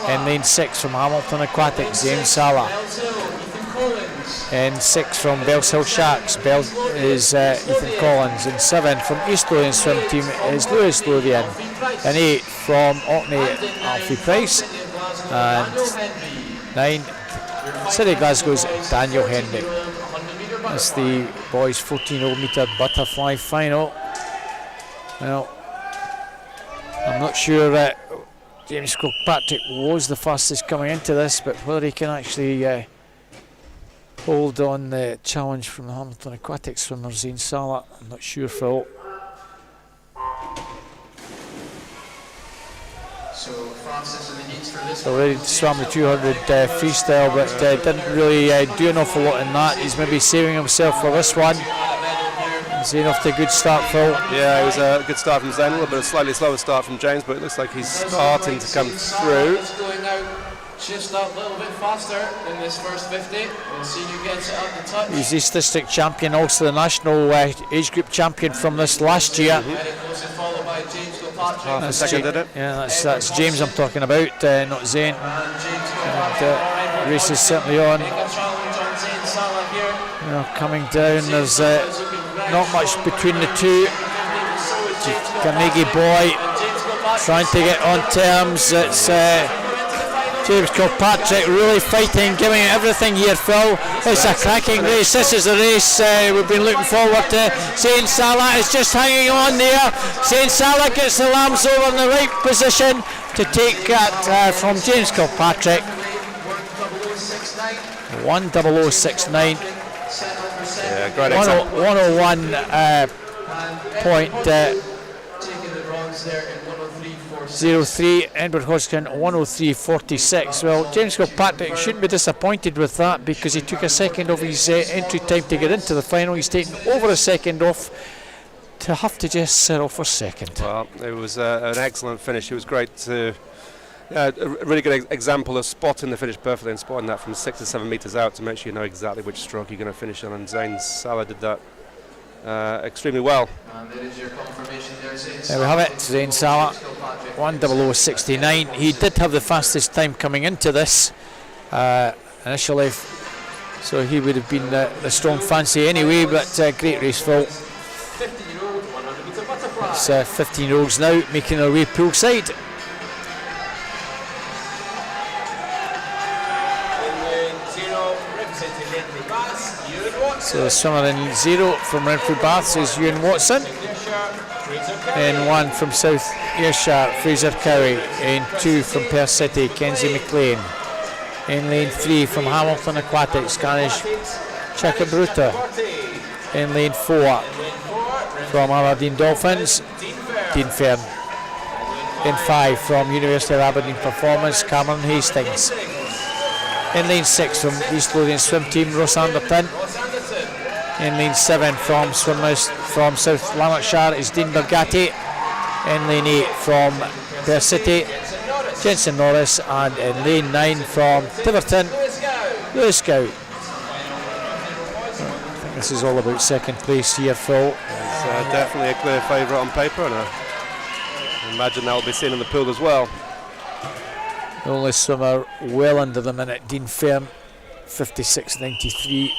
In lane 6 from Hamilton Aquatic, James Sala. In 6 from Bells Hill Sharks, is Ethan Collins. In 7 from East Lothian Swim Team is Lewis Lothian. In 8 from Orkney, Alfie Price. And 9, City Glasgow's Daniel Henry. That's the boys 14-year-old metre butterfly final. Well, I'm not sure that James Kilpatrick was the fastest coming into this, but whether he can actually hold on the challenge from the Hamilton Aquatic swimmer Zane Sala, I'm not sure, Phil. Already swam the 200 freestyle, but didn't really do an awful lot in that. He's maybe saving himself for this one. Zane off to a good start, Phil. Yeah, it was a good start from Zane, a little bit of a slightly slower start from James, but it looks like he's starting to come through. Just a little bit faster in this first 50. We'll see who gets it up the touch. He's East District champion, also the national age group champion from this last year. Very closely followed by James Kilpatrick. Half a second, did it? Yeah, that's James I'm talking about, not Zane. And race is certainly on. Coming down, there's not much between the two. Carnegie boy trying to get on terms. It's James Kilpatrick really fighting, giving it everything here, Phil. It's a cracking race. This is the race we've been looking forward to. Zane Sala is just hanging on there. Zane Sala gets the lambs over in the right position to take that from James Kilpatrick. 10069. Yeah, great example. 101 point 03. Edward Hodgkin 103.46. Well, James Kilpatrick shouldn't be disappointed with that because he took a second off his entry time to get into the final. He's taken over a second off to have to just settle for second. Well, it was an excellent finish. It was great to a really good example of spotting the finish perfectly and spotting that from 6 to 7 metres out to make sure you know exactly which stroke you're going to finish on, and Zane Sala did that extremely well. And there is your confirmation there, Zane There we have it, Zane Sala, 100.69. He did have the fastest time coming into this initially, so he would have been the strong fancy anyway, but great race, Phil. 15-year-old 100 metre butterfly. It's 15-year-olds now making their way poolside. So the swimmer in 0 from Renfrew Baths is Ewan Watson. In 1 from South Ayrshire, Fraser Cowie. In 2 from Perth City, Kenzie McLean. In lane 3 from Hamilton Aquatic, Scanish Chakabruta. In lane 4 from Aberdeen Dolphins, Dean Fern. In 5 from University of Aberdeen Performance, Cameron Hastings. In lane 6 from East Lothian Swim Team, Ross Anderton. In lane 7 from swimmers from South Lanarkshire is Dean Bergatti. In lane 8 from Perth City, Jensen Norris. And in lane 9 from Tiverton, Lewis Scout. I think this is all about second place here, Phil. It's definitely a clear favourite on paper, and I imagine that will be seen in the pool as well. The only swimmer well under the minute, Dean Fern, 56.93.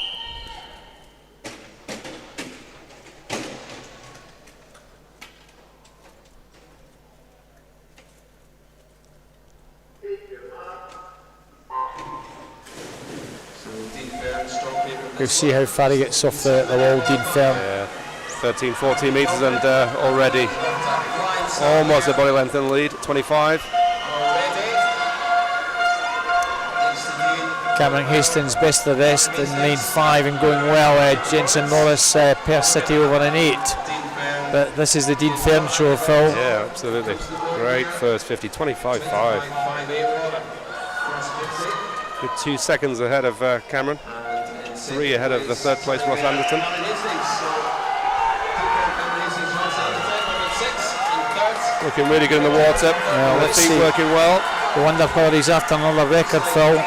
We'll see how far he gets off the wall, Dean Fern. Yeah. 13, 14 metres and already almost a body length in the lead, 25. Cameron Hastings best of the rest in lane 5 and going well. Jensen Norris, Perth City over an 8. But this is the Dean Fern show, Phil. Yeah, absolutely. Great first 50, 25.5. Good 2 seconds ahead of Cameron. 3 ahead of the third place Ross Anderton. Looking really good in the water. Let's feet see. Working well. I wonder whether he's after another record, Phil.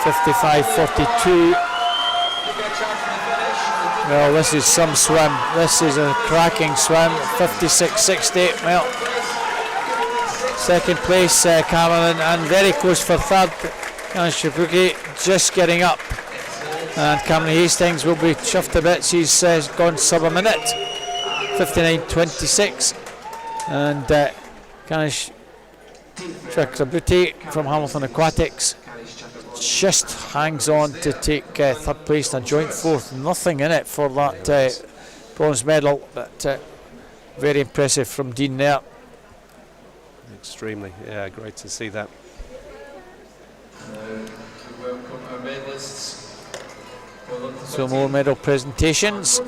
55.42. Well, this is some swim. This is a cracking swim. 56.60. Well, second place, Cameron, and very close for third. Shibuki just getting up. And Cameron Hastings will be chuffed to bits. He's gone sub a minute. 59.26. And Kanish Chakrabuti from Hamilton Aquatics just hangs on to take third place and joint fourth. Nothing in it for that bronze medal, but very impressive from Dean there. Extremely, yeah, great to see that. So more medal presentations.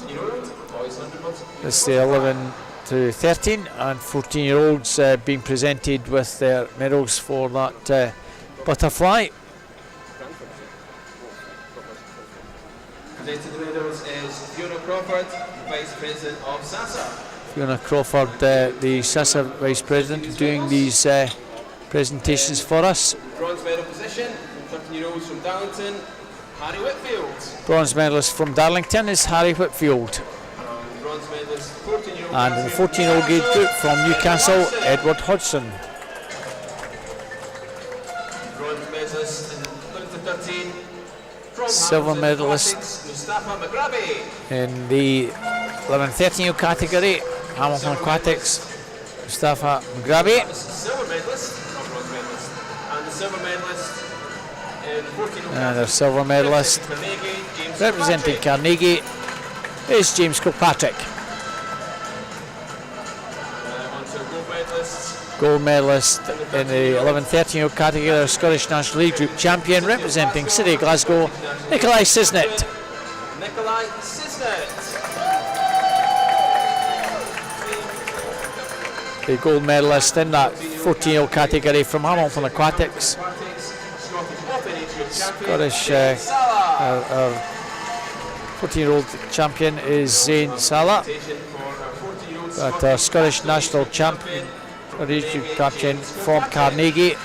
This is the 11 to 13 and 14-year-olds being presented with their medals for that butterfly. Presenting the medals is Fiona Crawford, Vice President of SASA. Fiona Crawford, the SASA Vice President, doing these presentations for us. Bronze medal position, 13-year-olds from Darlington, Harry Whitfield. Bronze medalist from Darlington is Harry Whitfield. And bronze medalist, 14-year-old. And in the 14-year-old gauge group from Newcastle, Edward Hodgson. Bronze medalist in 11 to 13. From Silver Hamilton medalist Aquatics, Mustafa Maghrabi. in the 11-13 category, Hamilton Aquatics, Mustafa Maghrabi. Silver medalist, not bronze medalist. And the silver medalist in 14 And the silver medalist representing Carnegie is James Kilpatrick. On to gold medalists. Gold medalist in the 11-13 category, Scottish National League Group champion representing City of Glasgow, Nikolai Sisnet. Nikolai Sisnet. The gold medalist in that 14-year-old category from Hamilton Aquatics. Scottish, our 14-year-old champion is Zayn Salah, but our Scottish national champion from Carnegie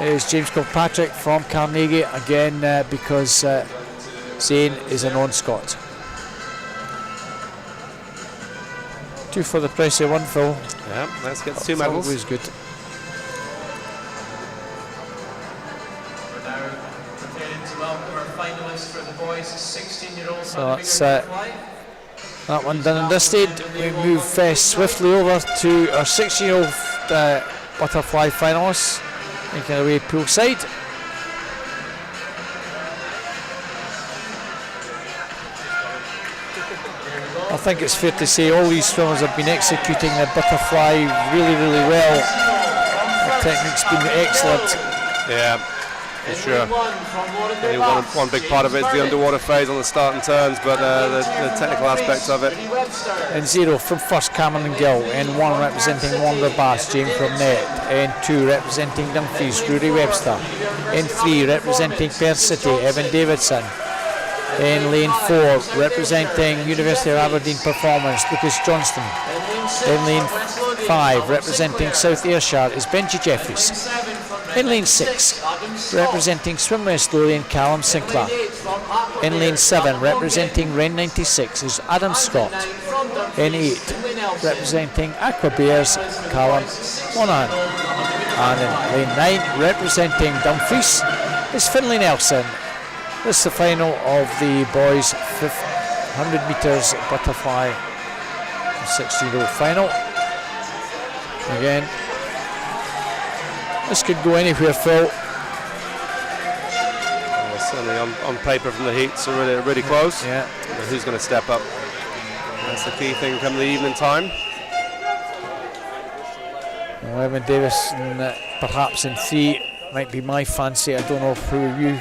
is James Kilpatrick from Carnegie, again because Zayn is a non-Scot. 2 for the price of 1, Phil. Yeah, let's get 2 medals. Always good. We're now preparing to welcome our finalists for the boys, 16-year-olds. So that's that one done and dusted. We move swiftly over to our 16-year-old butterfly finalists, making our way poolside. I think it's fair to say all these swimmers have been executing the butterfly really, really well. The technique's been excellent. Yeah, for sure. One big part of it is the underwater phase on the start and turns, but the technical aspects of it. In 0 from first, Cameron Gill. In 1 representing Wanda Bass, James Bromnett. In 2 representing Dumfries, Rory Webster. In 3 representing Perth City, Evan Davidson. In lane 4 representing University of Aberdeen Performance, Lucas Johnston. In lane 5 representing South Ayrshire is Benji Jeffries. In lane 6 representing Swim West Lothian, Callum Sinclair. In lane 7 representing Ren 96 is Adam Scott. In 8 representing Aqua Bears, Callum Monahan. And in lane 9 representing Dumfries is Finlay Nelson. This is the final of the boys' 100 metres butterfly 16-year-old final. Again, this could go anywhere, Phil. Certainly on paper from the heats are really close. Yeah. But who's going to step up? That's the key thing come the evening time. Well, Evan Davison, perhaps in 3, might be my fancy. I don't know who you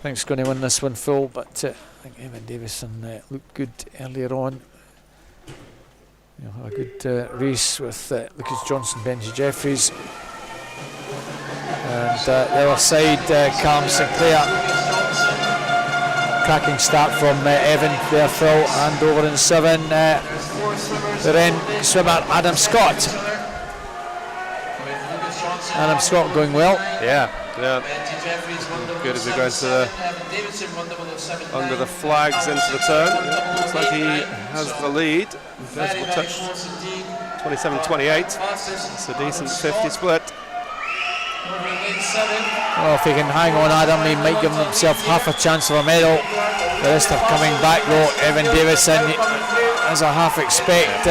think is going to win this one, Phil, but I think Evan Davison looked good earlier on. You know, a good race with Lucas Johnson, Benji Jeffries, and the other side, Callum Sinclair. Cracking start from Evan there, Phil, and over in 7, the then swimmer Adam Scott. Adam Scott going well. Yeah. Good as he goes to under the flags into the turn. Yeah, looks like he has the lead. Vertical touch 27-28. It's a decent 50 split. Well, if he can hang on, Adam, he might give himself half a chance of a medal. The rest are coming back though. Evan Davison, as I half expect,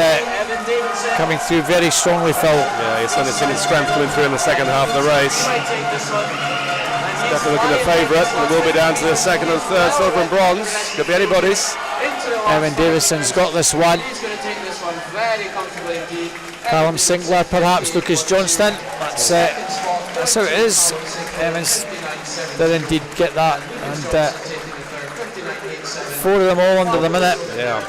coming through very strongly, Phil. Yeah, he's certainly seen his strength coming through in the second half of the race. Definitely looking at favourite. It will be down to the second and third, silver and bronze. Could be anybody's. Evan Davison's got this one. Callum Sinclair, perhaps Lucas Johnston. That's how it is. Evans did indeed get that, and 4 of them all under the minute. Yeah.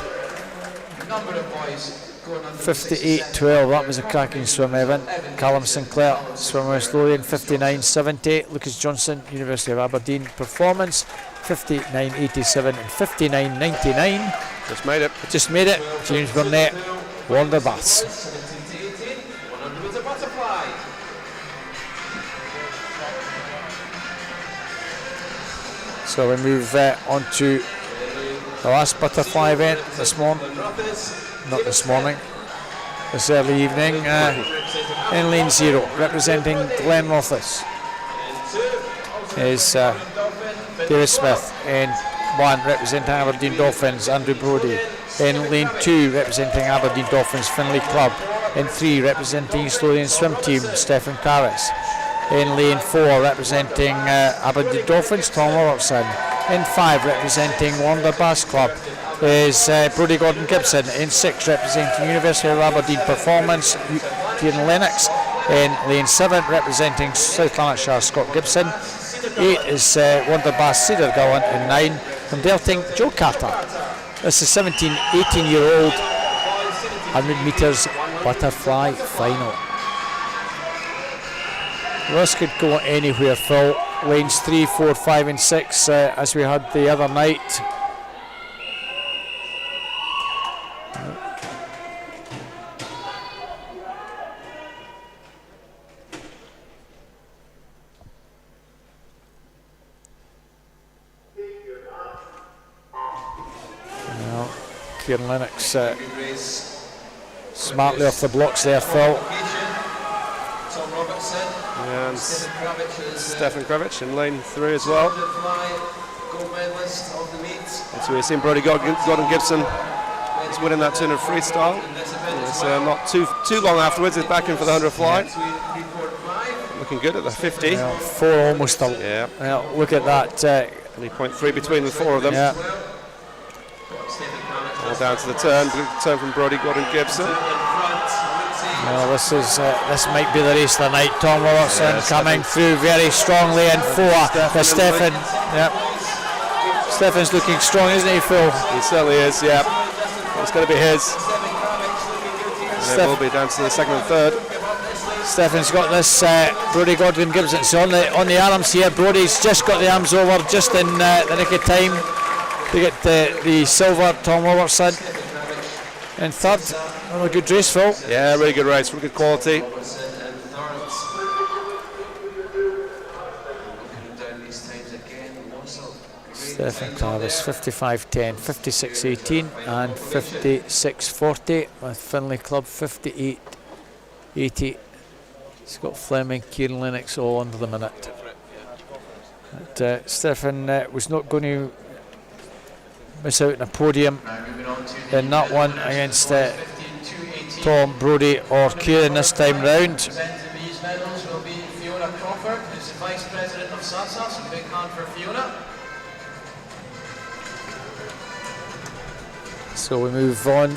58-12, that was a cracking swim, Evan. Callum Sinclair, swimmer West Lothian, 59-70. Lucas Johnson, University of Aberdeen performance, 59-87 and 59-99. Just made it. James Burnett won the Baths. So we move on to the last butterfly event this morning. Not this morning, this early evening. In lane 0, representing Glenrothes, is David Smith. In 1, representing Aberdeen Dolphins, Andrew Brodie. In lane 2, representing Aberdeen Dolphins, Finlay Club. In 3, representing East Lothian Swim Team, Stephen Carris. In lane 4, representing Aberdeen Dolphins, Tom Robertson. In 5, representing Wanda Bass Club, is Brodie Gordon Gibson. In 6, representing University of Aberdeen Performance, Kieran Lennox. In lane 7, representing South Lanarkshire, Scott Gibson. 8 is Wanda Bass Cedar Gowan. In 9, from Delting, Joe Carter. This is 17, 18-year-old 100 metres butterfly final. This could go anywhere, Phil. Lanes 3, 4, 5 and 6 as we had the other night. Well, Kieran Lennox smartly off the blocks there, Phil. And Stefan Kravich in lane 3 as well. And so we've seen Brodie Gordon Gibson is winning that turn of freestyle. It's not too long afterwards. He's back in for the 100 fly. Looking good at the 50. Yeah, 4 almost. Yeah. Well, look at that. Only 0.3 between the 4 of them. Yeah. All down to the turn. Good turn from Brodie Gordon Gibson. Well, this might be the race of the night. Tom Robertson coming through very strongly in 4 for Stefan. Yep. Stefan's looking strong, isn't he, Phil? He certainly is, yeah. It's going to be his. And it will be down to the second and third. Stefan's got this Brodie Gordon Gibson. So on the arms here, Brodie's just got the arms over just in the nick of time to get the silver. Tom Robertson in third. A good race, Phil. Yeah, really good race, really good quality. Stefan Travis, 55.10, 56.18 and 56.40 with Finlay Club 58.80. Scott Fleming, Kieran Lennox all under the minute. But, Stefan was not going to miss out on a podium in that one against Tom, Brodie or Kieran this time round. Crawford, who's the Vice President of SASA, so big hand for Fiona. So we move on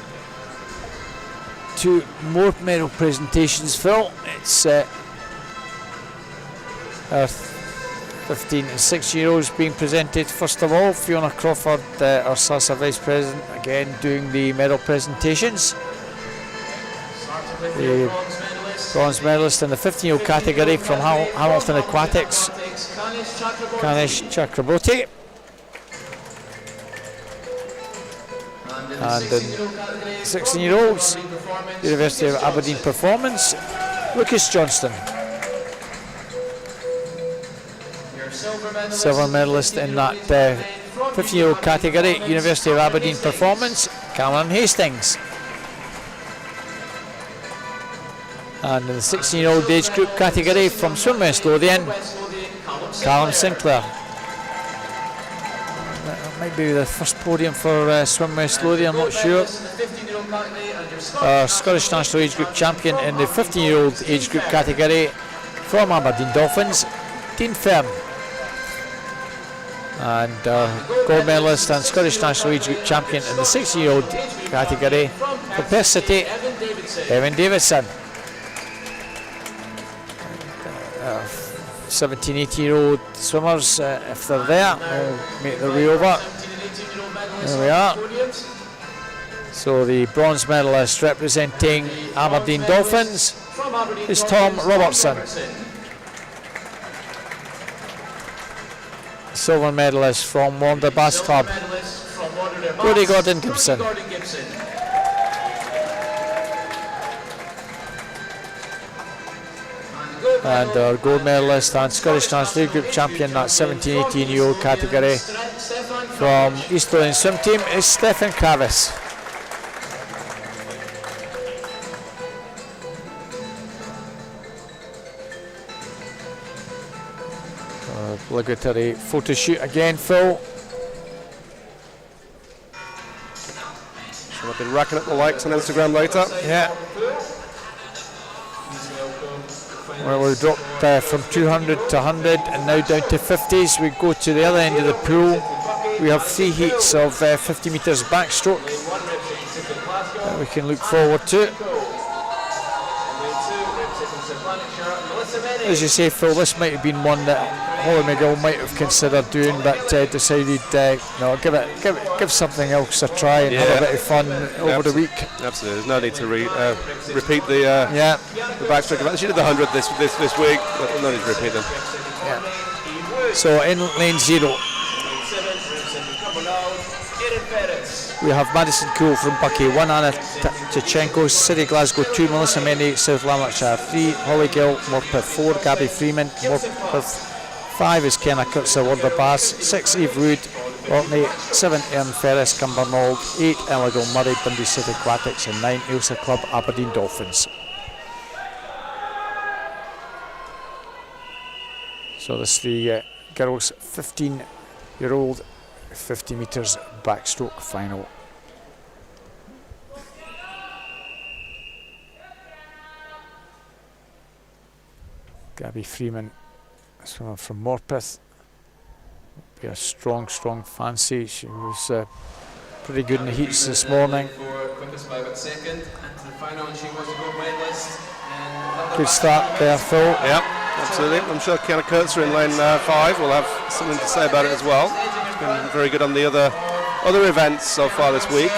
to more medal presentations, Phil. It's our 15 and 16-year-olds being presented first of all. Fiona Crawford, our SASA Vice President, again doing the medal presentations. The bronze medalist in the 15-year-old category from Hamilton Aquatics, Ganesh Chakraborty. And in 16-year-olds, University of Aberdeen Performance, Lucas Johnston. Silver medalist in that 15-year-old category, University of Aberdeen Performance, Cameron Hastings. And in the 16-year-old age group category from Swim West Lothian, Callum Sinclair. That might be the first podium for Swim West Lothian, I'm not sure. Our Scottish National Age Group champion in the 15-year-old age group category from Aberdeen Dolphins, Dean Fern. And gold medalist and Scottish National Age Group champion in the 16-year-old category for Perth City, Evan Davidson. 17, 18-year-old swimmers, if they're there, will make their way over. There we are. So the bronze medalist representing Aberdeen Dolphins is Tom Robertson. Silver medalist from Wander Bass Club, Brodie Gordon Gibson. And our gold medalist and Scottish National League Group champion, that 17-18-year-old category from East Lothian Swim Team, is Stefan Kravis. Obligatory photo shoot again, Phil. So I've been racking up the likes on Instagram later. Yeah. Well, we've dropped from 200 to 100 and now down to 50s. We go to the other end of the pool. We have 3 heats of 50 metres backstroke that we can look forward to. As you say, Phil, this might have been one that Holly McGill might have considered doing, but decided no, give something else a try and have a bit of fun over the week. Absolutely, there's no need to repeat the backstroke event. She did the 100 this week, but no need to repeat them. Yeah. So in lane 0, we have Madison Cool from Bucky, 1 Anna Tchenko, City Glasgow 2, Melissa Mendy, South Lanarkshire 3, Holly Gill, Morpeth 4, Gabby Freeman, Morpeth 5 is Kenna Kurtzer, Wander Bass, 6 Eve Wood, Orkney, 7 Erin Ferris, Cumbernauld, 8 Ellegal Murray, Dundee City Aquatics, and 9 Ailsa Club Aberdeen Dolphins. So this is the girls' 15-year-old 50 metres backstroke final. Gabby Freeman, swimmer from Morpeth, be a strong fancy. She was pretty good in the heats this morning. Good start there, Phil. Yep, absolutely. I'm sure Kenna Kurtzer in lane 5 will have something to say about it as well. She's been very good on the other events so far this week.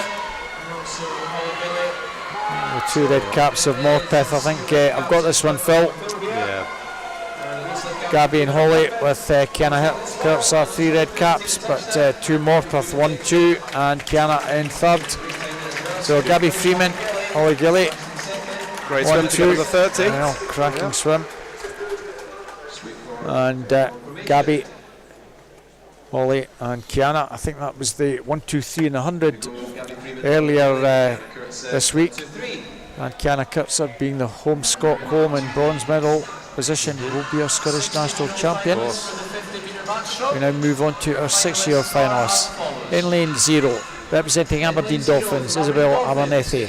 The 2 red caps of Morpeth, I think I've got this one, Phil. Yeah. Gabby and Holly with Kenna Kurtzer 3 red caps, but 2 Morpeth, 1, 2, and Kenna in 3rd. So Gabby Freeman, Holly Gilly. Great swim to get to the 30. Cracking swim. And Gabby, Holly and Kiana, I think that was the 1, 2, 3 and 100 earlier this week. And Kiana Kurtzer, being the home and bronze medal position, will be our Scottish National Champion. We now move on to our 6-year finalists. In lane 0, representing Aberdeen Dolphins, Isabel Abernethy.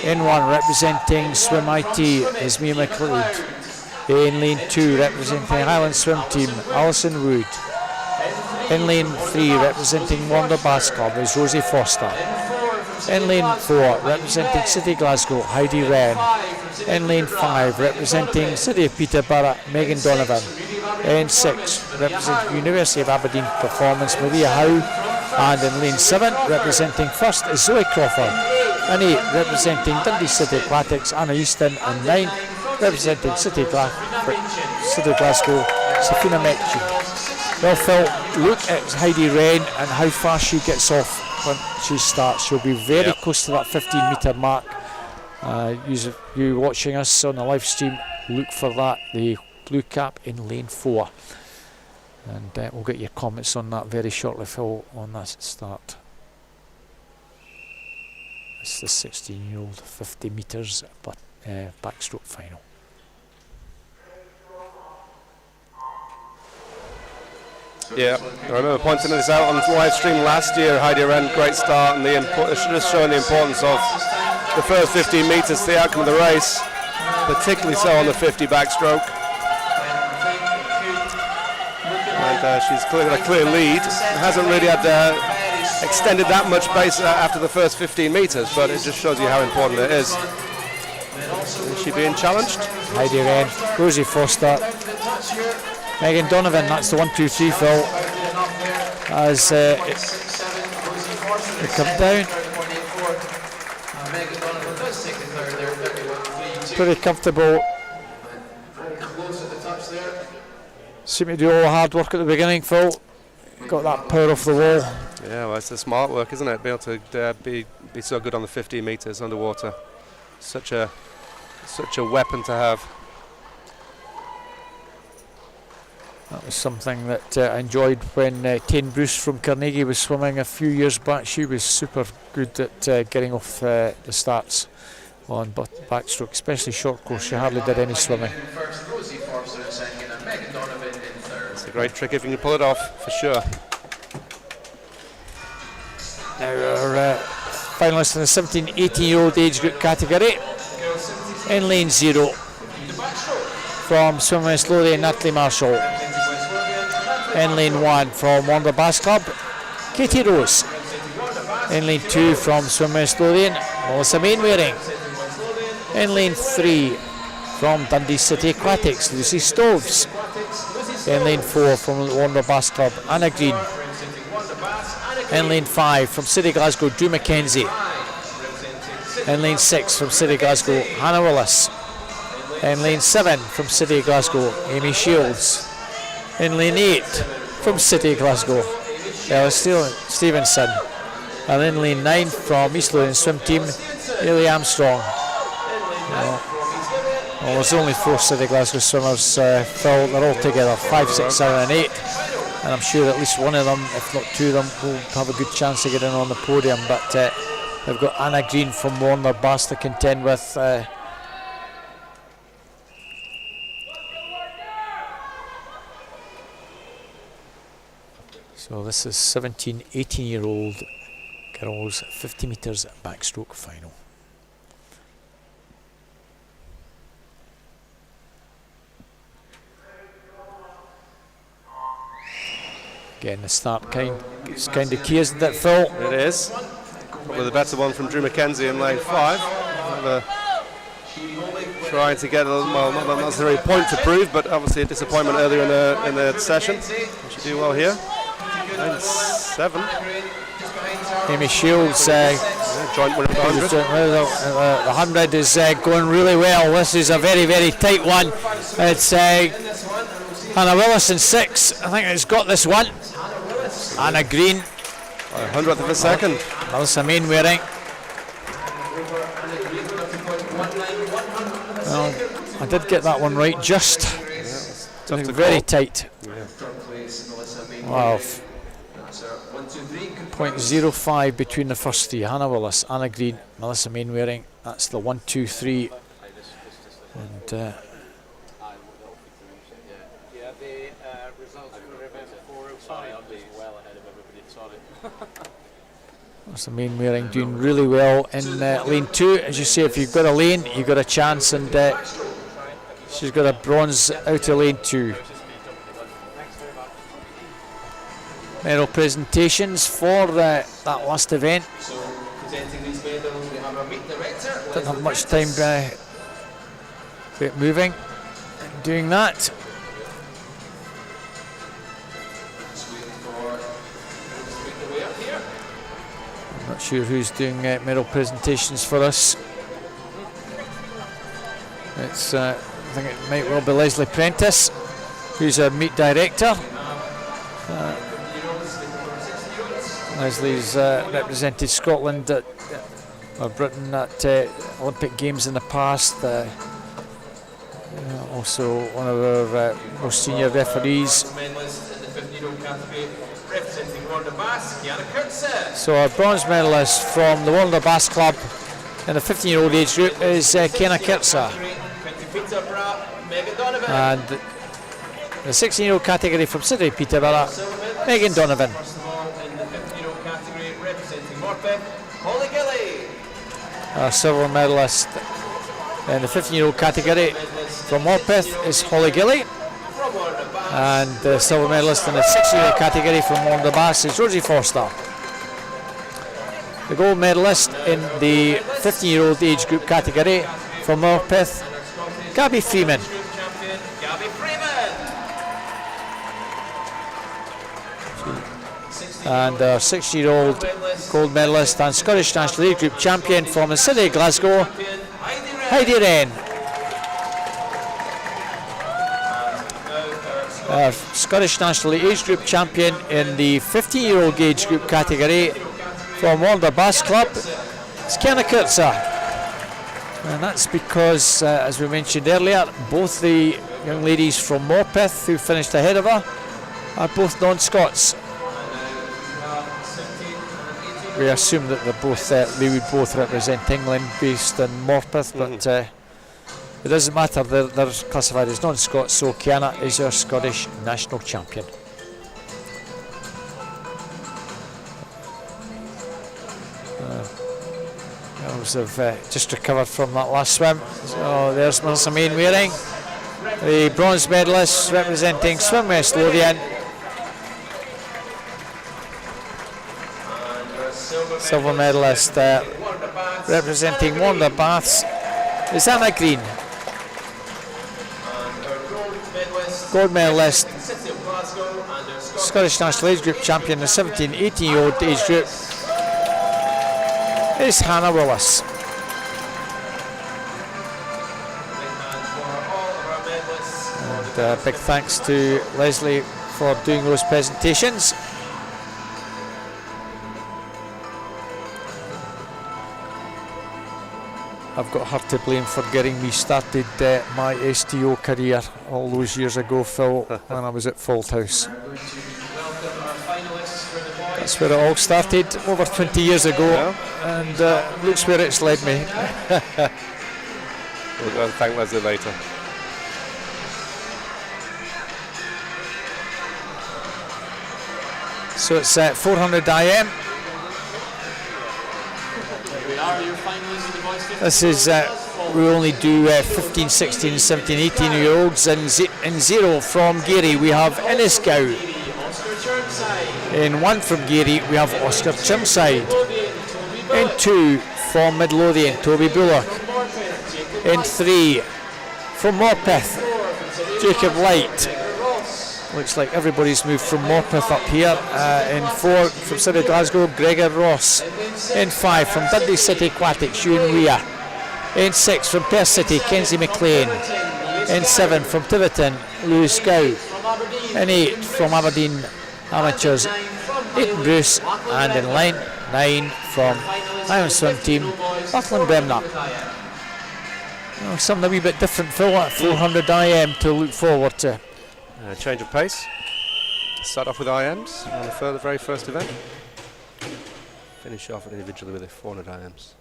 In 1, representing Swim IT, is Mia McLeod. In lane 2, representing Highland Swim Team, Alison Wood. In lane 3, representing Wonder Bass Club, is Rosie Foster. In lane 4, representing City Glasgow, Heidi Wren. In lane 5, representing City of Peterborough, Megan Donovan. In 6, representing University of Aberdeen Performance, Maria Howe. And in lane 7, representing First, is Zoe Crawford. In 8, representing Dundee City Aquatics, Anna Easton. In 9, representing City Glasgow, Safina Mekchi. Well, Phil, look at Heidi Wren and how fast she gets off when she starts. She'll be very close to that 15-metre mark. You watching us on the live stream, look for that, the blue cap in lane 4. And we'll get your comments on that very shortly, Phil, on that start. It's the 16-year-old 50 metres but backstroke final. Yeah, I remember pointing this out on the live stream last year. Heidi Wren, great start, and it should have shown the importance of the first 15 metres to the outcome of the race, particularly so on the 50 backstroke. And she's clearly got a clear lead. Hasn't really had extended that much pace after the first 15 metres, but it just shows you how important it is. Is she being challenged? Heidi Wren, Rosie Foster, Megan Donovan, that's the 1, 2, 3, Phil. As they come down. Pretty comfortable. Seem to do all the hard work at the beginning, Phil. Got that power off the wall. Yeah, well, it's the smart work, isn't it? Be able to be so good on the 15 metres underwater. Such a weapon to have. That was something that I enjoyed when Tane Bruce from Carnegie was swimming a few years back. She was super good at getting off the starts on backstroke, especially short course. She hardly did any swimming. It's a great trick if you can pull it off, for sure. Now our finalists in the 17-18-year-old age group category. In lane 0, from Swimming West Lothian, Natalie Marshall. In lane 1, from Wonder Bass Club, Katie Rose. In lane 2, from Swimming West Lothian, Melissa Mainwaring. In lane 3, from Dundee City Aquatics, Lucy Stoves. In lane 4, from Wonder Bass Club, Anna Green. In lane 5, from City Glasgow, Drew Mackenzie. In lane 6, from City Glasgow, Hannah Willis. In lane 7, from City Glasgow, Amy Shields. In lane 8, from City Glasgow, Ella Stevenson. And in lane 9, from East Lothian Swim Team, Ailey Armstrong. Well, there's only 4 City Glasgow swimmers, Phil. They're all together, 5, 6, 7 and 8. And I'm sure at least one of them, if not 2 of them, will have a good chance to get in on the podium. But they've got Anna Green from Warner Bass to contend with. So this is 17, 18-year-old girls 50 metres backstroke final. Again, the start it's kind of key, isn't it, Phil? It is. Probably the better one from Drew Mackenzie in lane 5. Trying to get not necessarily a point to prove, but obviously a disappointment earlier in the session. She do well here. Lane 7. Amy Shields. Joint winner of the 100. The 100 is going really well. This is a very, very tight one. It's Hannah Willis in 6. I think it's got this one. Anna Green. 100th of a second. Melissa Mainwaring. Well, I did get that one right, just. Yeah, very tight. Yeah. Wow. 0.05 between the first 3. Hannah Willis, Anna Green, Melissa Mainwaring. That's the 1, 2, 3. And Melissa Mainwaring doing really well in lane 2. As you say, if you've got a lane, you've got a chance, and She's got a bronze out of lane 2. Medal presentations for that last event. So, presenting these medals, we have our meet director. Didn't have much time moving and doing that. Just waiting for those to make their way up here. I'm not sure who's doing medal presentations for us. It's I think it might well be Leslie Prentice, who's our meet director. Leslie's represented Scotland or Britain at Olympic Games in the past. Also one of our most senior referees. So our bronze medalist from the World of Bass Club in the 15-year-old age group is Kenna Kirtza. And the 16-year-old category from Sydney Peterborough, Megan Donovan. Our silver medalist in the 15-year-old category from Morpeth is Holly Gilly. And the silver medalist in the 16-year-old category from World of Bass is Rosie Forster. The gold medalist in the 15-year-old age group category from Morpeth, Gabby Freeman. And our 6-year-old gold medalist and Scottish National Age Group champion from the city of Glasgow, Heidi Wren. Our Scottish National Age Group champion in the 15-year-old age group category from World of Bass Club is Kenna Kirtza. And that's because, as we mentioned earlier, both the young ladies from Morpeth who finished ahead of her are both non-Scots. We assume that they're both they would both represent England based in Morpeth, but it doesn't matter, they're classified as non-Scots, so Kiana is our Scottish national champion. Girls have just recovered from that last swim. So there's Melissa Mainwaring, the bronze medalist representing Swim West Lothian. Silver medalist representing Wonder Baths is Anna Green. Gold medalist, Scottish National Age Group champion, the 17-18-year-old age group is Hannah Willis. And big thanks to Leslie for doing those presentations. I've got her to blame for getting me started my STO career all those years ago, Phil, when I was at Fault House. That's where it all started, over 20 years ago, and looks where it's led me. We'll go and thank Leslie later. So it's 400 IM. This is, we only do 15, 16, 17, 18 year olds. In zero from Gary we have Innisgow. In 1 from Gary we have Oscar Chirnside. In 2 from Midlothian, Toby Bullock. In 3 from Morpeth, Jacob Light. Looks like everybody's moved from Morpeth up here. In 4 from City of Glasgow, Gregor Ross. In 5 from Dundee City Aquatic, Ewan Weir. In 6 from Perth City, Kenzie McLean. In 7 from Tiverton, Lewis Gow. In 8 from Aberdeen Amateurs, Aidan Bruce. And in line 9 from Iron Swim Team, Lachlan Bernard. Something a wee bit different, Phil, at 400 IM to look forward to. Change of pace. Start off with IMs on the very first event. Finish off individually with the 400 IMs.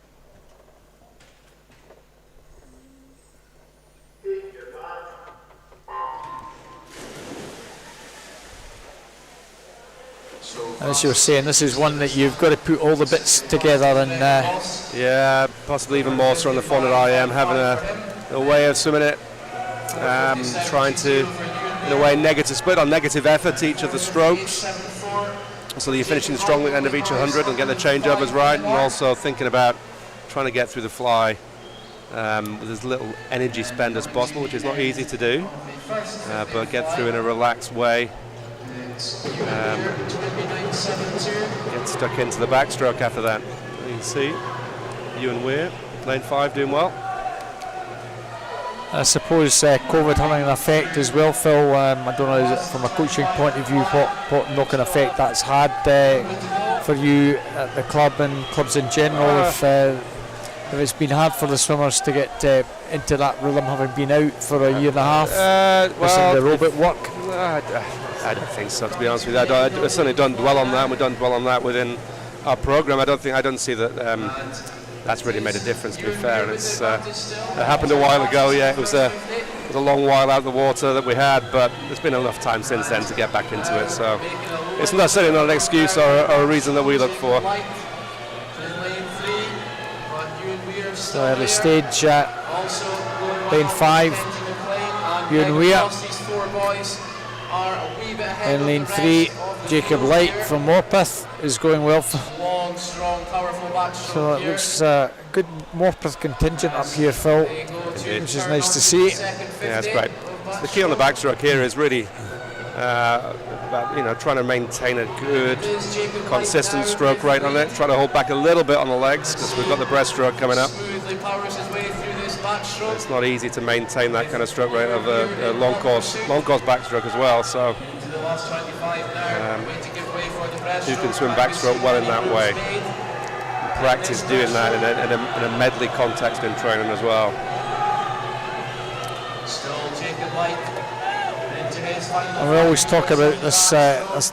As you were saying, this is one that you've got to put all the bits together and yeah, possibly even more so on the 400 IM, having a way of swimming it trying to, in a way, split on negative effort each of the strokes, so that you're finishing strongly at the end of each 100 and get the changeovers right, and also thinking about trying to get through the fly with as little energy spend as possible, which is not easy to do, but get through in a relaxed way. Get stuck into the backstroke after that. You can see Ewan Weir, lane 5, doing well. I suppose COVID having an effect as well, Phil. I don't know, from a coaching point of view, what knock-on effect that's had for you at the club and clubs in general. If it's been hard for the swimmers to get into that rhythm, having been out for a year and a half, missing the aerobic work. I don't think so, to be honest with you. I certainly don't dwell on that. We've done dwell on that within our program. I don't see that that's really made a difference, to be fair. And it happened a while ago. Yeah, it was a long while out of the water that we had, but there's been enough time since then to get back into it. So it's certainly not an excuse or a reason that we look for. So early stage, lane 5, Ewan Weir. In lane 3, Jacob Light from Morpeth is going well. So it looks good Morpeth contingent up here, Phil, which is nice to see. Yeah, that's great. The key on the backstroke here is really about, trying to maintain a good, consistent stroke rate on it. Try to hold back a little bit on the legs because we've got the breaststroke coming up. It's not easy to maintain that kind of stroke rate of a long course backstroke as well. So you can swim backstroke well in that way. Practice doing that in a medley context in training as well. And we always talk about this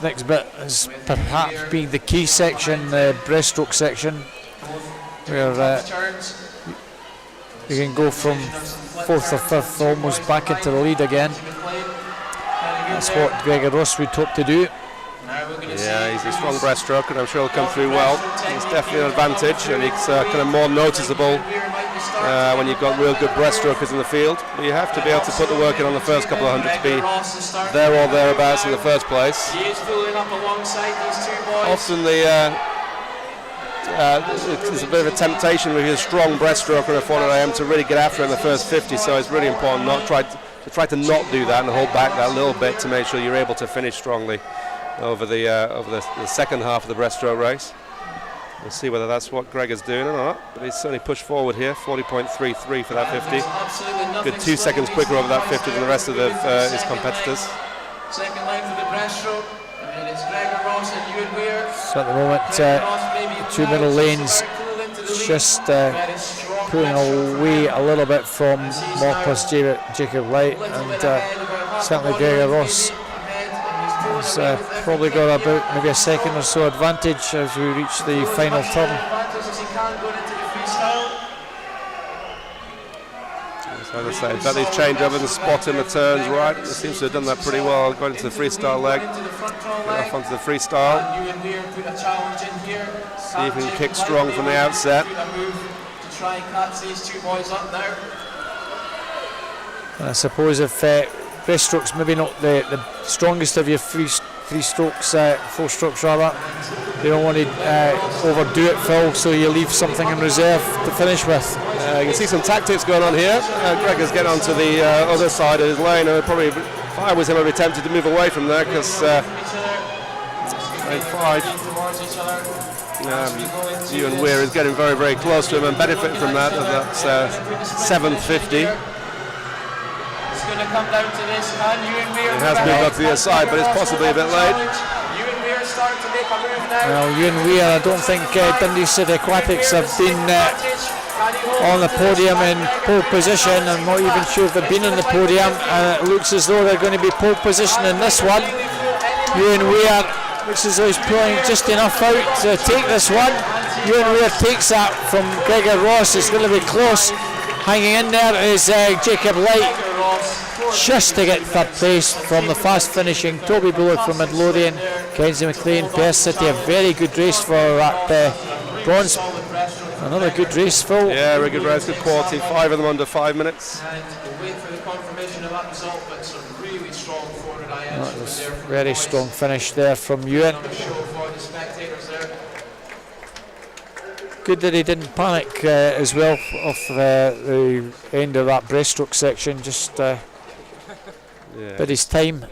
next bit as perhaps being the key section, the breaststroke section, where you can go from 4th or 5th almost back into the lead again. That's what Gregor Ross would hope to do. Yeah, he's a strong breaststroke, and I'm sure he'll come through well. It's definitely an advantage, and it's kind of more noticeable when you've got real good breaststrokers in the field. But you have to be able to put the work in on the first couple of hundred to be there or thereabouts in the first place. Often it's a bit of a temptation with a strong breaststroker in a 400 AM to really get after it in the first 50, so it's really important to try to not do that and hold back that little bit to make sure you're able to finish strongly over the second half of the breaststroke race. We'll see whether that's what Greg is doing or not, but he's certainly pushed forward here, 40.33 for that 50. Good 2 seconds quicker over that 50 than the rest of his competitors. Second line for the breaststroke, and it's Gregor Ross and Ewan Weir. So at the moment, 2 middle lanes just pulling away a little bit from Morpeth's Jacob Light, and certainly Gregor Ross has probably got about maybe a second or so advantage as we reach the final turn. As I say, Betty's change over the spot in the turns right. He seems to have done that pretty well, going into the freestyle leg. Get off onto the freestyle. See if he can kick strong from the outset. I suppose if breaststroke's maybe not the strongest of your three strokes, 4 strokes rather, you don't want to overdo it, Phil, so you leave something in reserve to finish with. You can see some tactics going on here. Gregor's getting onto the other side of his lane, and probably if I was him I'd be tempted to move away from there, because lane 5, Ewan Weir is getting very, very close to him and benefiting from that. That's 750. Going to come down to this, and Ewan Weir it has moved up to the other side, but it's possibly a bit late. Ewan Weir starting to make a move now. Well, Ewan Weir, I don't think Dundee City Aquatics have been on the podium in pole position. I'm not even sure if they've been on the podium, and it looks as though they're going to be pole position in this one. Ewan Weir looks as though he's pulling just enough out to take this one. Ewan Weir takes that from Gregor Ross. It's going to be close. Hanging in there is Jacob Light, just to get 3rd place from the fast finishing Toby Bullock from Midlothian, Kenzie McLean, Perth City. A very good race for that bronze Another good race, Phil. Yeah, very good race, good quality. 5 of them under 5 minutes. And we'll wait for the confirmation of that result, but some really strong 400 IMs. That was very strong finish there from Ewan. On a show for the spectators there. Good that he didn't panic as well off the end of that breaststroke section. Just bid his time.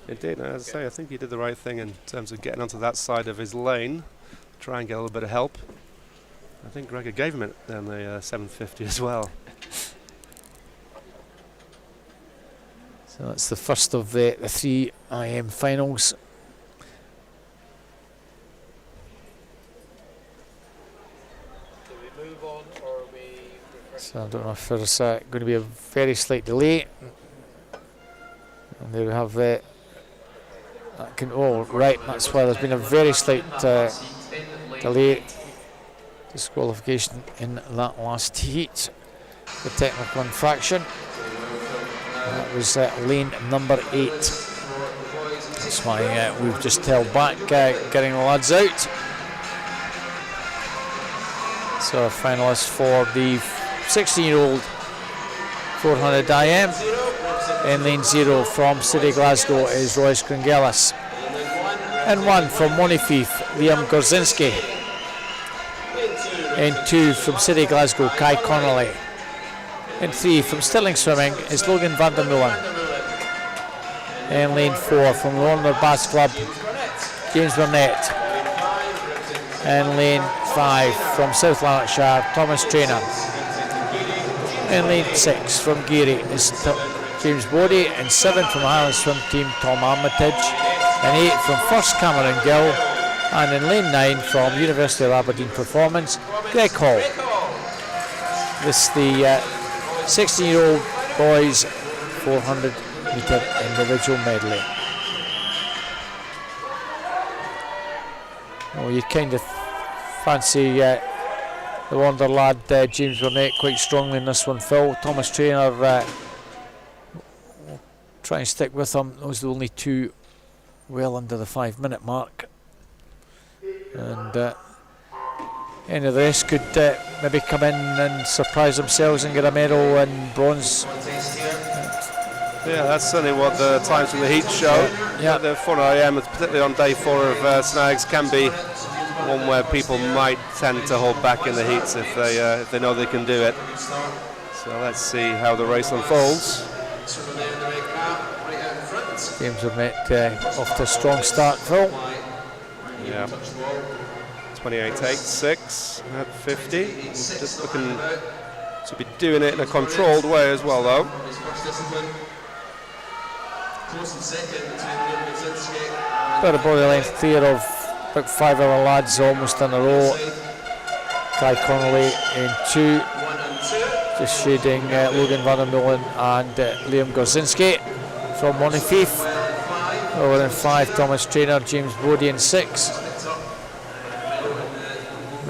It did, as I say, I think he did the right thing in terms of getting onto that side of his lane, try and get a little bit of help. I think Gregor gave him it in the 750 as well. So that's the first of the 3 IM finals. So I don't know if there's going to be a very slight delay. And they have that can, oh right, that's why there's been a very slight delay. Disqualification in that last heat. The technical infraction. That was lane number 8. That's why we've just held back getting the lads out. So our finalist for the 16-year-old 400 IM in lane 0 from City Glasgow is Royce Kringelis. In 1 from Monifeef, Liam Gorzinski. In 2 from City Glasgow, Kai Connolly. In 3 from Stirling Swimming is Logan van der Meulen. In lane 4 from the London Bass Club, James Burnett. In lane 5 from South Lanarkshire, Thomas Traynor. In lane 6 from Geary is James Bodie. In 7 from the Highland Swim Team, Tom Armitage. In 8 from First Cameron Gill. And in lane 9 from University of Aberdeen Performance, Greg Hall. This is the 16-year-old boys 400 metre individual medley. Oh, you kind of fancy the Wander lad James Burnett quite strongly in this one, Phil. Thomas Traynor try and stick with him. Those are the only 2 well under the 5-minute mark. And any of the rest could maybe come in and surprise themselves and get a medal and bronze. Yeah, that's certainly what the times from the heat show. Yeah. The 400 IM, particularly on day 4 of snags, can be one where people might tend to hold back in the heats if they know they can do it. So let's see how the race unfolds. James Burnett off to a strong start, Phil. Yeah. 28.86 at 50. Just looking to be doing it in a controlled way as well, though. About a body length clear of about 5 other lads almost in a row. Kai Connolly in 2, just shading Logan van der Meulen and Liam Gorzinski from Monifeef. Over in 5, Thomas Traynor, James Bodie in 6.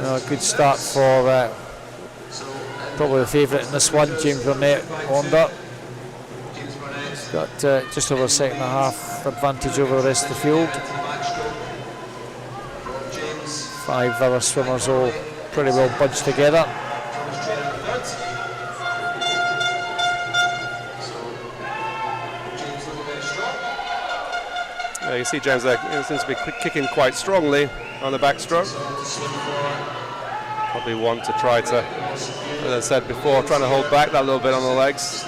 A good start for probably the favourite in this one, James Burnett Honda. He's got just over a second and a half advantage over the rest of the field. 5 other swimmers all pretty well bunched together. Yeah, you see James there, he seems to be kicking quite strongly on the backstroke. Probably want to try to, as I said before, trying to hold back that little bit on the legs.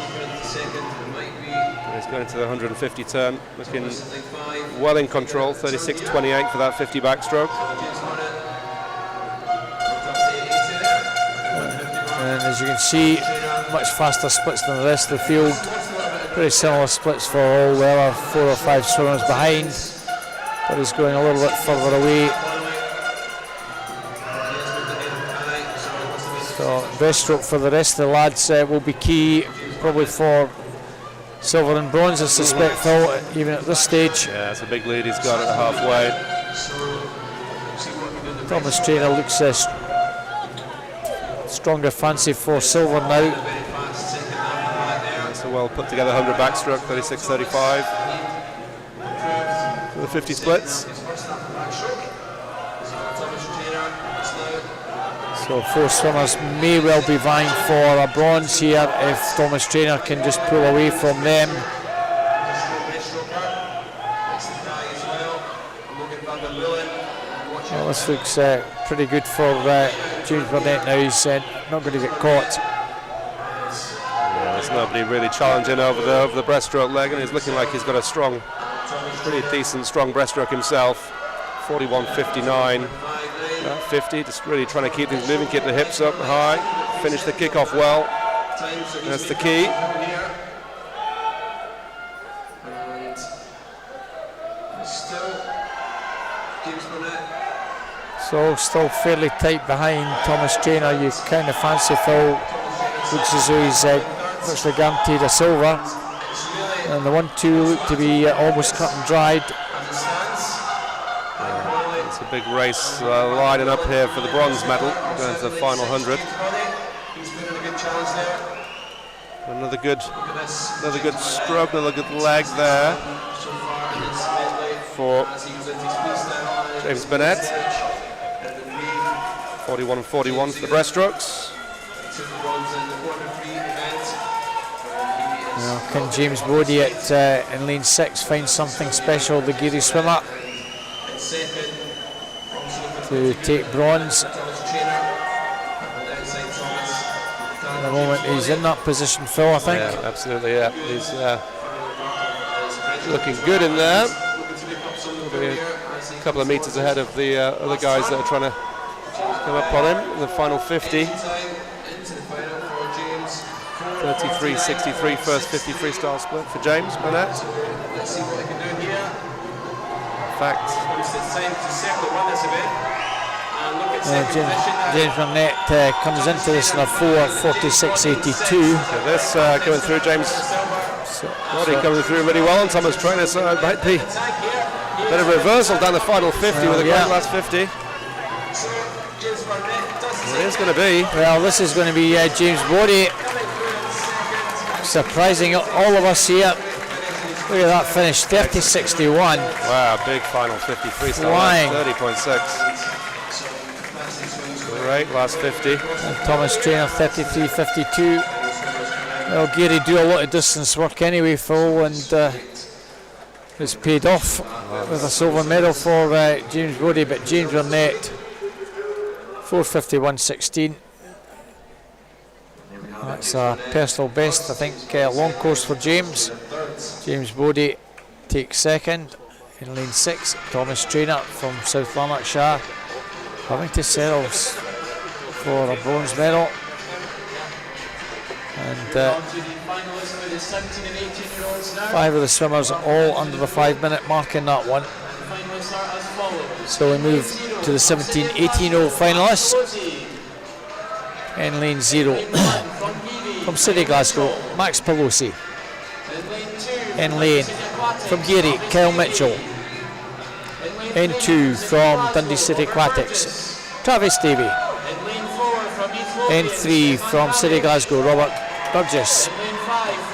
He's going to the 150 turn, looking well in control, 36.28 for that 50 backstroke. And as you can see, much faster splits than the rest of the field. Pretty similar splits for all the other 4 or 5 swimmers behind, but he's going a little bit further away. So breaststroke for the rest of the lads will be key, probably for silver and bronze, I suspect, Phil, even at this stage. Yeah, that's a big lead he's got at halfway. Thomas Traynor looks stronger fancy for silver now. That's a well put together 100 backstroke, 36.35 for the 50 splits. So So 4 swimmers may well be vying for a bronze here if Thomas Traynor can just pull away from them. Well, this looks pretty good for James Burnett now. He's not going to get caught. Yeah, there's nobody really challenging over the breaststroke leg, and he's looking like he's got a strong, pretty decent, strong breaststroke himself. 41.59, 50, just really trying to keep things moving, keep the hips up high, finish the kick off well. That's the key. So still fairly tight behind Thomas Traynor. You kind of fancy Phil, looks as though he's virtually guaranteed a silver. And the 1-2 look to be almost cut and dried. It's a big race lining up here for the bronze medal, going to the final 100. Another good stroke, another good leg there for James Burnett. 41 for the breaststrokes. Now, can James Bodie in lane 6 find something special, the Geary swimmer, to take bronze? At the moment he's in that position, Phil, I think. Yeah, absolutely, yeah. He's looking good in there. Probably a couple of metres ahead of the other guys that are trying to come up on him in the final 50. 33.63 first 50 freestyle split for James Burnett. Let's see what they can do here. In fact, It's time to certainly win this event. And look at second position now. James Burnett comes into this in a 4:46.82. this going through, James Bodie coming through really well on Thomas Traynor, so it might be a bit of a reversal down the final 50 with a great last 50. It is going to be. Well, this is going to be James Bodie surprising all of us here. Look at that finish, 30.61. Wow, big final 50 freestyle, 30.6. Great last 50. And Thomas Traynor 33.52. Well, Geary do a lot of distance work anyway, Phil, and it's paid off with a silver medal for James Bodie, but James Burnett 4:51.16. That's a personal best, I think, long course for James. James Bodie takes second. In lane 6, Thomas Traynor from South Lanarkshire having to settle for a bronze medal. And 5 of the swimmers all under the 5-minute mark in that one. So we move to the 17-18-year-old finalists. In lane 0, from City Glasgow, Max Pelosi. In lane, from Geary, Kyle Mitchell. In 2, from Dundee City Aquatics, Travis Davey. In 3, from City Glasgow, Robert Burgess.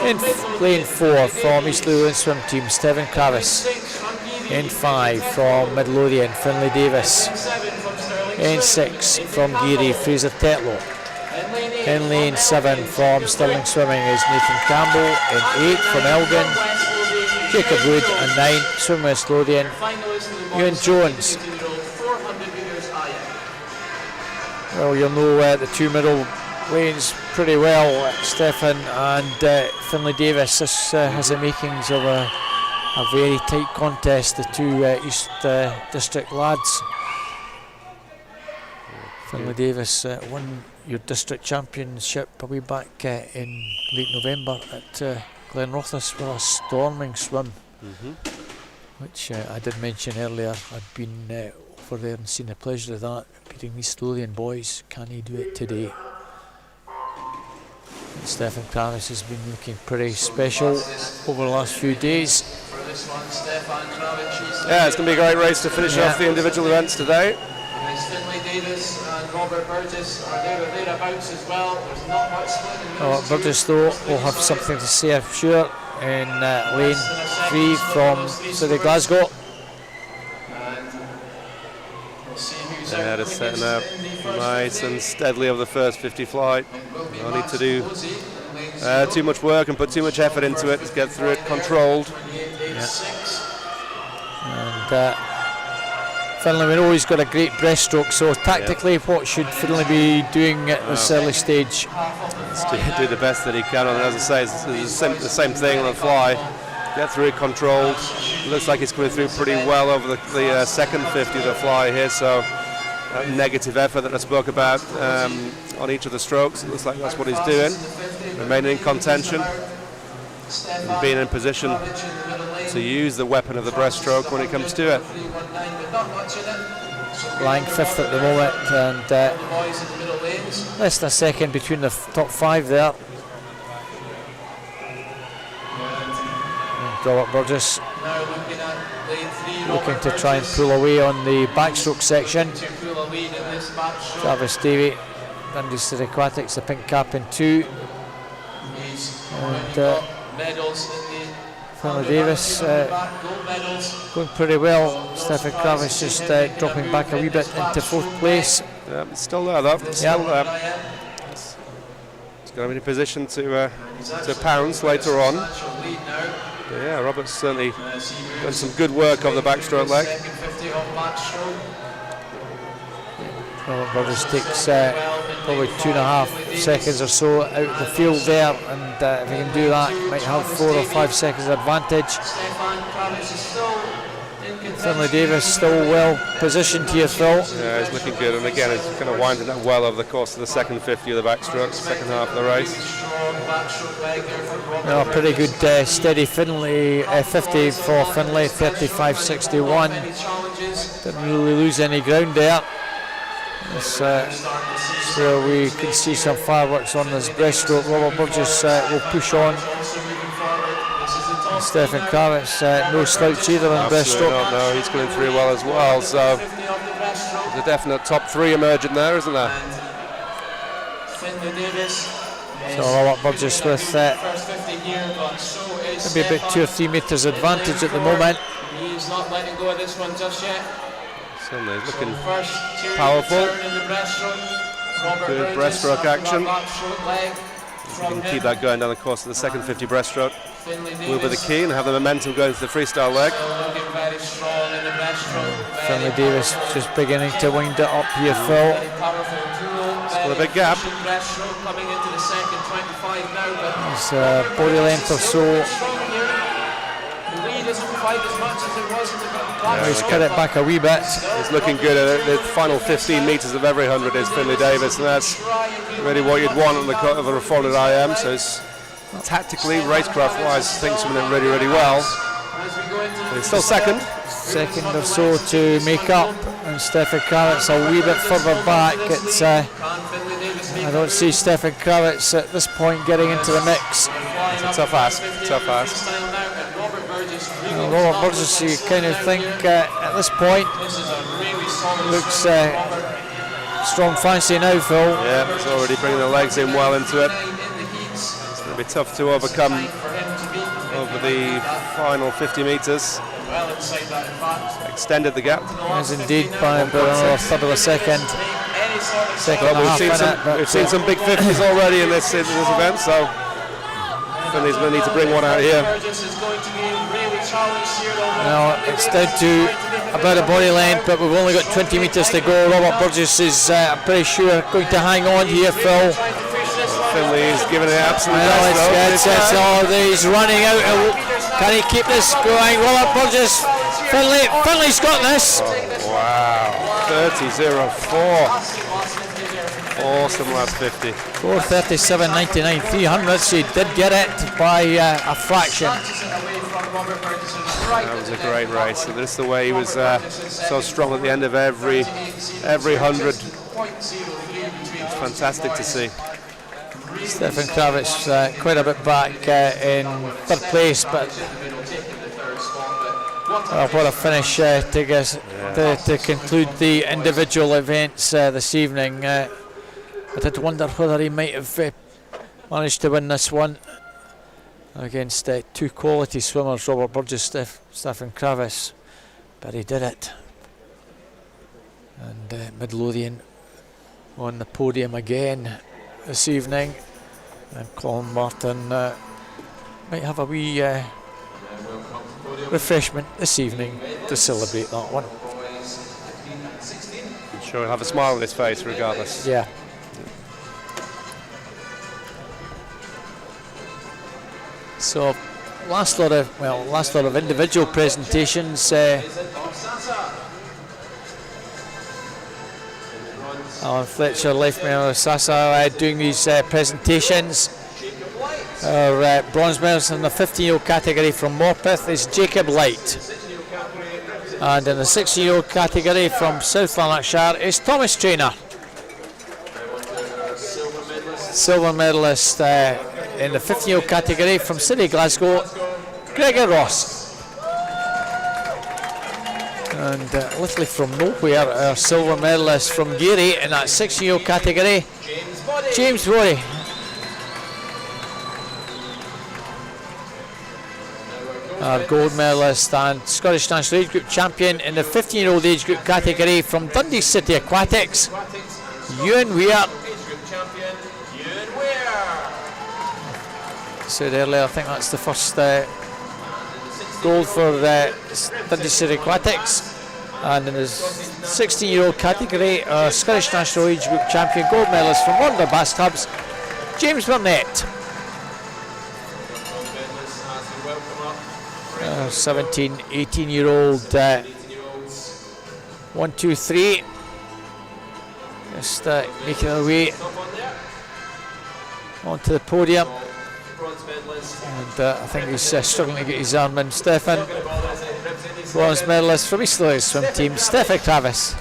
In lane 4, from East Lothian Swim Team, Stephen Kravis. In 5, from Midlothian, Finlay Davis. In 6, from Geary, Fraser Tetlow. In lane 7, from Stirling Swimming, is Nathan Campbell. In 8, from Elgin, Jacob Wood. And 9, Swim West Lothian, Ewan Jones. Well, you'll know the 2 middle lanes pretty well, Stefan and Finlay Davis. This has the makings of a very tight contest, the 2 East District lads. Finlay Davis won your district championship a way back in late November at Glenrothes with a storming swim, which I did mention earlier. I'd been over there and seen the pleasure of that, beating these Lothian boys. Can he do it today? And Stephen Kravis has been looking pretty special over the last few days. Yeah, it's going to be a great race to finish off the individual events today. Finlay Davis and Robert Burgess are there or thereabouts as well. There's not much split. Burgess, though, will have something to say, I'm sure, in lane 3 from City Glasgow. Head is setting up nice and steadily over the first 50 flight. No need to do too much work and put too much effort into it. Just get through it controlled. And Finlay, we know he's got a great breaststroke, so tactically what should Finlay be doing at this early stage? Do the best that he can, and as I say, it's the same thing on the fly. Get through it controlled. Looks like he's coming through pretty well over the second 50 of the fly here, so that negative effort that I spoke about on each of the strokes, it looks like that's what he's doing. Remaining in contention, and being in position to use the weapon of the breaststroke when it comes to it. Lying fifth at the moment, and less than a second between the top five there. And Robert Burgess looking to try and pull away on the backstroke section. Travis Davey, Dundee City Aquatics, the pink cap in 2. And Finlay Davis going pretty well. Stephen Kravis just dropping back a wee bit into 4th place. It's still there though. Still there. He's going to be in a position to pounce later on. But yeah, Robert's certainly done some good work on the backstroke leg. Robert Burgess takes probably 2.5 seconds or so out of the field there, and if he can do that, might have 4 or 5 seconds advantage. Finlay Davis still well positioned here, Phil. Yeah, he's looking good, and again, he's kind of winding up well over the course of the second 50 of the backstroke, second half of the race. Well, pretty good steady Finlay 50 for Finlay, 35.61. Didn't really lose any ground there. This where we can see some fireworks on this breaststroke. Robert Burgess will push on. Stephen Kravitz, no slouch either on breaststroke. No, he's coming through well as well. So there's a definite top 3 emerging there, isn't there? So Robert Burgess with maybe about 2 or 3 metres advantage at the moment. He's not letting go of this one just yet. Certainly looking powerful. Good breaststroke action. If you can keep that going down the course of the second 50 breaststroke, will be the key, and have the momentum going to the freestyle leg. Finlay Davis just beginning to wind it up here, Phil. Still a big gap. It's body length or so. He's cut it back a wee bit. He's looking good at the final 15 metres of every 100 is Finlay Davis, and that's really what you'd want on the of a reformed IM. So it's tactically, racecraft-wise, things coming in really, really well. But he's still second. Second or so to make up, and Stefan Kravitz a wee bit further back. It's I don't see Stefan Kravitz at this point getting into the mix. It's a tough ask. Robert Burgess, you kind of think at this point looks strong fancy now, Phil. Yeah, he's already bringing the legs in well into it. It's going to be tough to overcome over the final 50 metres. Extended the gap. Yes, indeed, by about another third of a second. We've seen some big 50s already in this event, so Finlay's going to need to bring one out here. Now it's down to about a body length, but we've only got 20 metres to go. Robert Burgess is, I'm pretty sure, going to hang on here, Phil. Finlay is giving it absolute best. He's running out. Can he keep this going? Robert Burgess, Finlay's got this. Wow, 30.04. Awesome last 50. 4:37.99, 300. He did get it by a fraction. That was a great race. So this is the way he was so strong at the end of every 100. It's fantastic to see. Stefan Kravitz quite a bit back in 3rd place, but what a finish to conclude the individual events this evening. I did wonder whether he might have managed to win this one against 2 quality swimmers, Robert Burgess, Stefan Kravitz, but he did it. And Midlothian on the podium again this evening. And Colin Martin might have a wee refreshment this evening to celebrate that one. I'm sure he'll have a smile on his face regardless. Yeah. So last lot of individual presentations. Alan Fletcher, left medal Sasa, doing these presentations. Our bronze medalist in the 15-year-old category from Morpeth is Jacob Light. And in the 16-year-old category from South Lanarkshire is Thomas Traynor. Silver medalist in the 15-year-old category from City Glasgow, Gregor Ross. And literally from nowhere, our silver medalist from Geary in that 16-year-old category, James Rory. Our gold medalist and Scottish National Age Group champion in the 15-year-old age group category from Dundee City Aquatics, Ewan Weir. Said earlier, I think that's the first gold for Dundee City Aquatics. And in the 16-year-old category, our Scottish National Age Group champion gold medalist from Wonder Bass Clubs, James Burnett. 17, 18-year-old 1, 2, 3. Just making their way onto the podium. And I think he's struggling to get his arm in. Stefan, bronze medalist from East Lewis swim team, Stefan Travis.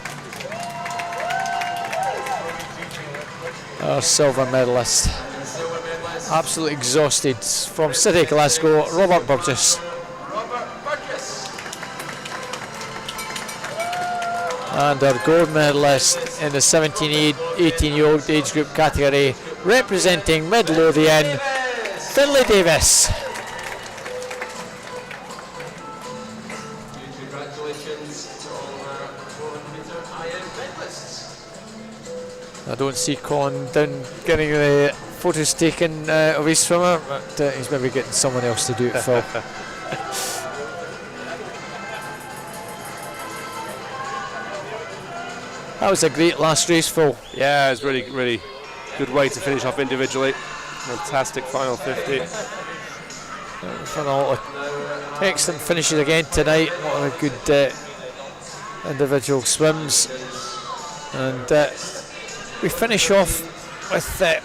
Our silver medalist, absolutely exhausted, from City Glasgow, Robert Burgess. And our gold medalist in the 17, 18-year-old age group category, representing Midlothian, Finlay Davis. Congratulations to all our 400-metre IM medalists. I don't see Colin down getting the photos taken of his swimmer, but he's maybe getting someone else to do it, Phil. That was a great last race, Phil. Yeah, it was really, really good way to finish off individually. Fantastic final 50. Excellent finishes again tonight. A lot of good individual swims. And we finish off with a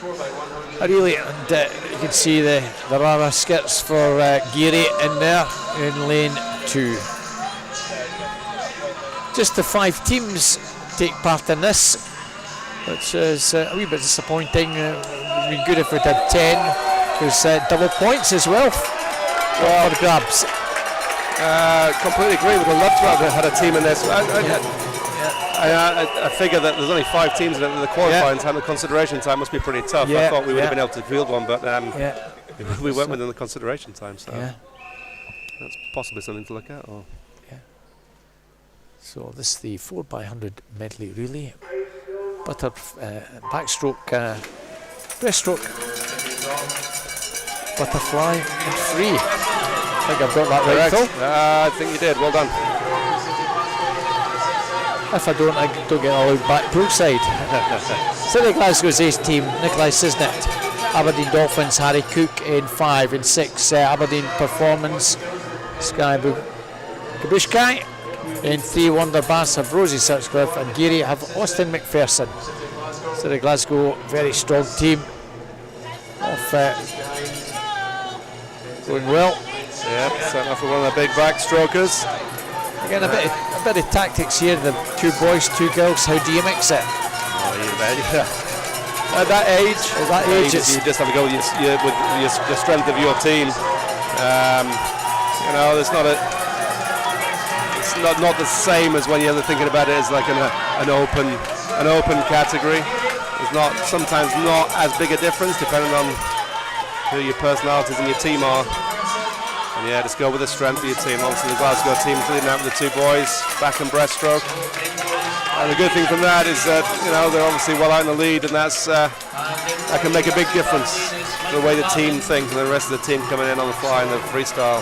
really, and you can see the Rara skirts for Geary in there in lane 2. Just the 5 teams take part in this, which is a wee bit disappointing. It would be good if we did 10. There's double points as well for grabs. Completely agree. Would have loved to have had a team in this. I figure that there's only 5 teams in it. The qualifying time, the consideration time must be pretty tough. I thought we would have been able to field one, but we weren't within the consideration time, so that's possibly something to look at. Or So this is the 4x100 medley relay. Backstroke, breaststroke, butterfly and free. I think I've got that right, Phil. I think you did. Well done. If I don't get allowed back poolside. City Glasgow's ace team, Nikolai Sisnet. Aberdeen Dolphins, Harry Cook in 5 and 6. Aberdeen Performance, Sky Kabushkai. In 3, Wonder Bass have Rosie Sutcliffe, and Geary have Austin McPherson. City Glasgow, very strong team. Going well. Yeah, setting off with one of the big backstrokers. Again, a bit of tactics here. The 2 boys, 2 girls. How do you mix it? At that age, you just have to go with the strength of your team. There's not it's not the same as when you're thinking about it as like an open category. There's sometimes not as big a difference depending on who your personalities and your team are. And just go with the strength of your team. Obviously the Glasgow team leading out with the 2 boys, back and breaststroke. And the good thing from that is that, you know, they're obviously well out in the lead, and that can make a big difference to the way the team think and the rest of the team coming in on the fly in the freestyle.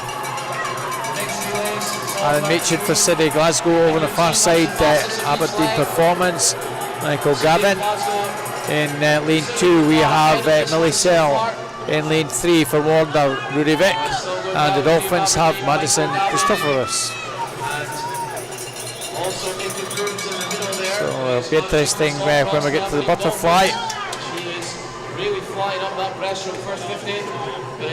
Aaron Machin for City Glasgow over the far side, Aberdeen Performance, Michael Gavin. In lane 2 we have Millie Sell. In lane 3 for Warner, Rudy Vick. And the Dolphins have Madison Christophorus. So it'll be interesting when we get to the butterfly. Really flying up that breaststroke first 50.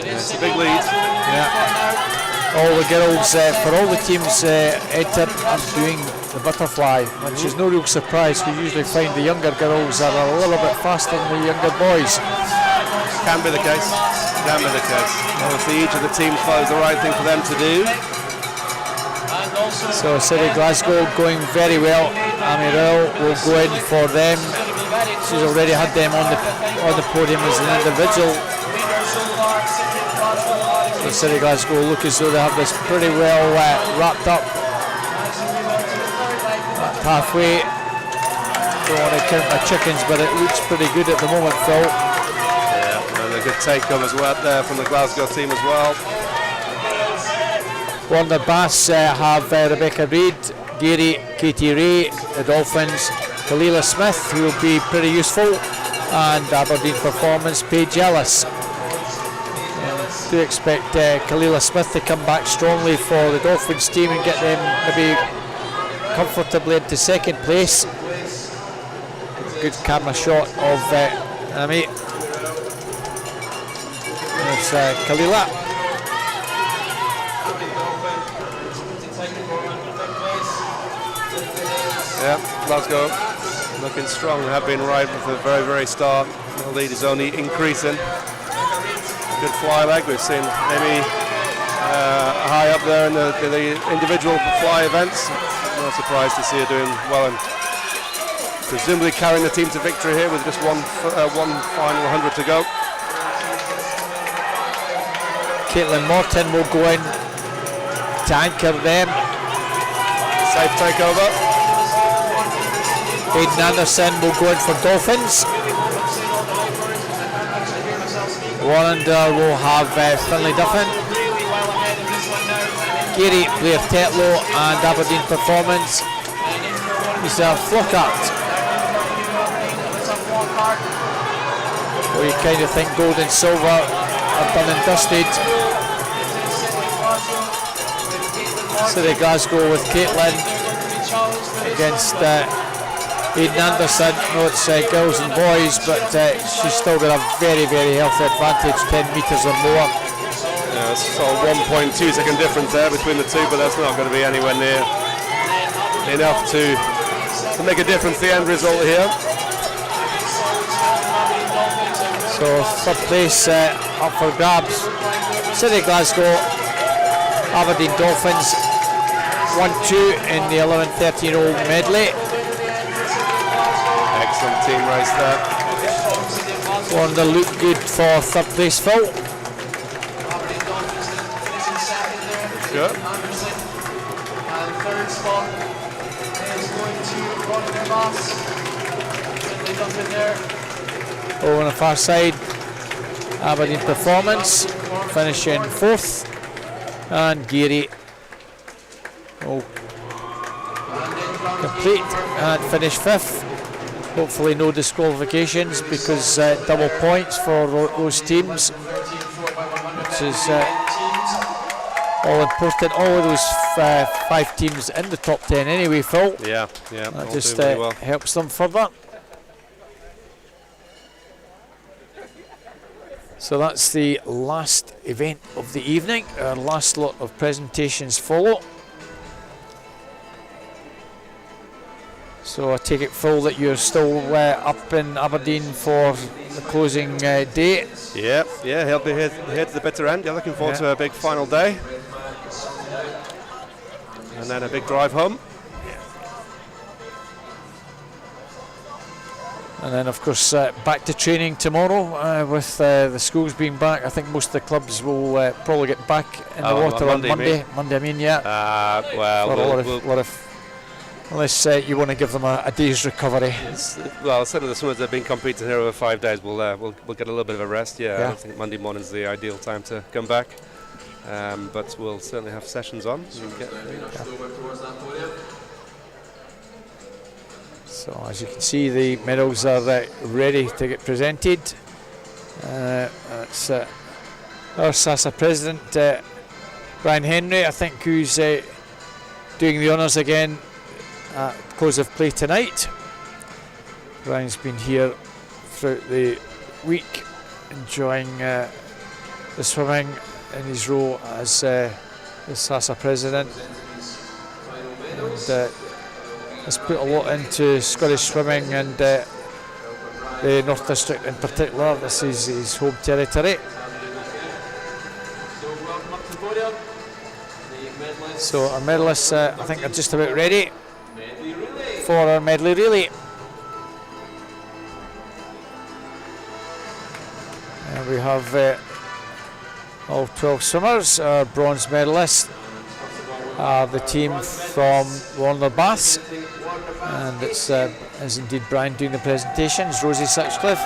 It's a big lead. Yeah. All the girls for all the teams entered are doing the butterfly, which is no real surprise. We usually find the younger girls are a little bit faster than the younger boys. Can be the case. Can be the case. Obviously, each of the teams follows the right thing for them to do. So City Glasgow going very well. Amirel will go in for them. She's already had them on the podium as an individual. So City Glasgow look as though they have this pretty well wrapped up. Halfway. Don't want to count my chickens, but it looks pretty good at the moment, Phil. Yeah, and a good take-up as well there from the Glasgow team as well. Warner Bass have Rebecca Reid, Geary, Katie Ray, the Dolphins, Kalila Smith, who will be pretty useful, and Aberdeen Performance, Paige Ellis. Do expect Kalila Smith to come back strongly for the Dolphins team and get them maybe comfortably into second place. Good camera shot of Ami. There's Kalila. Yeah, Glasgow looking strong, have been right from the very, very start. The lead is only increasing. Good fly leg, we've seen Amy high up there in the individual fly events. No surprise to see her doing well and presumably carrying the team to victory here with just one final 100 to go. Caitlin Morton will go in to anchor them. Safe takeover. Aidan Anderson will go in for Dolphins. Warrender will have Finlay Duffin. Geary, Blair Tetlow and Aberdeen Performance. Lisa Flockhart. Well, you kind of think gold and silver are done and dusted. City Glasgow with Caitlin against Aidan Anderson. No, it's girls and boys, but she's still got a very, very healthy advantage, 10 metres or more. Yeah, it's sort of 1.2 second difference there between the two, but that's not going to be anywhere near enough to make a difference, the end result here. So third place up for grabs. City Glasgow, Aberdeen Dolphins 1-2 in the 11-13-year-old medley. Excellent team race there. Warner look good for third place, Phil. Sure. And third spot is going to Ronnie Bass. Finlay Duffin there. Over on the far side, Aberdeen Performance finishing fourth, and Geary will complete and finish fifth. Hopefully no disqualifications, because double points for those teams, which is all important. All of those 5 teams in the top 10 anyway, Phil. Yeah. That just helps them further. So that's the last event of the evening. Our last lot of presentations follow. So I take it, Phil, that you're still up in Aberdeen for the closing day. Yeah, he'll be here to the bitter end. You're looking forward to a big final day. And then a big drive home. And then, of course, back to training tomorrow with the schools being back. I think most of the clubs will probably get back in the water on Monday. Monday, I mean, yeah. Well, a lot of unless you want to give them a day's recovery. Well, certainly the swimmers that have been competing here over 5 days will get a little bit of a rest. Yeah, I don't think Monday morning is the ideal time to come back, but we'll certainly have sessions on. So as you can see, the medals are ready to get presented. It's our SASA president, Brian Henry, I think, who's doing the honours again at close of play tonight. Brian's been here throughout the week, enjoying the swimming in his role as the SASA president, and has put a lot into Scottish swimming and the North District in particular. This is his home territory. So our medalists, I think, are just about ready for our medley relay. And we have all 12 swimmers. Our bronze medalists are the team from Warner Baths, and it's is indeed Brian doing the presentations. Rosie Sitchfield,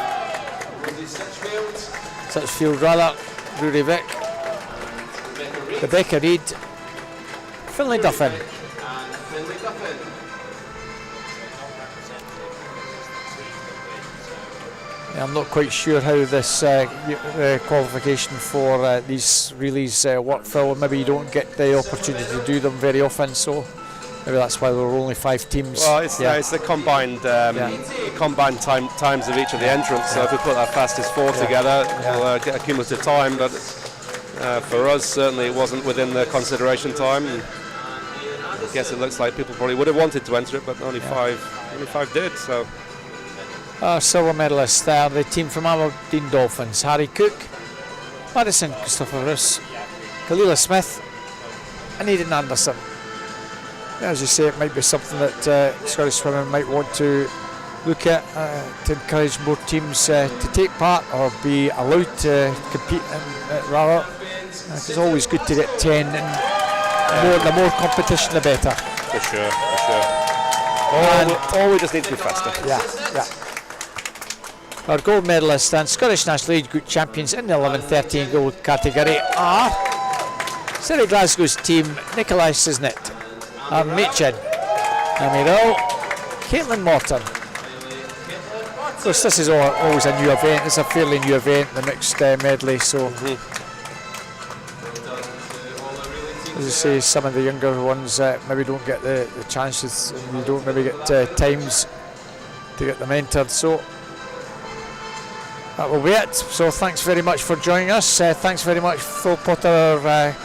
Rory Vick, Rebecca Reid, Finlay Duffin. I'm not quite sure how this qualification for these relays work, Phil. Maybe you don't get the opportunity to do them very often, so maybe that's why there were only 5 teams. Well, it's the combined times of each of the entrants. So if we put our fastest 4 together, we'll get a cumulative time. But for us, certainly it wasn't within the consideration time. And I guess it looks like people probably would have wanted to enter it, but only five did. So. Our silver medalists there, the team from Aberdeen Dolphins: Harry Cook, Madison Christopherus, Kalila Smith and Aidan Anderson. As you say, it might be something that Scottish Swimming might want to look at to encourage more teams to take part or be allowed to compete rather. It's always good to get 10, and the more competition the better. For sure. Or we just need to be faster. Yeah. Our gold medalists and Scottish National Age Group champions in the 11-13 gold category are City Glasgow's team: Nikolai Sisnett, Aaron Machin, Amy Caitlin Morton. Of course, this is always a new event. It's a fairly new event, the mixed medley. So, as you say, some of the younger ones maybe don't get the chances, and you don't maybe get times to get them entered. So that will be it. So thanks very much for joining us. Thanks very much, Phil Potter,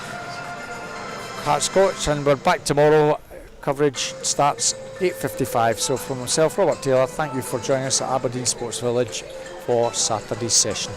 Hearts coach, and we're back tomorrow. Coverage starts 8:55. So from myself, Robert Taylor, thank you for joining us at Aberdeen Sports Village for Saturday's session.